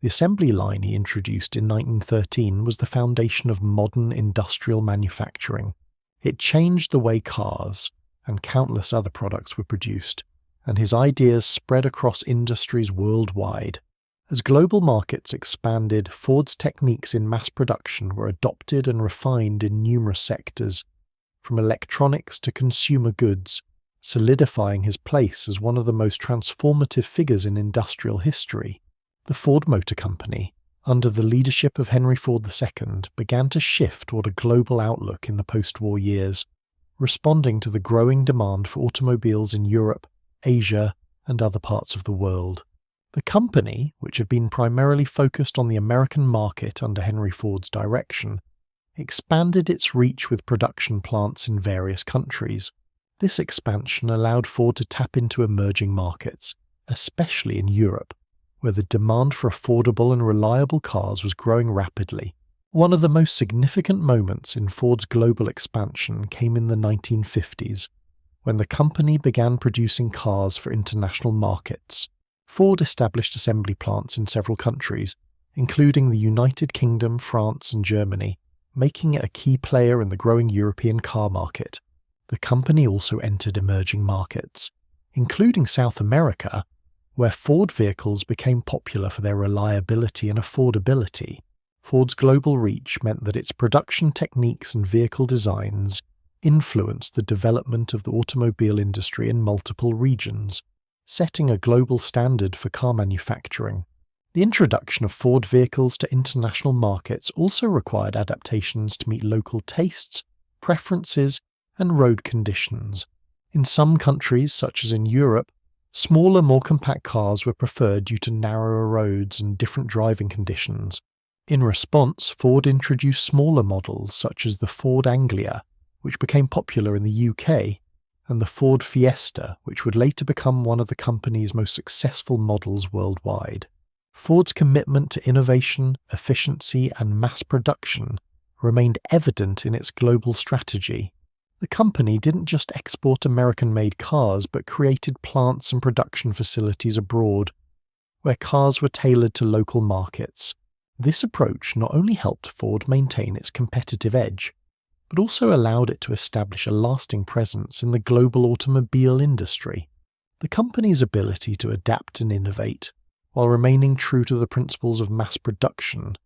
The assembly line he introduced in 1913 was the foundation of modern industrial manufacturing. It changed the way cars and countless other products were produced, and his ideas spread across industries worldwide. As global markets expanded, Ford's techniques in mass production were adopted and refined in numerous sectors, from electronics to consumer goods, solidifying his place as one of the most transformative figures in industrial history. The Ford Motor Company, under the leadership of Henry Ford II, began to shift toward a global outlook in the post-war years, responding to the growing demand for automobiles in Europe, Asia, and other parts of the world. The company, which had been primarily focused on the American market under Henry Ford's direction, expanded its reach with production plants in various countries. This expansion allowed Ford to tap into emerging markets, especially in Europe, where the demand for affordable and reliable cars was growing rapidly. One of the most significant moments in Ford's global expansion came in the 1950s, when the company began producing cars for international markets. Ford established assembly plants in several countries, including the United Kingdom, France, and Germany, making it a key player in the growing European car market. The company also entered emerging markets, including South America, where Ford vehicles became popular for their reliability and affordability. Ford's global reach meant that its production techniques and vehicle designs influenced the development of the automobile industry in multiple regions, setting a global standard for car manufacturing. The introduction of Ford vehicles to international markets also required adaptations to meet local tastes, preferences, and road conditions. In some countries, such as in Europe, smaller, more compact cars were preferred due to narrower roads and different driving conditions. In response, Ford introduced smaller models such as the Ford Anglia, which became popular in the UK, and the Ford Fiesta, which would later become one of the company's most successful models worldwide. Ford's commitment to innovation, efficiency, and mass production remained evident in its global strategy. The company didn't just export American-made cars, but created plants and production facilities abroad, where cars were tailored to local markets. This approach not only helped Ford maintain its competitive edge, but also allowed it to establish a lasting presence in the global automobile industry. The company's ability to adapt and innovate, while remaining true to the principles of mass production,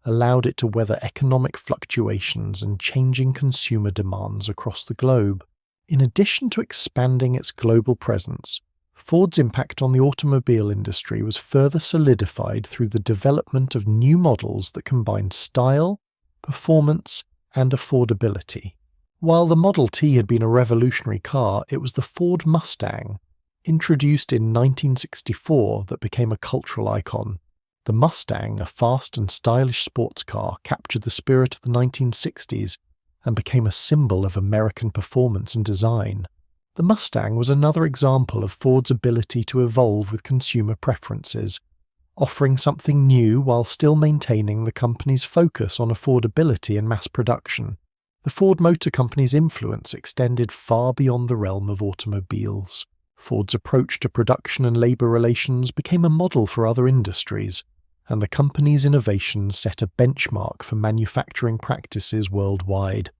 allowed it to weather economic fluctuations and changing consumer demands across the globe. In addition to expanding its global presence, Ford's impact on the automobile industry was further solidified through the development of new models that combined style, performance, and affordability. While the Model T had been a revolutionary car, it was the Ford Mustang, introduced in 1964, that became a cultural icon. The Mustang, a fast and stylish sports car, captured the spirit of the 1960s and became a symbol of American performance and design. The Mustang was another example of Ford's ability to evolve with consumer preferences, offering something new while still maintaining the company's focus on affordability and mass production. The Ford Motor Company's influence extended far beyond the realm of automobiles. Ford's approach to production and labor relations became a model for other industries. and the company's innovations set a benchmark for manufacturing practices worldwide.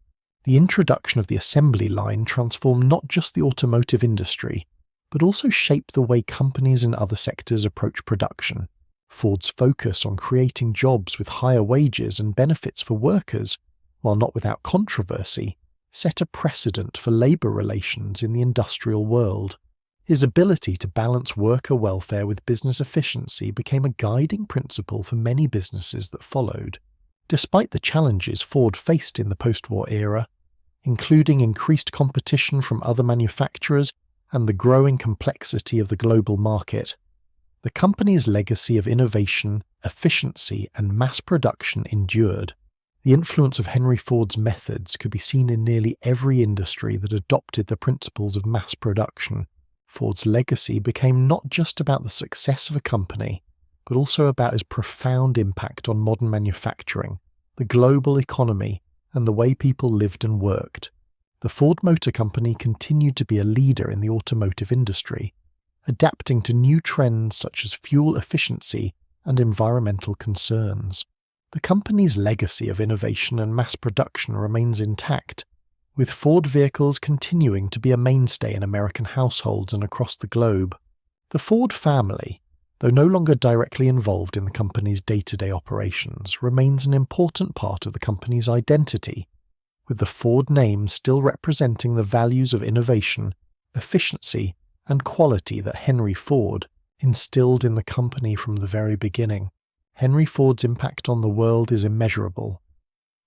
The introduction of the assembly line transformed not just the automotive industry, but also shaped the way companies in other sectors approach production. Ford's focus on creating jobs with higher wages and benefits for workers, while not without controversy, set a precedent for labor relations in the industrial world. His ability to balance worker welfare with business efficiency became a guiding principle for many businesses that followed. Despite the challenges Ford faced in the post-war era, including increased competition from other manufacturers and the growing complexity of the global market, the company's legacy of innovation, efficiency, and mass production endured. The influence of Henry Ford's methods could be seen in nearly every industry that adopted the principles of mass production. Ford's legacy became not just about the success of a company, but also about his profound impact on modern manufacturing, the global economy, and the way people lived and worked. The Ford Motor Company continued to be a leader in the automotive industry, adapting to new trends such as fuel efficiency and environmental concerns. The company's legacy of innovation and mass production remains intact, with Ford vehicles continuing to be a mainstay in American households and across the globe. The Ford family, though no longer directly involved in the company's day-to-day operations, remains an important part of the company's identity, with the Ford name still representing the values of innovation, efficiency, and quality that Henry Ford instilled in the company from the very beginning. Henry Ford's impact on the world is immeasurable.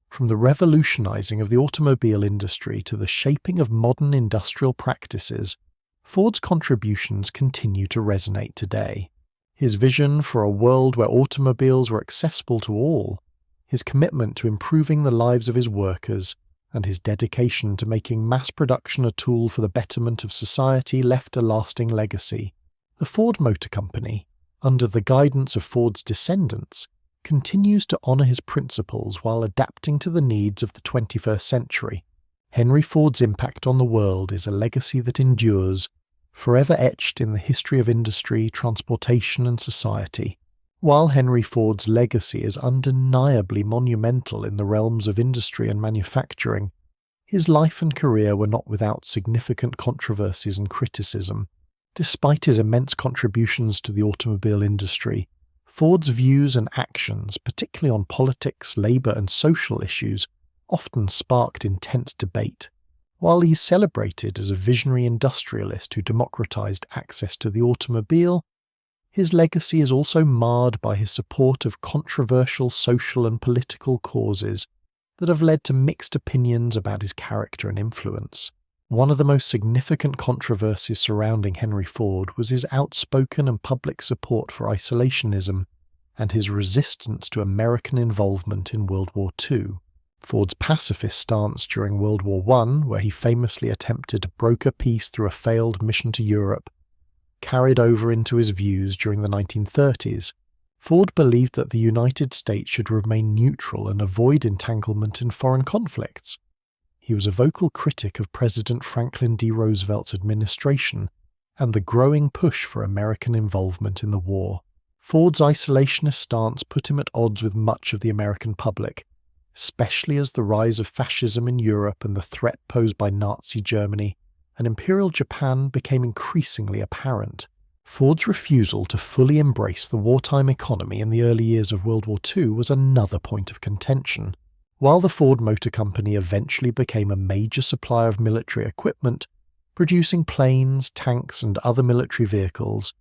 From the revolutionizing of the automobile industry to the shaping of modern industrial practices, Ford's contributions continue to resonate today. His vision for a world where automobiles were accessible to all, his commitment to improving the lives of his workers, and his dedication to making mass production a tool for the betterment of society left a lasting legacy. The Ford Motor Company, under the guidance of Ford's descendants, continues to honor his principles while adapting to the needs of the 21st century. Henry Ford's impact on the world is a legacy that endures, forever etched in the history of industry, transportation, and society. While Henry Ford's legacy is undeniably monumental in the realms of industry and manufacturing, his life and career were not without significant controversies and criticism. Despite his immense contributions to the automobile industry, Ford's views and actions, particularly on politics, labor, and social issues, often sparked intense debate. While he's celebrated as a visionary industrialist who democratized access to the automobile, his legacy is also marred by his support of controversial social and political causes that have led to mixed opinions about his character and influence. One of the most significant controversies surrounding Henry Ford was his outspoken and public support for isolationism and his resistance to American involvement in World War II. Ford's pacifist stance during World War I, where he famously attempted to broker peace through a failed mission to Europe, carried over into his views during the 1930s. Ford believed that the United States should remain neutral and avoid entanglement in foreign conflicts. He was a vocal critic of President Franklin D. Roosevelt's administration and the growing push for American involvement in the war. Ford's isolationist stance put him at odds with much of the American public, especially as the rise of fascism in Europe and the threat posed by Nazi Germany and Imperial Japan became increasingly apparent. Ford's refusal to fully embrace the wartime economy in the early years of World War II was another point of contention. While the Ford Motor Company eventually became a major supplier of military equipment, producing planes, tanks, and other military vehicles,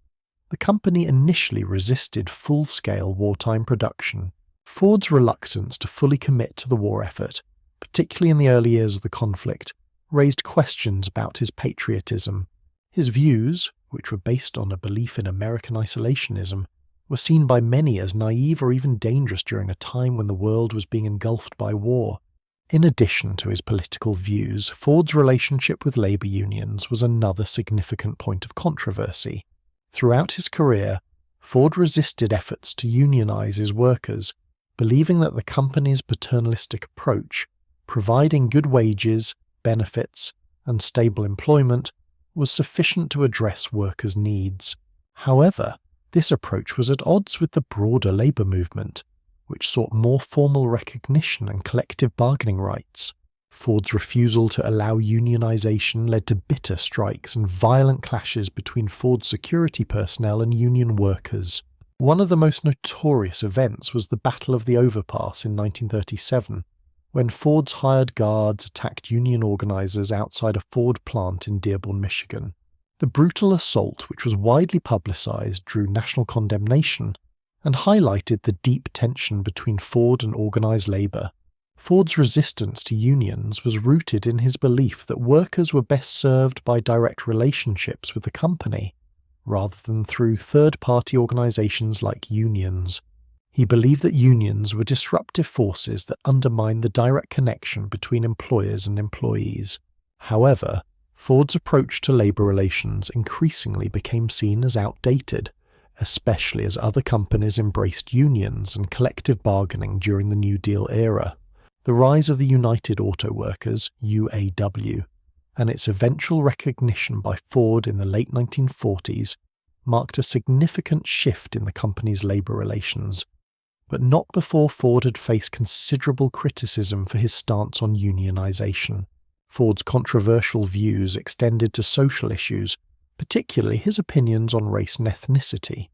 the company initially resisted full-scale wartime production. Ford's reluctance to fully commit to the war effort, particularly in the early years of the conflict, raised questions about his patriotism. His views, which were based on a belief in American isolationism, were seen by many as naive or even dangerous during a time when the world was being engulfed by war. In addition to his political views, Ford's relationship with labor unions was another significant point of controversy. Throughout his career, Ford resisted efforts to unionize his workers, believing that the company's paternalistic approach, providing good wages, benefits, and stable employment, was sufficient to address workers' needs. However, This approach was at odds with the broader labour movement, which sought more formal recognition and collective bargaining rights. Ford's refusal to allow unionisation led to bitter strikes and violent clashes between Ford's security personnel and union workers. One of the most notorious events was the Battle of the Overpass in 1937, when Ford's hired guards attacked union organisers outside a Ford plant in Dearborn, Michigan. The brutal assault, which was widely publicised, drew national condemnation and highlighted the deep tension between Ford and organised labour. Ford's resistance to unions was rooted in his belief that workers were best served by direct relationships with the company, rather than through third-party organisations like unions. He believed that unions were disruptive forces that undermined the direct connection between employers and employees. However, Ford's approach to labour relations increasingly became seen as outdated, especially as other companies embraced unions and collective bargaining during the New Deal era. The rise of the United Auto Workers, UAW, and its eventual recognition by Ford in the late 1940s marked a significant shift in the company's labour relations, but not before Ford had faced considerable criticism for his stance on unionisation. Ford's controversial views extended to social issues, particularly his opinions on race and ethnicity.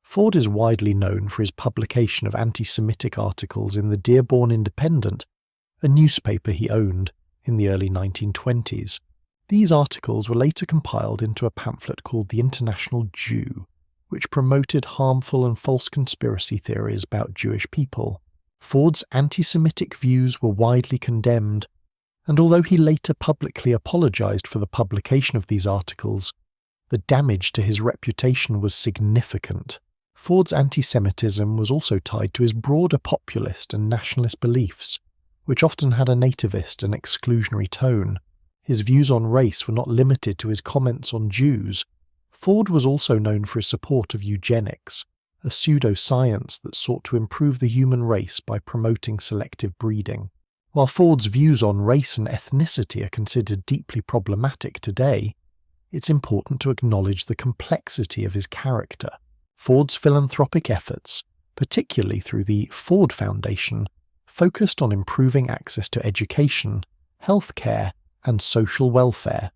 Ford is widely known for his publication of anti-Semitic articles in the Dearborn Independent, a newspaper he owned, in the early 1920s. These articles were later compiled into a pamphlet called The International Jew, which promoted harmful and false conspiracy theories about Jewish people. Ford's anti-Semitic views were widely condemned, and although he later publicly apologised for the publication of these articles, the damage to his reputation was significant. Ford's anti-Semitism was also tied to his broader populist and nationalist beliefs, which often had a nativist and exclusionary tone. His views on race were not limited to his comments on Jews. Ford was also known for his support of eugenics, a pseudoscience that sought to improve the human race by promoting selective breeding. While Ford's views on race and ethnicity are considered deeply problematic today, it's important to acknowledge the complexity of his character. Ford's philanthropic efforts, particularly through the Ford Foundation, focused on improving access to education, healthcare, and social welfare,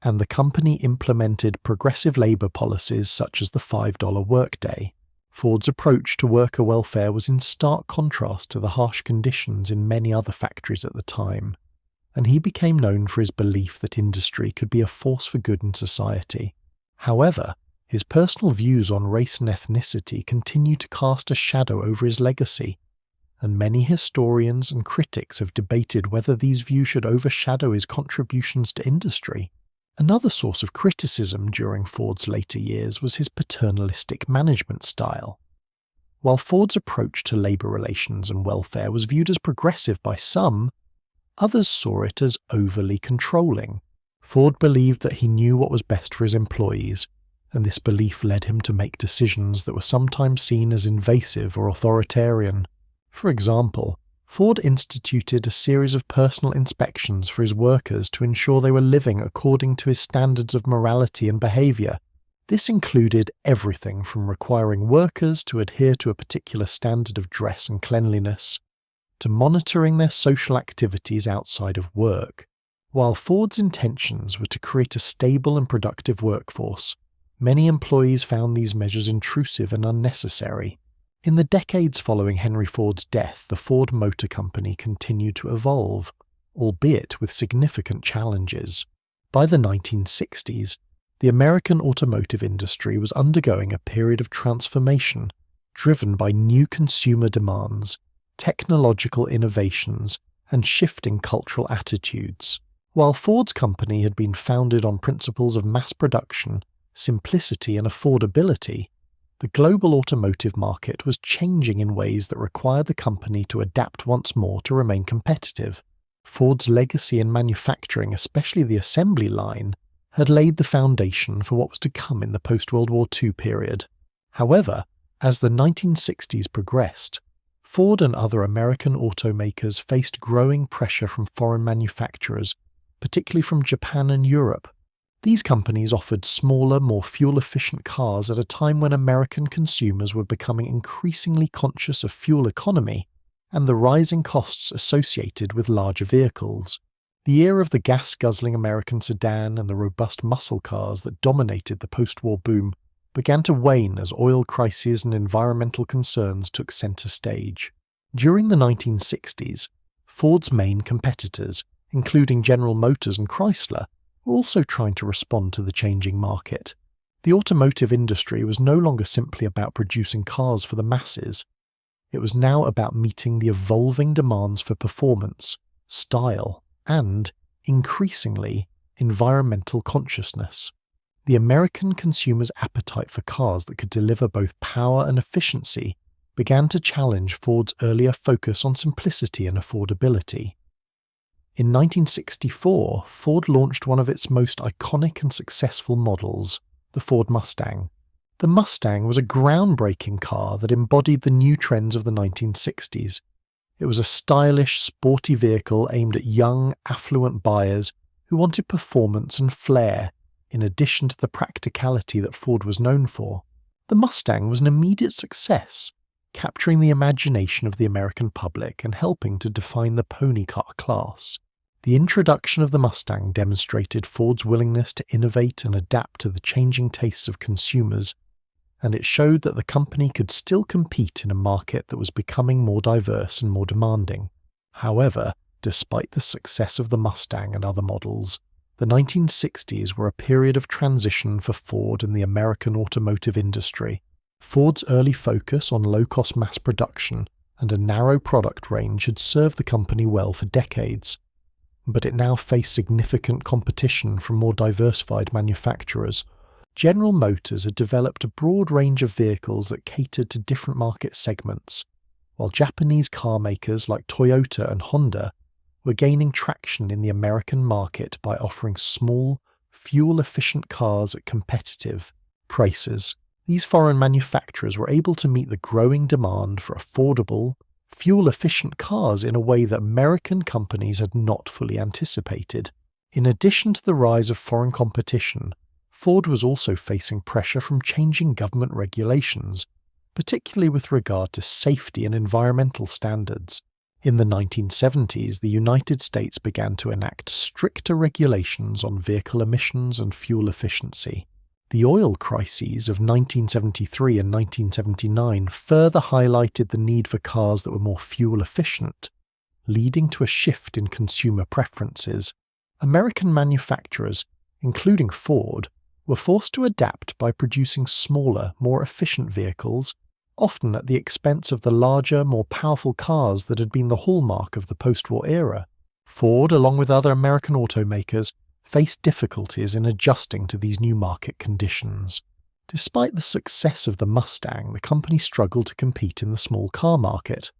and the company implemented progressive labour policies such as the $5 workday. Ford's approach to worker welfare was in stark contrast to the harsh conditions in many other factories at the time, and he became known for his belief that industry could be a force for good in society. However, his personal views on race and ethnicity continue to cast a shadow over his legacy, and many historians and critics have debated whether these views should overshadow his contributions to industry. Another source of criticism during Ford's later years was his paternalistic management style. While Ford's approach to labour relations and welfare was viewed as progressive by some, others saw it as overly controlling. Ford believed that he knew what was best for his employees, and this belief led him to make decisions that were sometimes seen as invasive or authoritarian. For example, Ford instituted a series of personal inspections for his workers to ensure they were living according to his standards of morality and behaviour. This included everything from requiring workers to adhere to a particular standard of dress and cleanliness, to monitoring their social activities outside of work. While Ford's intentions were to create a stable and productive workforce, many employees found these measures intrusive and unnecessary. In the decades following Henry Ford's death, the Ford Motor Company continued to evolve, albeit with significant challenges. By the 1960s, the American automotive industry was undergoing a period of transformation, driven by new consumer demands, technological innovations, and shifting cultural attitudes. While Ford's company had been founded on principles of mass production, simplicity, and affordability, the global automotive market was changing in ways that required the company to adapt once more to remain competitive. Ford's legacy in manufacturing, especially the assembly line, had laid the foundation for what was to come in the post-World War II period. However, as the 1960s progressed, Ford and other American automakers faced growing pressure from foreign manufacturers, particularly from Japan and Europe. These companies offered smaller, more fuel-efficient cars at a time when American consumers were becoming increasingly conscious of fuel economy and the rising costs associated with larger vehicles. The era of the gas-guzzling American sedan and the robust muscle cars that dominated the post-war boom began to wane as oil crises and environmental concerns took center stage. During the 1960s, Ford's main competitors, including General Motors and Chrysler, were also trying to respond to the changing market. The automotive industry was no longer simply about producing cars for the masses. It was now about meeting the evolving demands for performance, style, and, increasingly, environmental consciousness. The American consumer's appetite for cars that could deliver both power and efficiency began to challenge Ford's earlier focus on simplicity and affordability. In 1964, Ford launched one of its most iconic and successful models, the Ford Mustang. The Mustang was a groundbreaking car that embodied the new trends of the 1960s. It was a stylish, sporty vehicle aimed at young, affluent buyers who wanted performance and flair, in addition to the practicality that Ford was known for. The Mustang was an immediate success, capturing the imagination of the American public and helping to define the pony car class. The introduction of the Mustang demonstrated Ford's willingness to innovate and adapt to the changing tastes of consumers, and it showed that the company could still compete in a market that was becoming more diverse and more demanding. However, despite the success of the Mustang and other models, the 1960s were a period of transition for Ford and the American automotive industry. Ford's early focus on low-cost mass production and a narrow product range had served the company well for decades, but it now faced significant competition from more diversified manufacturers. General Motors had developed a broad range of vehicles that catered to different market segments, while Japanese car makers like Toyota and Honda were gaining traction in the American market by offering small, fuel-efficient cars at competitive prices. These foreign manufacturers were able to meet the growing demand for affordable, fuel-efficient cars in a way that American companies had not fully anticipated. In addition to the rise of foreign competition, Ford was also facing pressure from changing government regulations, particularly with regard to safety and environmental standards. In the 1970s, the United States began to enact stricter regulations on vehicle emissions and fuel efficiency. The oil crises of 1973 and 1979 further highlighted the need for cars that were more fuel efficient, leading to a shift in consumer preferences. American manufacturers, including Ford, were forced to adapt by producing smaller, more efficient vehicles, often at the expense of the larger, more powerful cars that had been the hallmark of the post-war era. Ford, along with other American automakers, faced difficulties in adjusting to these new market conditions. Despite the success of the Mustang, the company struggled to compete in the small car market,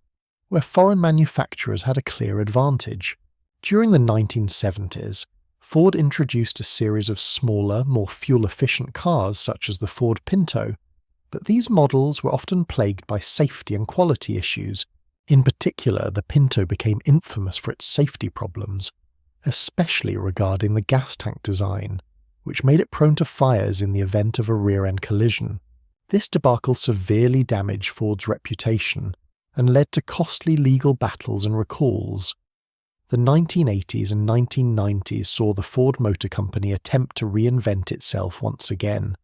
where foreign manufacturers had a clear advantage. During the 1970s, Ford introduced a series of smaller, more fuel-efficient cars such as the Ford Pinto, but these models were often plagued by safety and quality issues. In particular, the Pinto became infamous for its safety problems, especially regarding the gas tank design, which made it prone to fires in the event of a rear-end collision. This debacle severely damaged Ford's reputation and led to costly legal battles and recalls. The 1980s and 1990s saw the Ford Motor Company attempt to reinvent itself once again.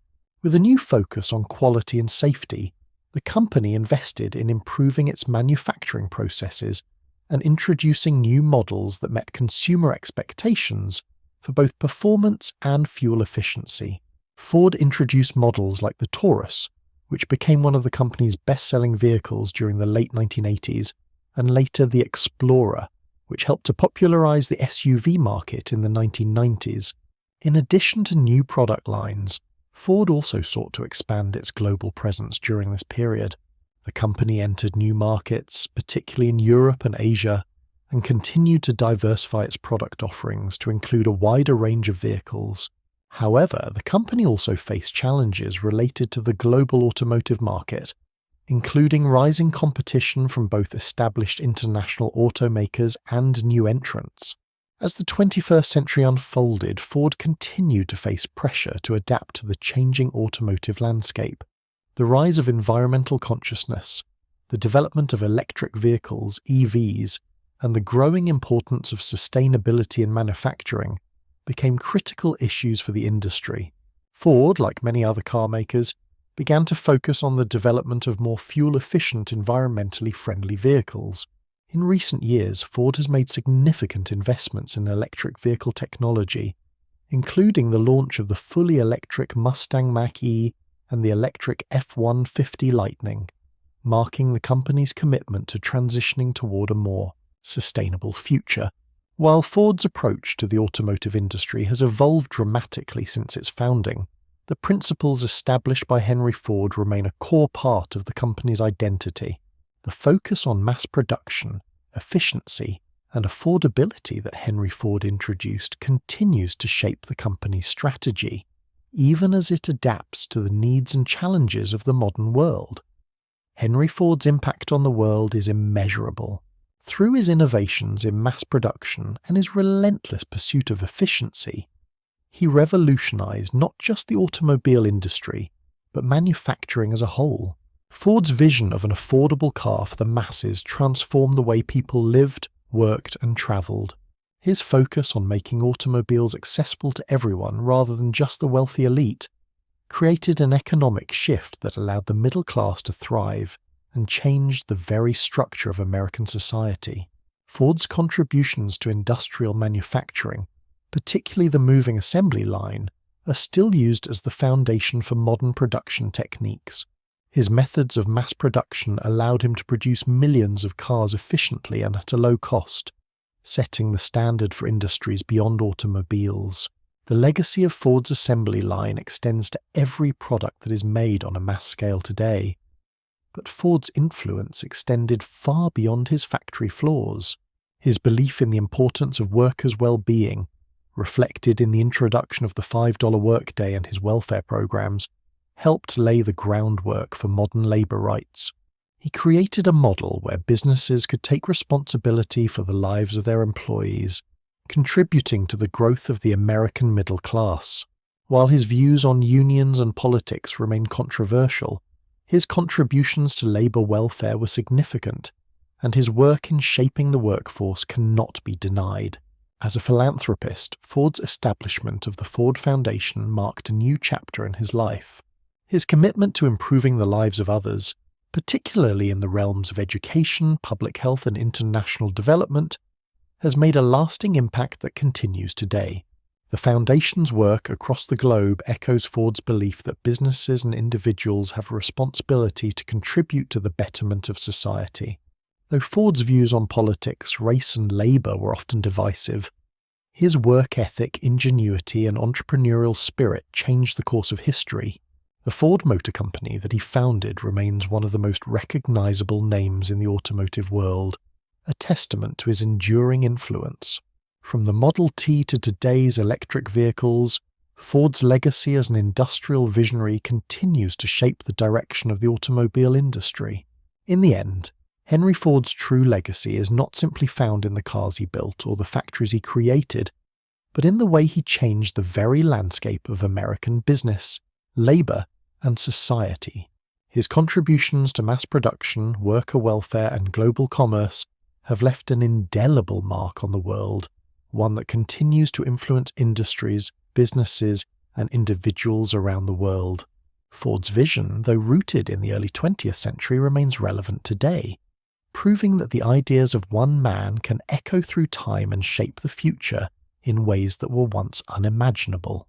With a new focus on quality and safety, the company invested in improving its manufacturing processes and introducing new models that met consumer expectations for both performance and fuel efficiency. Ford introduced models like the Taurus, which became one of the company's best-selling vehicles during the late 1980s, and later the Explorer, which helped to popularize the SUV market in the 1990s. In addition to new product lines, Ford also sought to expand its global presence during this period. The company entered new markets, particularly in Europe and Asia, and continued to diversify its product offerings to include a wider range of vehicles. However, the company also faced challenges related to the global automotive market, including rising competition from both established international automakers and new entrants. As the 21st century unfolded, Ford continued to face pressure to adapt to the changing automotive landscape. The rise of environmental consciousness, the development of electric vehicles, EVs, and the growing importance of sustainability in manufacturing became critical issues for the industry. Ford, like many other car makers, began to focus on the development of more fuel-efficient, environmentally friendly vehicles. In recent years, Ford has made significant investments in electric vehicle technology, including the launch of the fully electric Mustang Mach-E and the electric F-150 Lightning, marking the company's commitment to transitioning toward a more sustainable future. While Ford's approach to the automotive industry has evolved dramatically since its founding, the principles established by Henry Ford remain a core part of the company's identity. The focus on mass production, efficiency, and affordability that Henry Ford introduced continues to shape the company's strategy, even as it adapts to the needs and challenges of the modern world. Henry Ford's impact on the world is immeasurable. Through his innovations in mass production and his relentless pursuit of efficiency, he revolutionized not just the automobile industry, but manufacturing as a whole. Ford's vision of an affordable car for the masses transformed the way people lived, worked, and traveled. His focus on making automobiles accessible to everyone rather than just the wealthy elite created an economic shift that allowed the middle class to thrive and changed the very structure of American society. Ford's contributions to industrial manufacturing, particularly the moving assembly line, are still used as the foundation for modern production techniques. His methods of mass production allowed him to produce millions of cars efficiently and at a low cost, setting the standard for industries beyond automobiles. The legacy of Ford's assembly line extends to every product that is made on a mass scale today. But Ford's influence extended far beyond his factory floors. His belief in the importance of workers' well-being, reflected in the introduction of the $5 workday and his welfare programs, helped lay the groundwork for modern labor rights. He created a model where businesses could take responsibility for the lives of their employees, contributing to the growth of the American middle class. While his views on unions and politics remain controversial, his contributions to labor welfare were significant, and his work in shaping the workforce cannot be denied. As a philanthropist, Ford's establishment of the Ford Foundation marked a new chapter in his life. His commitment to improving the lives of others, particularly in the realms of education, public health, and international development, has made a lasting impact that continues today. The Foundation's work across the globe echoes Ford's belief that businesses and individuals have a responsibility to contribute to the betterment of society. Though Ford's views on politics, race, and labor were often divisive, his work ethic, ingenuity, and entrepreneurial spirit changed the course of history. The Ford Motor Company that he founded remains one of the most recognizable names in the automotive world, a testament to his enduring influence. From the Model T to today's electric vehicles, Ford's legacy as an industrial visionary continues to shape the direction of the automobile industry. In the end, Henry Ford's true legacy is not simply found in the cars he built or the factories he created, but in the way he changed the very landscape of American business, labor, and society. His contributions to mass production, worker welfare, and global commerce have left an indelible mark on the world, one that continues to influence industries, businesses, and individuals around the world. Ford's vision, though rooted in the early 20th century, remains relevant today, proving that the ideas of one man can echo through time and shape the future in ways that were once unimaginable.